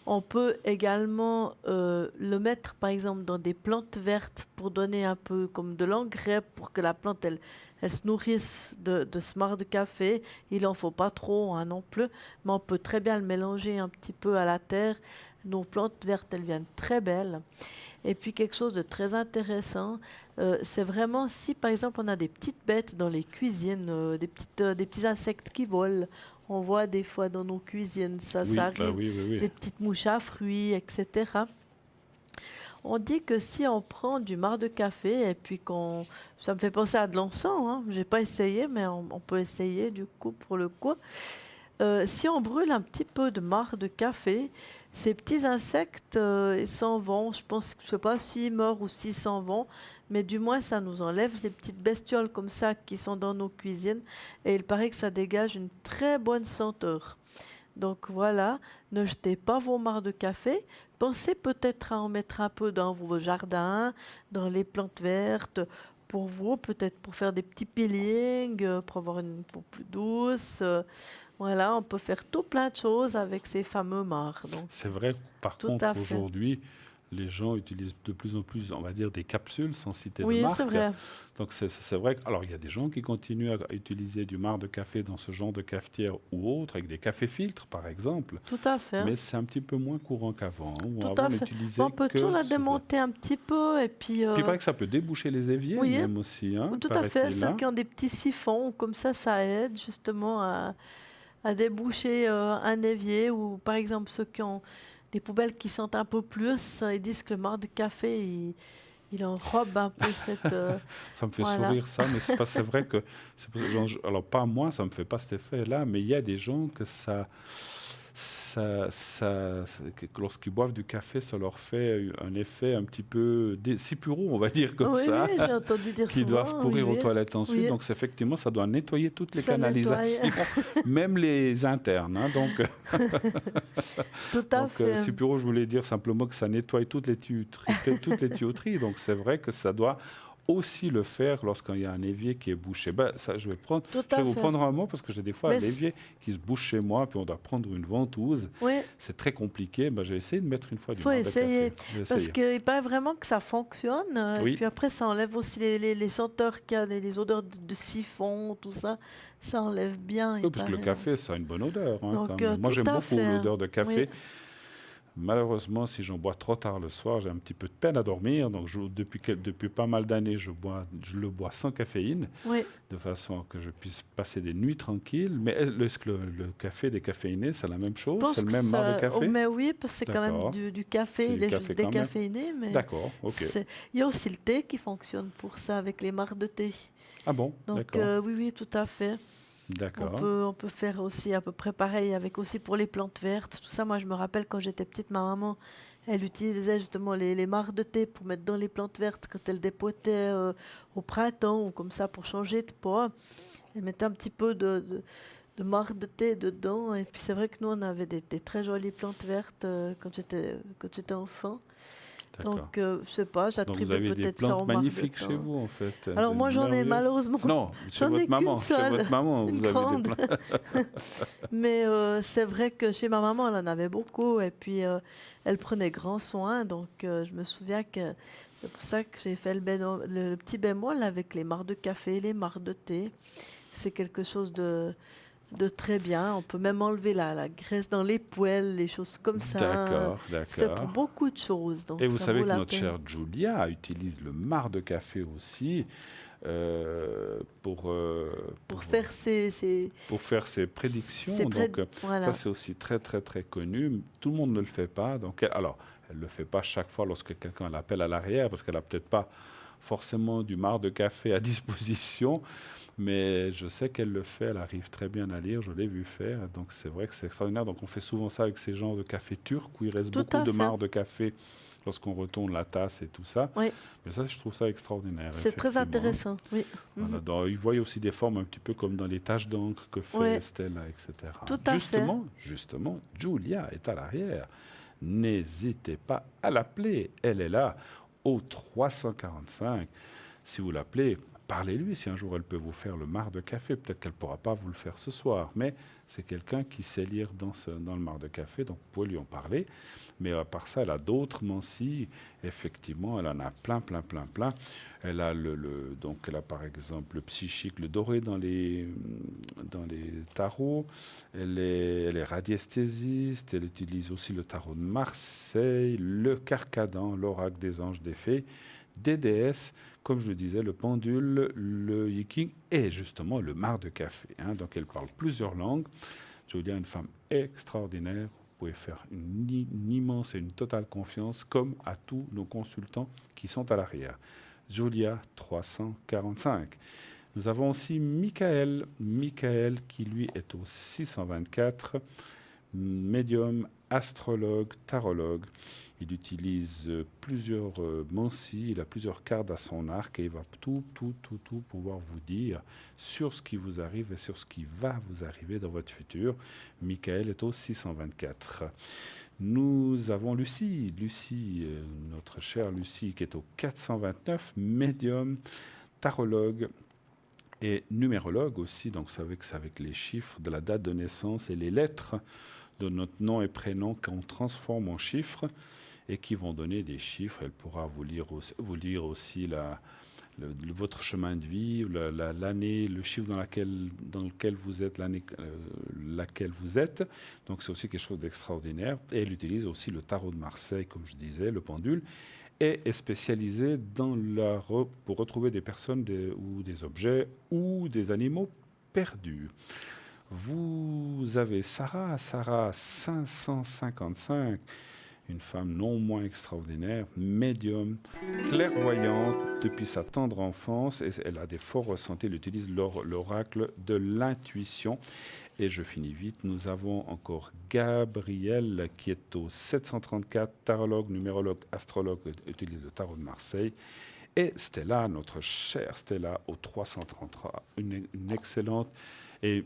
On peut également le mettre, par exemple, dans des plantes vertes pour donner un peu comme de l'engrais pour que la plante, elle se nourrisse de ce marc de café. Il n'en faut pas trop, hein, non plus, mais on peut très bien le mélanger un petit peu à la terre. Nos plantes vertes, elles viennent très belles. Et puis quelque chose de très intéressant, c'est vraiment si, par exemple, on a des petites bêtes dans les cuisines, des petits insectes qui volent. On voit des fois dans nos cuisines, ça Oui, bah arrive, oui. les petites mouches à fruits, etc. On dit que si on prend du marc de café et puis ça me fait penser à de l'encens, hein. J'ai pas essayé, mais on peut essayer du coup pour le coup. Si on brûle un petit peu de marc de café, ces petits insectes, ils s'en vont. Je sais pas s'ils meurent ou s'ils s'en vont, mais du moins ça nous enlève ces petites bestioles comme ça qui sont dans nos cuisines. Et il paraît que ça dégage une très bonne senteur. Donc voilà, ne jetez pas vos marcs de café. Pensez peut-être à en mettre un peu dans vos jardins, dans les plantes vertes, pour vous, peut-être pour faire des petits peelings, pour avoir une peau plus douce. Voilà, on peut faire tout plein de choses avec ces fameux marcs. Donc, C'est vrai, par Tout contre, à fait. aujourd'hui, les gens utilisent de plus en plus, on va dire, des capsules sans citer de oui, marque. c'est vrai. Donc c'est vrai. Alors il y a des gens qui continuent à utiliser du marc de café dans ce genre de cafetière ou autre, avec des cafés filtres par exemple. Tout à fait. Mais c'est un petit peu moins courant qu'avant. Où Tout avant, à on fait. utilisait On peut que toujours la ce- démonter un petit peu et puis. Puis il paraît que ça peut déboucher les éviers Oui, même aussi. Hein, tout à fait. paraît-il, Ceux hein. qui ont des petits siphons, comme ça aide justement à déboucher un évier ou par exemple ceux qui ont des poubelles qui sentent un peu plus, ils disent que le marc de café, il enrobe un peu cette... Ça me fait voilà. sourire ça, mais c'est vrai que... alors pas moi, ça me fait pas cet effet-là, mais il y a des gens que que lorsqu'ils boivent du café, ça leur fait un effet un petit peu sipuro, on va dire comme oui, ça, oui, j'ai entendu dire qui souvent. doivent courir oui, aux toilettes ensuite. oui. Donc effectivement, ça doit nettoyer toutes les Ça nettoie. canalisations, même les internes. Hein, donc Tout à fait. sipuro, je voulais dire simplement que ça nettoie toutes les tuyauteries. Donc c'est vrai que ça doit aussi le faire lorsqu'il y a un évier qui est bouché. Ben, ça, je vais vous prendre un mot parce que j'ai des fois un évier qui se bouche chez moi, puis on doit prendre une ventouse. Oui. C'est très compliqué. Ben, j'ai essayé de mettre une fois du Faut marc de essayer, café. J'ai parce essayé. qu'il paraît vraiment que ça fonctionne. Oui. Et puis après, ça enlève aussi les senteurs qu'il y a, les odeurs de siphon, tout ça. Ça enlève bien. Oui, parce que le café, ça a une bonne odeur. Hein, Donc, quand même. Moi, tout j'aime à beaucoup fait. l'odeur de café. Oui. Malheureusement, si j'en bois trop tard le soir, j'ai un petit peu de peine à dormir. Donc, depuis pas mal d'années, je le bois sans caféine, Oui. de façon que je puisse passer des nuits tranquilles. Mais est-ce que le café décaféiné, c'est la même chose? C'est le même marc de café? Mais oui, parce que c'est quand même D'accord. du café. C'est Il du est café juste quand même. décaféiné. Mais D'accord, ok. il y a aussi le thé qui fonctionne pour ça, avec les marcs de thé. Ah bon? Donc, D'accord. oui, tout à fait. D'accord. On peut faire aussi à peu près pareil avec aussi pour les plantes vertes, tout ça. Moi, je me rappelle quand j'étais petite, ma maman, elle utilisait justement les marcs de thé pour mettre dans les plantes vertes quand elle dépotait au printemps ou comme ça pour changer de pot. Elle mettait un petit peu de marc de thé dedans. Et puis c'est vrai que nous, on avait des très jolies plantes vertes quand j'étais enfant. D'accord. Donc, je sais pas, Donc vous j'attribue avez des peut-être ça plantes au marc de magnifiques thé. chez vous, en fait. Alors moi, j'en ai Merveilleuses. malheureusement. Non, chez J'en ai votre maman. qu'une Chez seule, votre maman, une vous avez grande. des plantes. Mais c'est vrai que chez ma maman, elle en avait beaucoup. Et puis, elle prenait grand soin. Donc, je me souviens que c'est pour ça que j'ai fait le petit bémol avec les marcs de café, les marcs de thé. C'est quelque chose de très bien. On peut même enlever la graisse dans les poêles, les choses comme ça. D'accord, C'est fait pour d'accord. beaucoup de choses. Donc Et vous ça savez vaut que la notre peine. chère Julia utilise le marc de café aussi Pour faire ses prédictions. Donc, voilà. ça, c'est aussi très, très, très connu. Tout le monde ne le fait pas. Donc, alors, elle ne le fait pas chaque fois lorsque quelqu'un l'appelle à l'arrière, parce qu'elle n'a peut-être pas forcément du marc de café à disposition, mais je sais qu'elle le fait, elle arrive très bien à lire, je l'ai vu faire, donc c'est vrai que c'est extraordinaire. Donc on fait souvent ça avec ces genres de café turc, où il reste beaucoup de marc de café lorsqu'on retourne la tasse et tout ça. Oui. Mais ça, je trouve ça extraordinaire. C'est très intéressant, oui. Voilà, ils voient aussi des formes un petit peu comme dans les taches d'encre que fait Stella, etc. Tout à fait. Justement, Julia est à l'arrière. N'hésitez pas à l'appeler, elle est là. Au 345. Si vous l'appelez, parlez-lui. Si un jour elle peut vous faire le marc de café, peut-être qu'elle ne pourra pas vous le faire ce soir, mais c'est quelqu'un qui sait lire dans le marc de café, donc vous pouvez lui en parler. Mais à part ça, elle a d'autres mansilles. Effectivement, elle en a plein. Elle a donc elle a par exemple le psychique, le doré dans les tarots. Elle est radiesthésiste. Elle utilise aussi le tarot de Marseille, le carcadan, l'oracle des anges des fées, des déesses, comme je le disais, le pendule, le yiking et justement le marc de café. Donc elle parle plusieurs langues. Julia est une femme extraordinaire. Vous pouvez faire une immense et une totale confiance, comme à tous nos consultants qui sont à l'arrière. Julia 345. Nous avons aussi Michael qui lui est au 624, médium, astrologue, tarologue. Il utilise plusieurs mansilles, il a plusieurs cartes à son arc et il va tout pouvoir vous dire sur ce qui vous arrive et sur ce qui va vous arriver dans votre futur. Michael est au 624. Nous avons Lucie, notre chère Lucie, qui est au 429, médium, tarologue et numérologue aussi. Donc, vous savez que c'est avec les chiffres de la date de naissance et les lettres de notre nom et prénom qu'on transforme en chiffres et qui vont donner des chiffres. Elle pourra vous lire aussi votre chemin de vie, l'année, le chiffre dans lequel vous êtes, l'année laquelle vous êtes. Donc c'est aussi quelque chose d'extraordinaire. Et elle utilise aussi le tarot de Marseille, comme je disais, le pendule, et est spécialisée pour retrouver des personnes ou des objets ou des animaux perdus. Vous avez Sarah 555, une femme non moins extraordinaire, médium, clairvoyante depuis sa tendre enfance, et elle a des forts ressentis, elle utilise l'oracle de l'intuition. Et je finis vite, nous avons encore Gabriel qui est au 734, tarologue, numérologue, astrologue, utilise le tarot de Marseille. Et Stella, notre chère Stella, au 333, une excellente et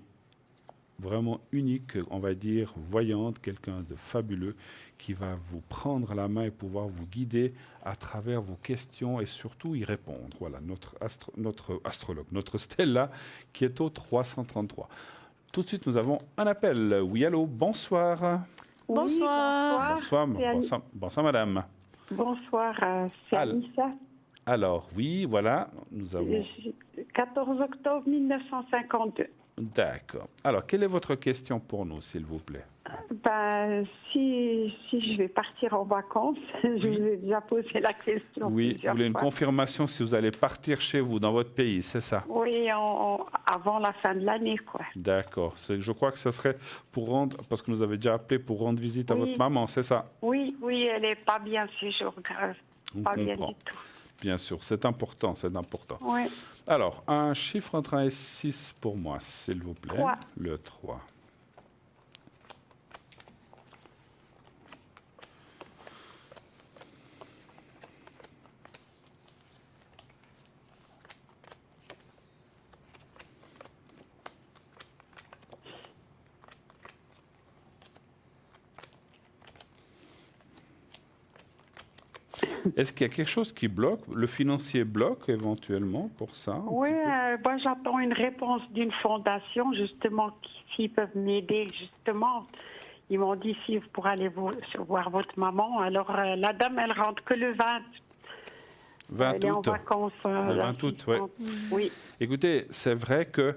vraiment unique, on va dire, voyante, quelqu'un de fabuleux qui va vous prendre la main et pouvoir vous guider à travers vos questions et surtout y répondre. Voilà, notre astrologue, notre Stella qui est au 333. Tout de suite, nous avons un appel. Oui, allô, bonsoir. Oui, bonsoir. Bonsoir, madame. Bonsoir, c'est Anissa. Alors, oui, voilà, nous avons... 14 octobre 1952. D'accord. Alors, quelle est votre question pour nous, s'il vous plaît? Si je vais partir en vacances, je vous ai déjà posé la question. Oui, vous voulez une confirmation si vous allez partir chez vous, dans votre pays, c'est ça? Oui, avant la fin de l'année, quoi. D'accord. Je crois que ce serait pour rendre, parce que nous avez déjà appelé pour rendre visite à votre maman, c'est ça? Oui, elle n'est pas bien ce jour, pas bien du tout. Bien sûr, c'est important, Oui. Alors, un chiffre entre 1 et 6 pour moi, s'il vous plaît. 3. Le 3. Est-ce qu'il y a quelque chose qui bloque? Le financier bloque éventuellement pour ça? Oui, moi j'attends une réponse d'une fondation, justement, s'ils peuvent m'aider, justement. Ils m'ont dit si vous pourrez aller voir votre maman. Alors la dame, elle rentre que le 20. 20 elle est en août. vacances. Le 20 août, oui. Oui. Écoutez, c'est vrai que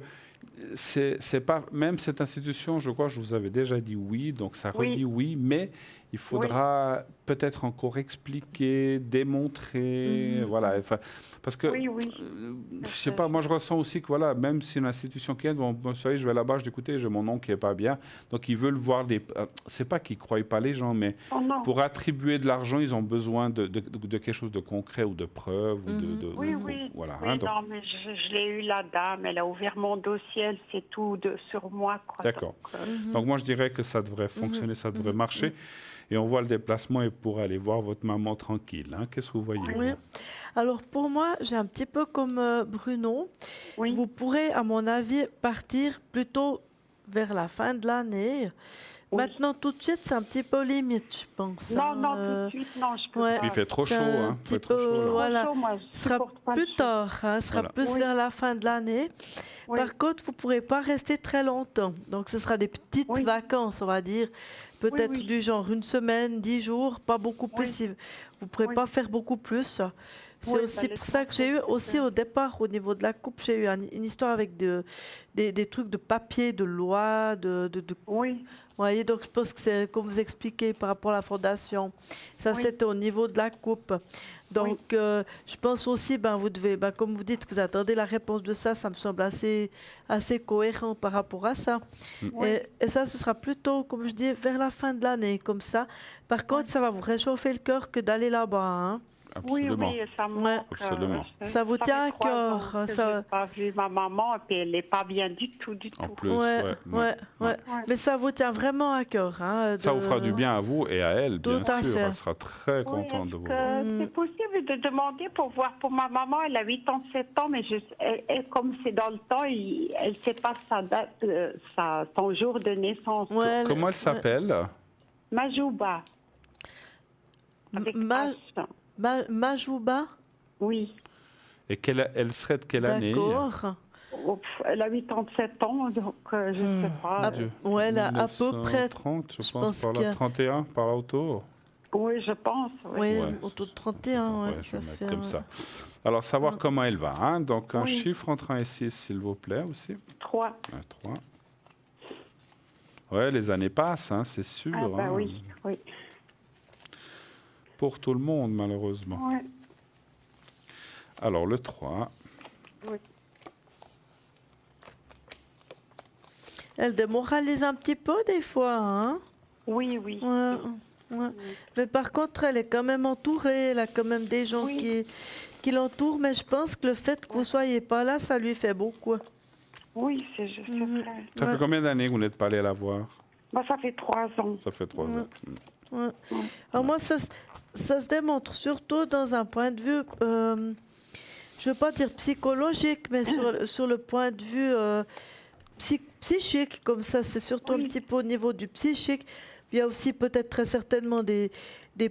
c'est pas même cette institution, je crois que je vous avais déjà dit oui, donc ça redit oui, mais il faudra peut-être encore expliquer, démontrer, voilà, enfin, parce que je sais pas, moi je ressens aussi que voilà, même si une institution qui est, bon, vous savez, je vais là-bas, je dis écoutez, j'ai mon oncle qui est pas bien, donc ils veulent voir des, c'est pas qu'ils croient pas les gens, mais pour attribuer de l'argent, ils ont besoin de quelque chose de concret ou de preuves ou voilà. Oui, donc, non, mais je l'ai eu la dame, elle a ouvert mon dossier, elle sait tout sur moi, quoi. D'accord. Donc moi je dirais que ça devrait fonctionner, ça devrait marcher. Et on voit le déplacement et pour aller voir votre maman tranquille. Hein. Qu'est-ce que vous voyez? Oui. Alors pour moi, j'ai un petit peu comme Bruno. Oui. Vous pourrez, à mon avis, partir plutôt vers la fin de l'année. Oui. Maintenant, tout de suite, c'est un petit peu limite, je pense. Non, non, tout de suite, non, je peux pas. Puis il fait trop chaud. Un Hein. petit peu, voilà. Trop chaud, moi, je Ce sera supporte pas le plus chaud. tard, hein, ce sera plus vers la fin de l'année. Oui. Par contre, vous ne pourrez pas rester très longtemps. Donc, ce sera des petites vacances, on va dire. Peut-être du genre une semaine, 10 jours, pas beaucoup plus. Vous ne pourrez pas faire beaucoup plus. C'est aussi pour ça que j'ai eu aussi au départ, au niveau de la coupe, j'ai eu une histoire avec des trucs de papier, de loi, Oui. Vous voyez, donc je pense que c'est comme vous expliquez par rapport à la fondation. Ça, c'était au niveau de la coupe. Donc, je pense aussi, vous devez, comme vous dites, que vous attendez la réponse de ça, ça me semble assez cohérent par rapport à ça. Et ça, ce sera plutôt, comme je dis, vers la fin de l'année, comme ça. Par contre, ça va vous réchauffer le cœur que d'aller là-bas. Hein. Absolument. Oui, ça me manque. Absolument. Ça vous tient à fait 3 cœur. ans que je n'ai pas vu ma maman, et puis elle n'est pas bien du tout. En plus, Mais ça vous tient vraiment à cœur. Hein, ça vous fera du bien à vous et à elle, bien Tout à sûr. fait. Elle sera très contente de vous voir. C'est possible de demander pour voir pour ma maman, elle a 87 ans, mais comme c'est dans le temps, elle ne sait pas sa date, son jour de naissance. Comment elle s'appelle? Majouba. Avec H. Majouba? Oui. Et elle serait de quelle année? D'accord. Elle a 87 ans, donc je ne sais pas. Elle a à peu près 30, je pense par là, 31, par là autour. Oui, je pense. Oui, autour de 31. Je vais mettre comme ça. Alors, savoir comment elle va. Hein? Donc, un chiffre entre 1 et 6, s'il vous plaît, aussi. 3. 3. Oui, les années passent, hein, c'est sûr. Ah, oui. Pour tout le monde, malheureusement. Oui. Alors, le 3. Oui. Elle démoralise un petit peu des fois. Hein? Oui. Mais par contre, elle est quand même entourée. Elle a quand même des gens qui l'entourent. Mais je pense que le fait que vous ne soyez pas là, ça lui fait beaucoup. Oui, c'est vrai. Ça fait combien d'années que vous n'êtes pas allé la voir? Ça fait 3 ans. Ça fait 3 ans. Alors moi, ça se démontre surtout dans un point de vue, je ne veux pas dire psychologique, mais sur le point de vue psychique, comme ça, c'est surtout un petit peu au niveau du psychique. Il y a aussi peut-être très certainement des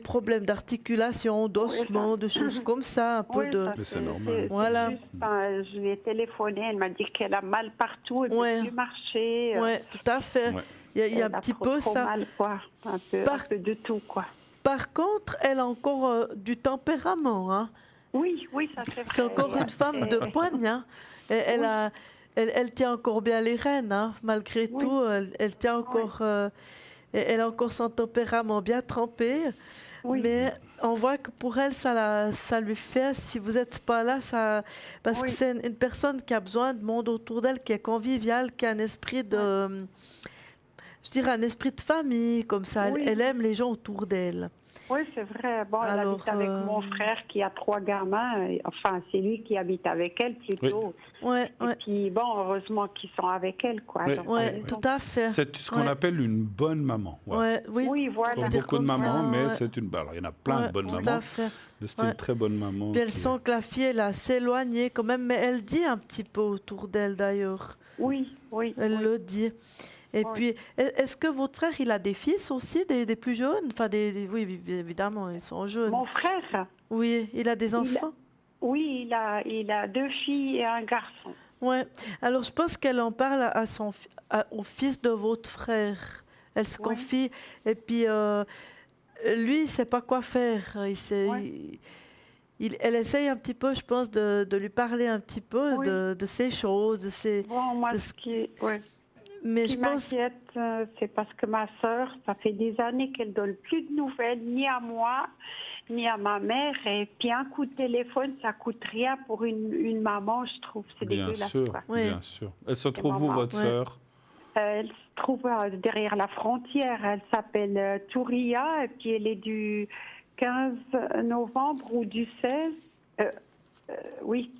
problèmes d'articulation, d'ossement, de choses comme ça, un peu de... Mais c'est normal. Voilà. Je lui ai téléphoné, elle m'a dit qu'elle a mal partout, elle ne peut plus marcher. Oui, tout à fait. Il y a un petit peu ça. Mal, quoi. Un peu de tout, quoi. Par contre, elle a encore du tempérament. Hein. Oui, ça c'est vrai. C'est encore une femme de poigne. Hein. Elle tient encore bien les rênes, hein. Malgré tout. Elle tient encore... elle a encore son tempérament bien trempé. Mais on voit que pour elle, ça lui fait, si vous n'êtes pas là, parce que c'est une personne qui a besoin de monde autour d'elle, qui est conviviale, qui a un esprit de... Je dirais un esprit de famille, comme ça. Elle aime les gens autour d'elle. Oui, c'est vrai. Bon, elle habite avec mon frère qui a 3 gamins. Enfin, c'est lui qui habite avec elle plutôt. Et puis, heureusement qu'ils sont avec elle, quoi. Tout à fait. C'est ce qu'on appelle une bonne maman. Oui, voilà. Comme beaucoup de mamans, mais c'est une... Alors, il y en a plein de bonnes mamans. Tout à fait. C'est une très bonne maman. Puis elle sent que la fille, elle est assez éloignée quand même, mais elle dit un petit peu autour d'elle, d'ailleurs. Oui. Elle le dit. Et puis, est-ce que votre frère, il a des fils aussi, des plus jeunes? Enfin, oui, évidemment, ils sont jeunes. Mon frère? Oui, il a des enfants? Oui, il a 2 filles et un garçon. Oui. Alors, je pense qu'elle en parle au fils de votre frère. Elle se confie. Et puis, lui, il ne sait pas quoi faire. elle essaye un petit peu, je pense, de lui parler un petit peu Oui. de ces choses, de ces... Bon, moi, de ce Mais qui je pense... m'inquiète, c'est parce que ma sœur, ça fait des années qu'elle donne plus de nouvelles, ni à moi, ni à ma mère. Et puis un coup de téléphone, ça coûte rien pour une maman, je trouve. C'est Bien dégueulasse, sûr, quoi. Ouais. bien sûr. Elle se trouve où, maman. votre Ouais. sœur? Elle se trouve derrière la frontière. Elle s'appelle Touria, et puis elle est du 15 novembre ou du 16, oui,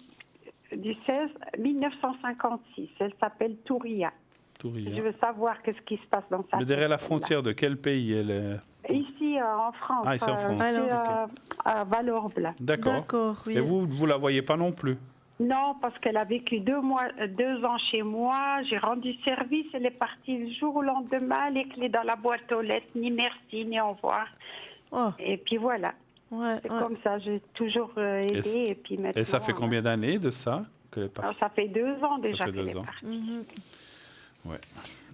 du 16 1956. Elle s'appelle Touria. Touria. Je veux savoir qu'est-ce qui se passe dans sa Mais derrière la tête, frontière, de quel pays elle est? là. Ici, en France. Ah, ici en France. c'est, Alors, à Valorbe. Là. D'accord, oui. Et vous la voyez pas non plus? Non, parce qu'elle a vécu 2 ans chez moi. J'ai rendu service. Elle est partie le jour au lendemain, les clés dans la boîte aux lettres. Ni merci, ni au revoir. Oh, Et puis voilà. ouais, C'est ouais. comme ça. J'ai toujours aidé. Et puis maintenant, Et ça fait combien d'années de ça qu'elle est partie? alors, ça fait 2 ans déjà fait qu'elle 2 est ans. partie. Mhm. Ouais.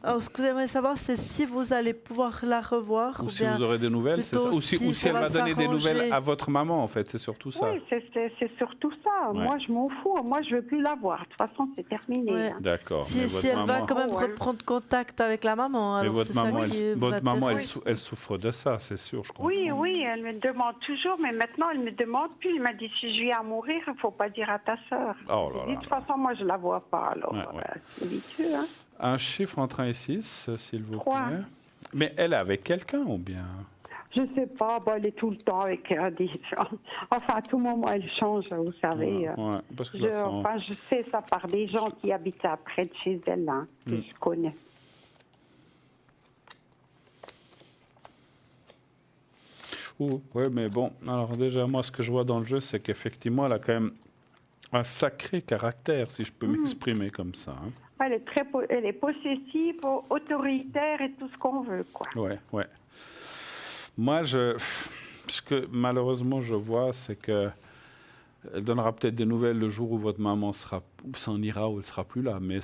Alors, ce que j'aimerais savoir, c'est si vous allez pouvoir la revoir Ou ou si bien... vous aurez des nouvelles, c'est plutôt ça? Ou si si elle ça va va donner des nouvelles s'arranger. à votre maman, en fait, c'est surtout ça. Oui, c'est surtout ça. Ouais. Moi, je m'en fous. Moi, je veux plus la voir. De toute façon, c'est terminé. Ouais. hein. D'accord. mais Si votre elle va maman, quand même Oh, ouais. reprendre contact avec la maman, mais alors votre c'est ça maman, qui vous votre maman, intéresse. elle souffre de ça, c'est sûr, je comprends. Oui, oui, elle me demande toujours, mais maintenant, elle me demande plus. Elle m'a dit, si je viens à mourir, il ne faut pas dire à ta sœur. Oh J'ai là dit, là. de toute façon, moi, je ne la vois pas. Alors, Ouais, ouais. c'est habitué. Hein. Un chiffre entre 1 et 6, s'il vous 3. plaît. Mais elle est avec quelqu'un ou bien? Je ne sais pas, bah, elle est tout le temps avec des gens. Enfin, à tout moment, elle change, vous savez. Ouais, parce que je la sens. Enfin, je sais ça par des gens qui habitent près de chez elle, hein, que je connais. Oui, mais bon, alors déjà, moi, ce que je vois dans le jeu, c'est qu'effectivement, elle a quand même un sacré caractère, si je peux m'exprimer comme ça. Hein. Elle est possessive, autoritaire et tout ce qu'on veut, quoi. Ouais. Moi, ce que malheureusement je vois, c'est que elle donnera peut-être des nouvelles le jour où votre maman s'en ira ou elle sera plus là. Mais,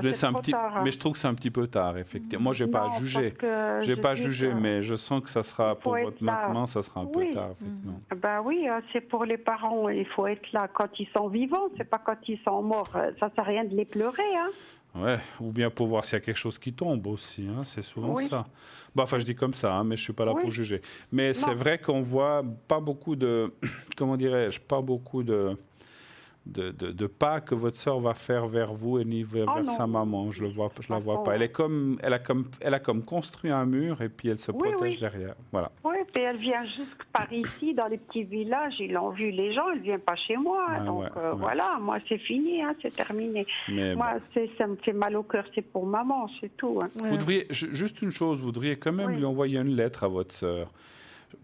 mais c'est un trop petit, tard, hein. mais je trouve que c'est un petit peu tard, effectivement. Moi, j'ai pas Non, jugé. parce que J'ai je pas dis jugé, que- mais je sens que ça sera faut pour être votre là. maman, ça sera un peu Oui. tard, effectivement. Ben oui, c'est pour les parents, il faut être là quand ils sont vivants, c'est pas quand ils sont morts. Ça sert à rien de les pleurer, hein. Ouais, ou bien pour voir s'il y a quelque chose qui tombe aussi, hein, c'est souvent Oui. ça. Bon, enfin, je dis comme ça, hein, mais je suis pas là Oui. pour juger. Mais c'est Non. vrai qu'on voit pas beaucoup de, comment dirais-je, pas beaucoup de pas que votre sœur va faire vers vous et ni vers, Oh vers non. sa maman. Je la vois façon, pas. Elle a comme construit un mur et puis elle se Oui, protège oui. derrière. Voilà. Oui, puis elle vient juste par ici, dans les petits villages, ils l'ont vu les gens, elle vient pas chez moi. Ah, donc ouais. voilà, moi c'est fini, hein, c'est terminé. Mais Moi, ça me fait mal au cœur, c'est pour maman, c'est tout. Hein. Ouais. vous devriez, juste une chose, vous devriez quand même Oui. lui envoyer une lettre à votre sœur.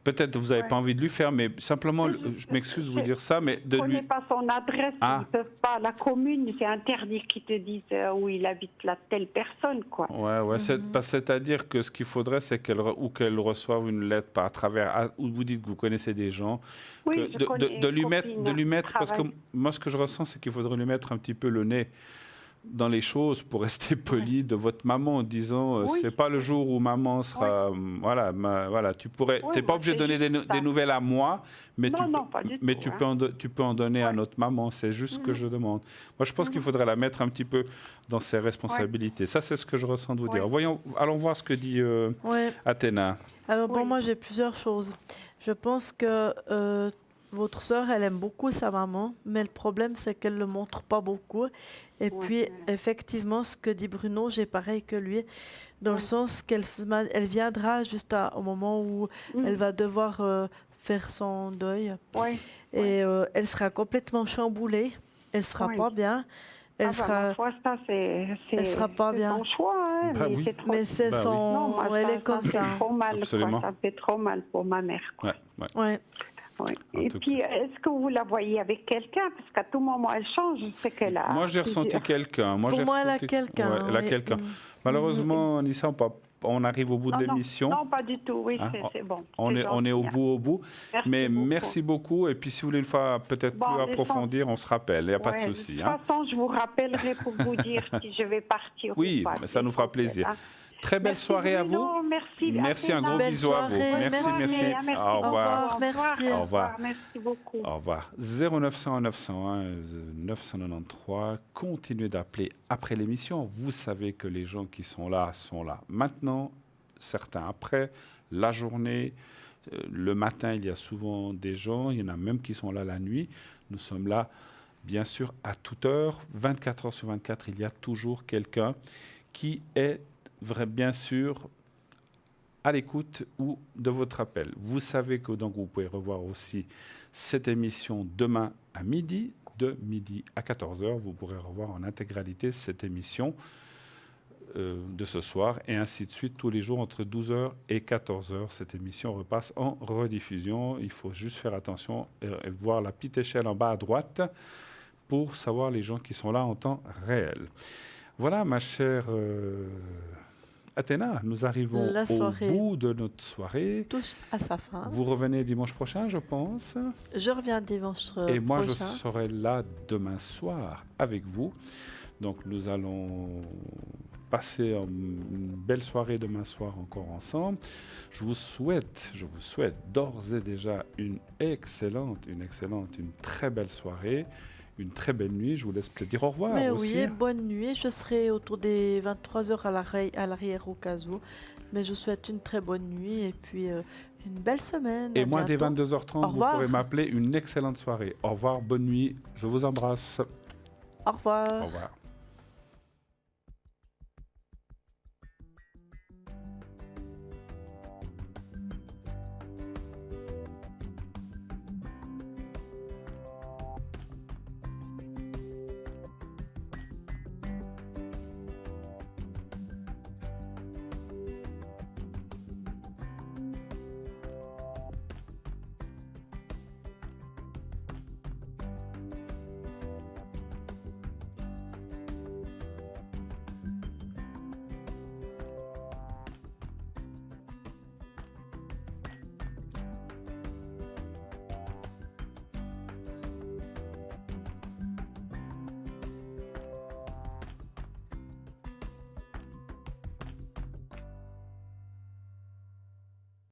Peut-être que vous n'avez Ouais. pas envie de lui faire, mais simplement, je m'excuse de vous dire ça, mais de Je ne lui. connais pas son adresse, Ah. ils peuvent pas. La commune, c'est interdit qu'ils te disent où il habite telle personne, quoi. Ouais, c'est-à-dire que ce qu'il faudrait, c'est qu'elle reçoive une lettre à travers, où vous dites que vous connaissez des gens, Oui, que je connais de une lui copine mettre, qui parce que travaille. moi, ce que je ressens, c'est qu'il faudrait lui mettre un petit peu le nez dans les choses pour rester poli de votre maman en disant Oui. c'est pas le jour où maman sera voilà tu pourrais Oui, t'es pas moi, obligé de c'est donner juste des ça. nouvelles à moi mais Non, tu non, peux, pas du mais tout, tu hein. tu peux en donner à Ouais. notre maman, c'est juste ce que je demande. Moi je pense qu'il faudrait la mettre un petit peu dans ses responsabilités. Ça c'est ce que je ressens de vous dire. Allons voir ce que dit Ouais. Athéna. Alors bon, Oui. moi j'ai plusieurs choses. Je pense que votre sœur, elle aime beaucoup sa maman, mais le problème c'est qu'elle ne le montre pas beaucoup. Et Ouais. puis effectivement, ce que dit Bruno, j'ai pareil que lui, dans le sens elle viendra juste au moment où elle va devoir faire son deuil. Oui. Et elle sera complètement chamboulée, elle sera Oui. pas bien. Elle sera... ma foi, ça, elle sera pas c'est bien. son choix, hein, Bah mais oui. c'est trop... Mais c'est Bah oui. son... Non, moi, elle est comme ça ça. me fait trop mal, Absolument. quoi. Ça me fait trop mal pour ma mère, quoi. Ouais. Ouais. Oui. En Et tout puis, est-ce que vous la voyez avec quelqu'un? Parce qu'à tout moment, elle change. Je sais qu'elle a... Moi j'ai ressenti plusieurs- quelqu'un. Pour j'ai moi, elle a ressenti- quelqu'un. Ouais, elle a oui. quelqu'un. Malheureusement, Nissa, on arrive au bout de Non, non, l'émission. non, pas du tout. Oui, Hein, c'est bon. On C'est est au gentil, bout. Merci Mais beaucoup. merci beaucoup. Et puis, si vous voulez une fois peut-être Bon, plus laissons- approfondir, on se rappelle. Il n'y a pas de Ouais, souci. De Hein. toute façon, je vous rappellerai pour vous dire si je vais partir Oui, ou pas. mais ça nous fera L'essentiel, plaisir. hein. Très belle soirée à vous. Bruno, merci. Merci, un gros Belle bisou à vous. soirée, Merci, merci. merci. Au revoir. Merci. Au revoir. Merci beaucoup. Au revoir. 0900 901 993. Continuez d'appeler après l'émission. Vous savez que les gens qui sont là maintenant, certains après, la journée, le matin, il y a souvent des gens, il y en a même qui sont là la nuit. Nous sommes là, bien sûr, à toute heure, 24 heures sur 24, il y a toujours quelqu'un qui est bien sûr à l'écoute ou de votre appel. Vous savez que donc vous pouvez revoir aussi cette émission demain à midi, de midi à 14h. Vous pourrez revoir en intégralité cette émission de ce soir et ainsi de suite tous les jours entre 12h et 14h. Cette émission repasse en rediffusion. Il faut juste faire attention et voir la petite échelle en bas à droite pour savoir les gens qui sont là en temps réel. Voilà, ma chère Athéna, nous arrivons au bout de notre soirée. Touche à sa fin. Vous revenez dimanche prochain, je pense. Je reviens dimanche prochain. Et moi, je serai là demain soir avec vous. Donc, nous allons passer une belle soirée demain soir encore ensemble. Je vous souhaite d'ores et déjà une très belle soirée, une très belle nuit. Je vous laisse peut-être dire au revoir. Mais aussi. Oui, bonne nuit. Je serai autour des 23h à l'arrière au cas où. Mais je souhaite une très bonne nuit et puis une belle semaine. Et moi, dès 22h30, vous pourrez m'appeler. Une excellente soirée. Au revoir, bonne nuit. Je vous embrasse. Au revoir. Au revoir.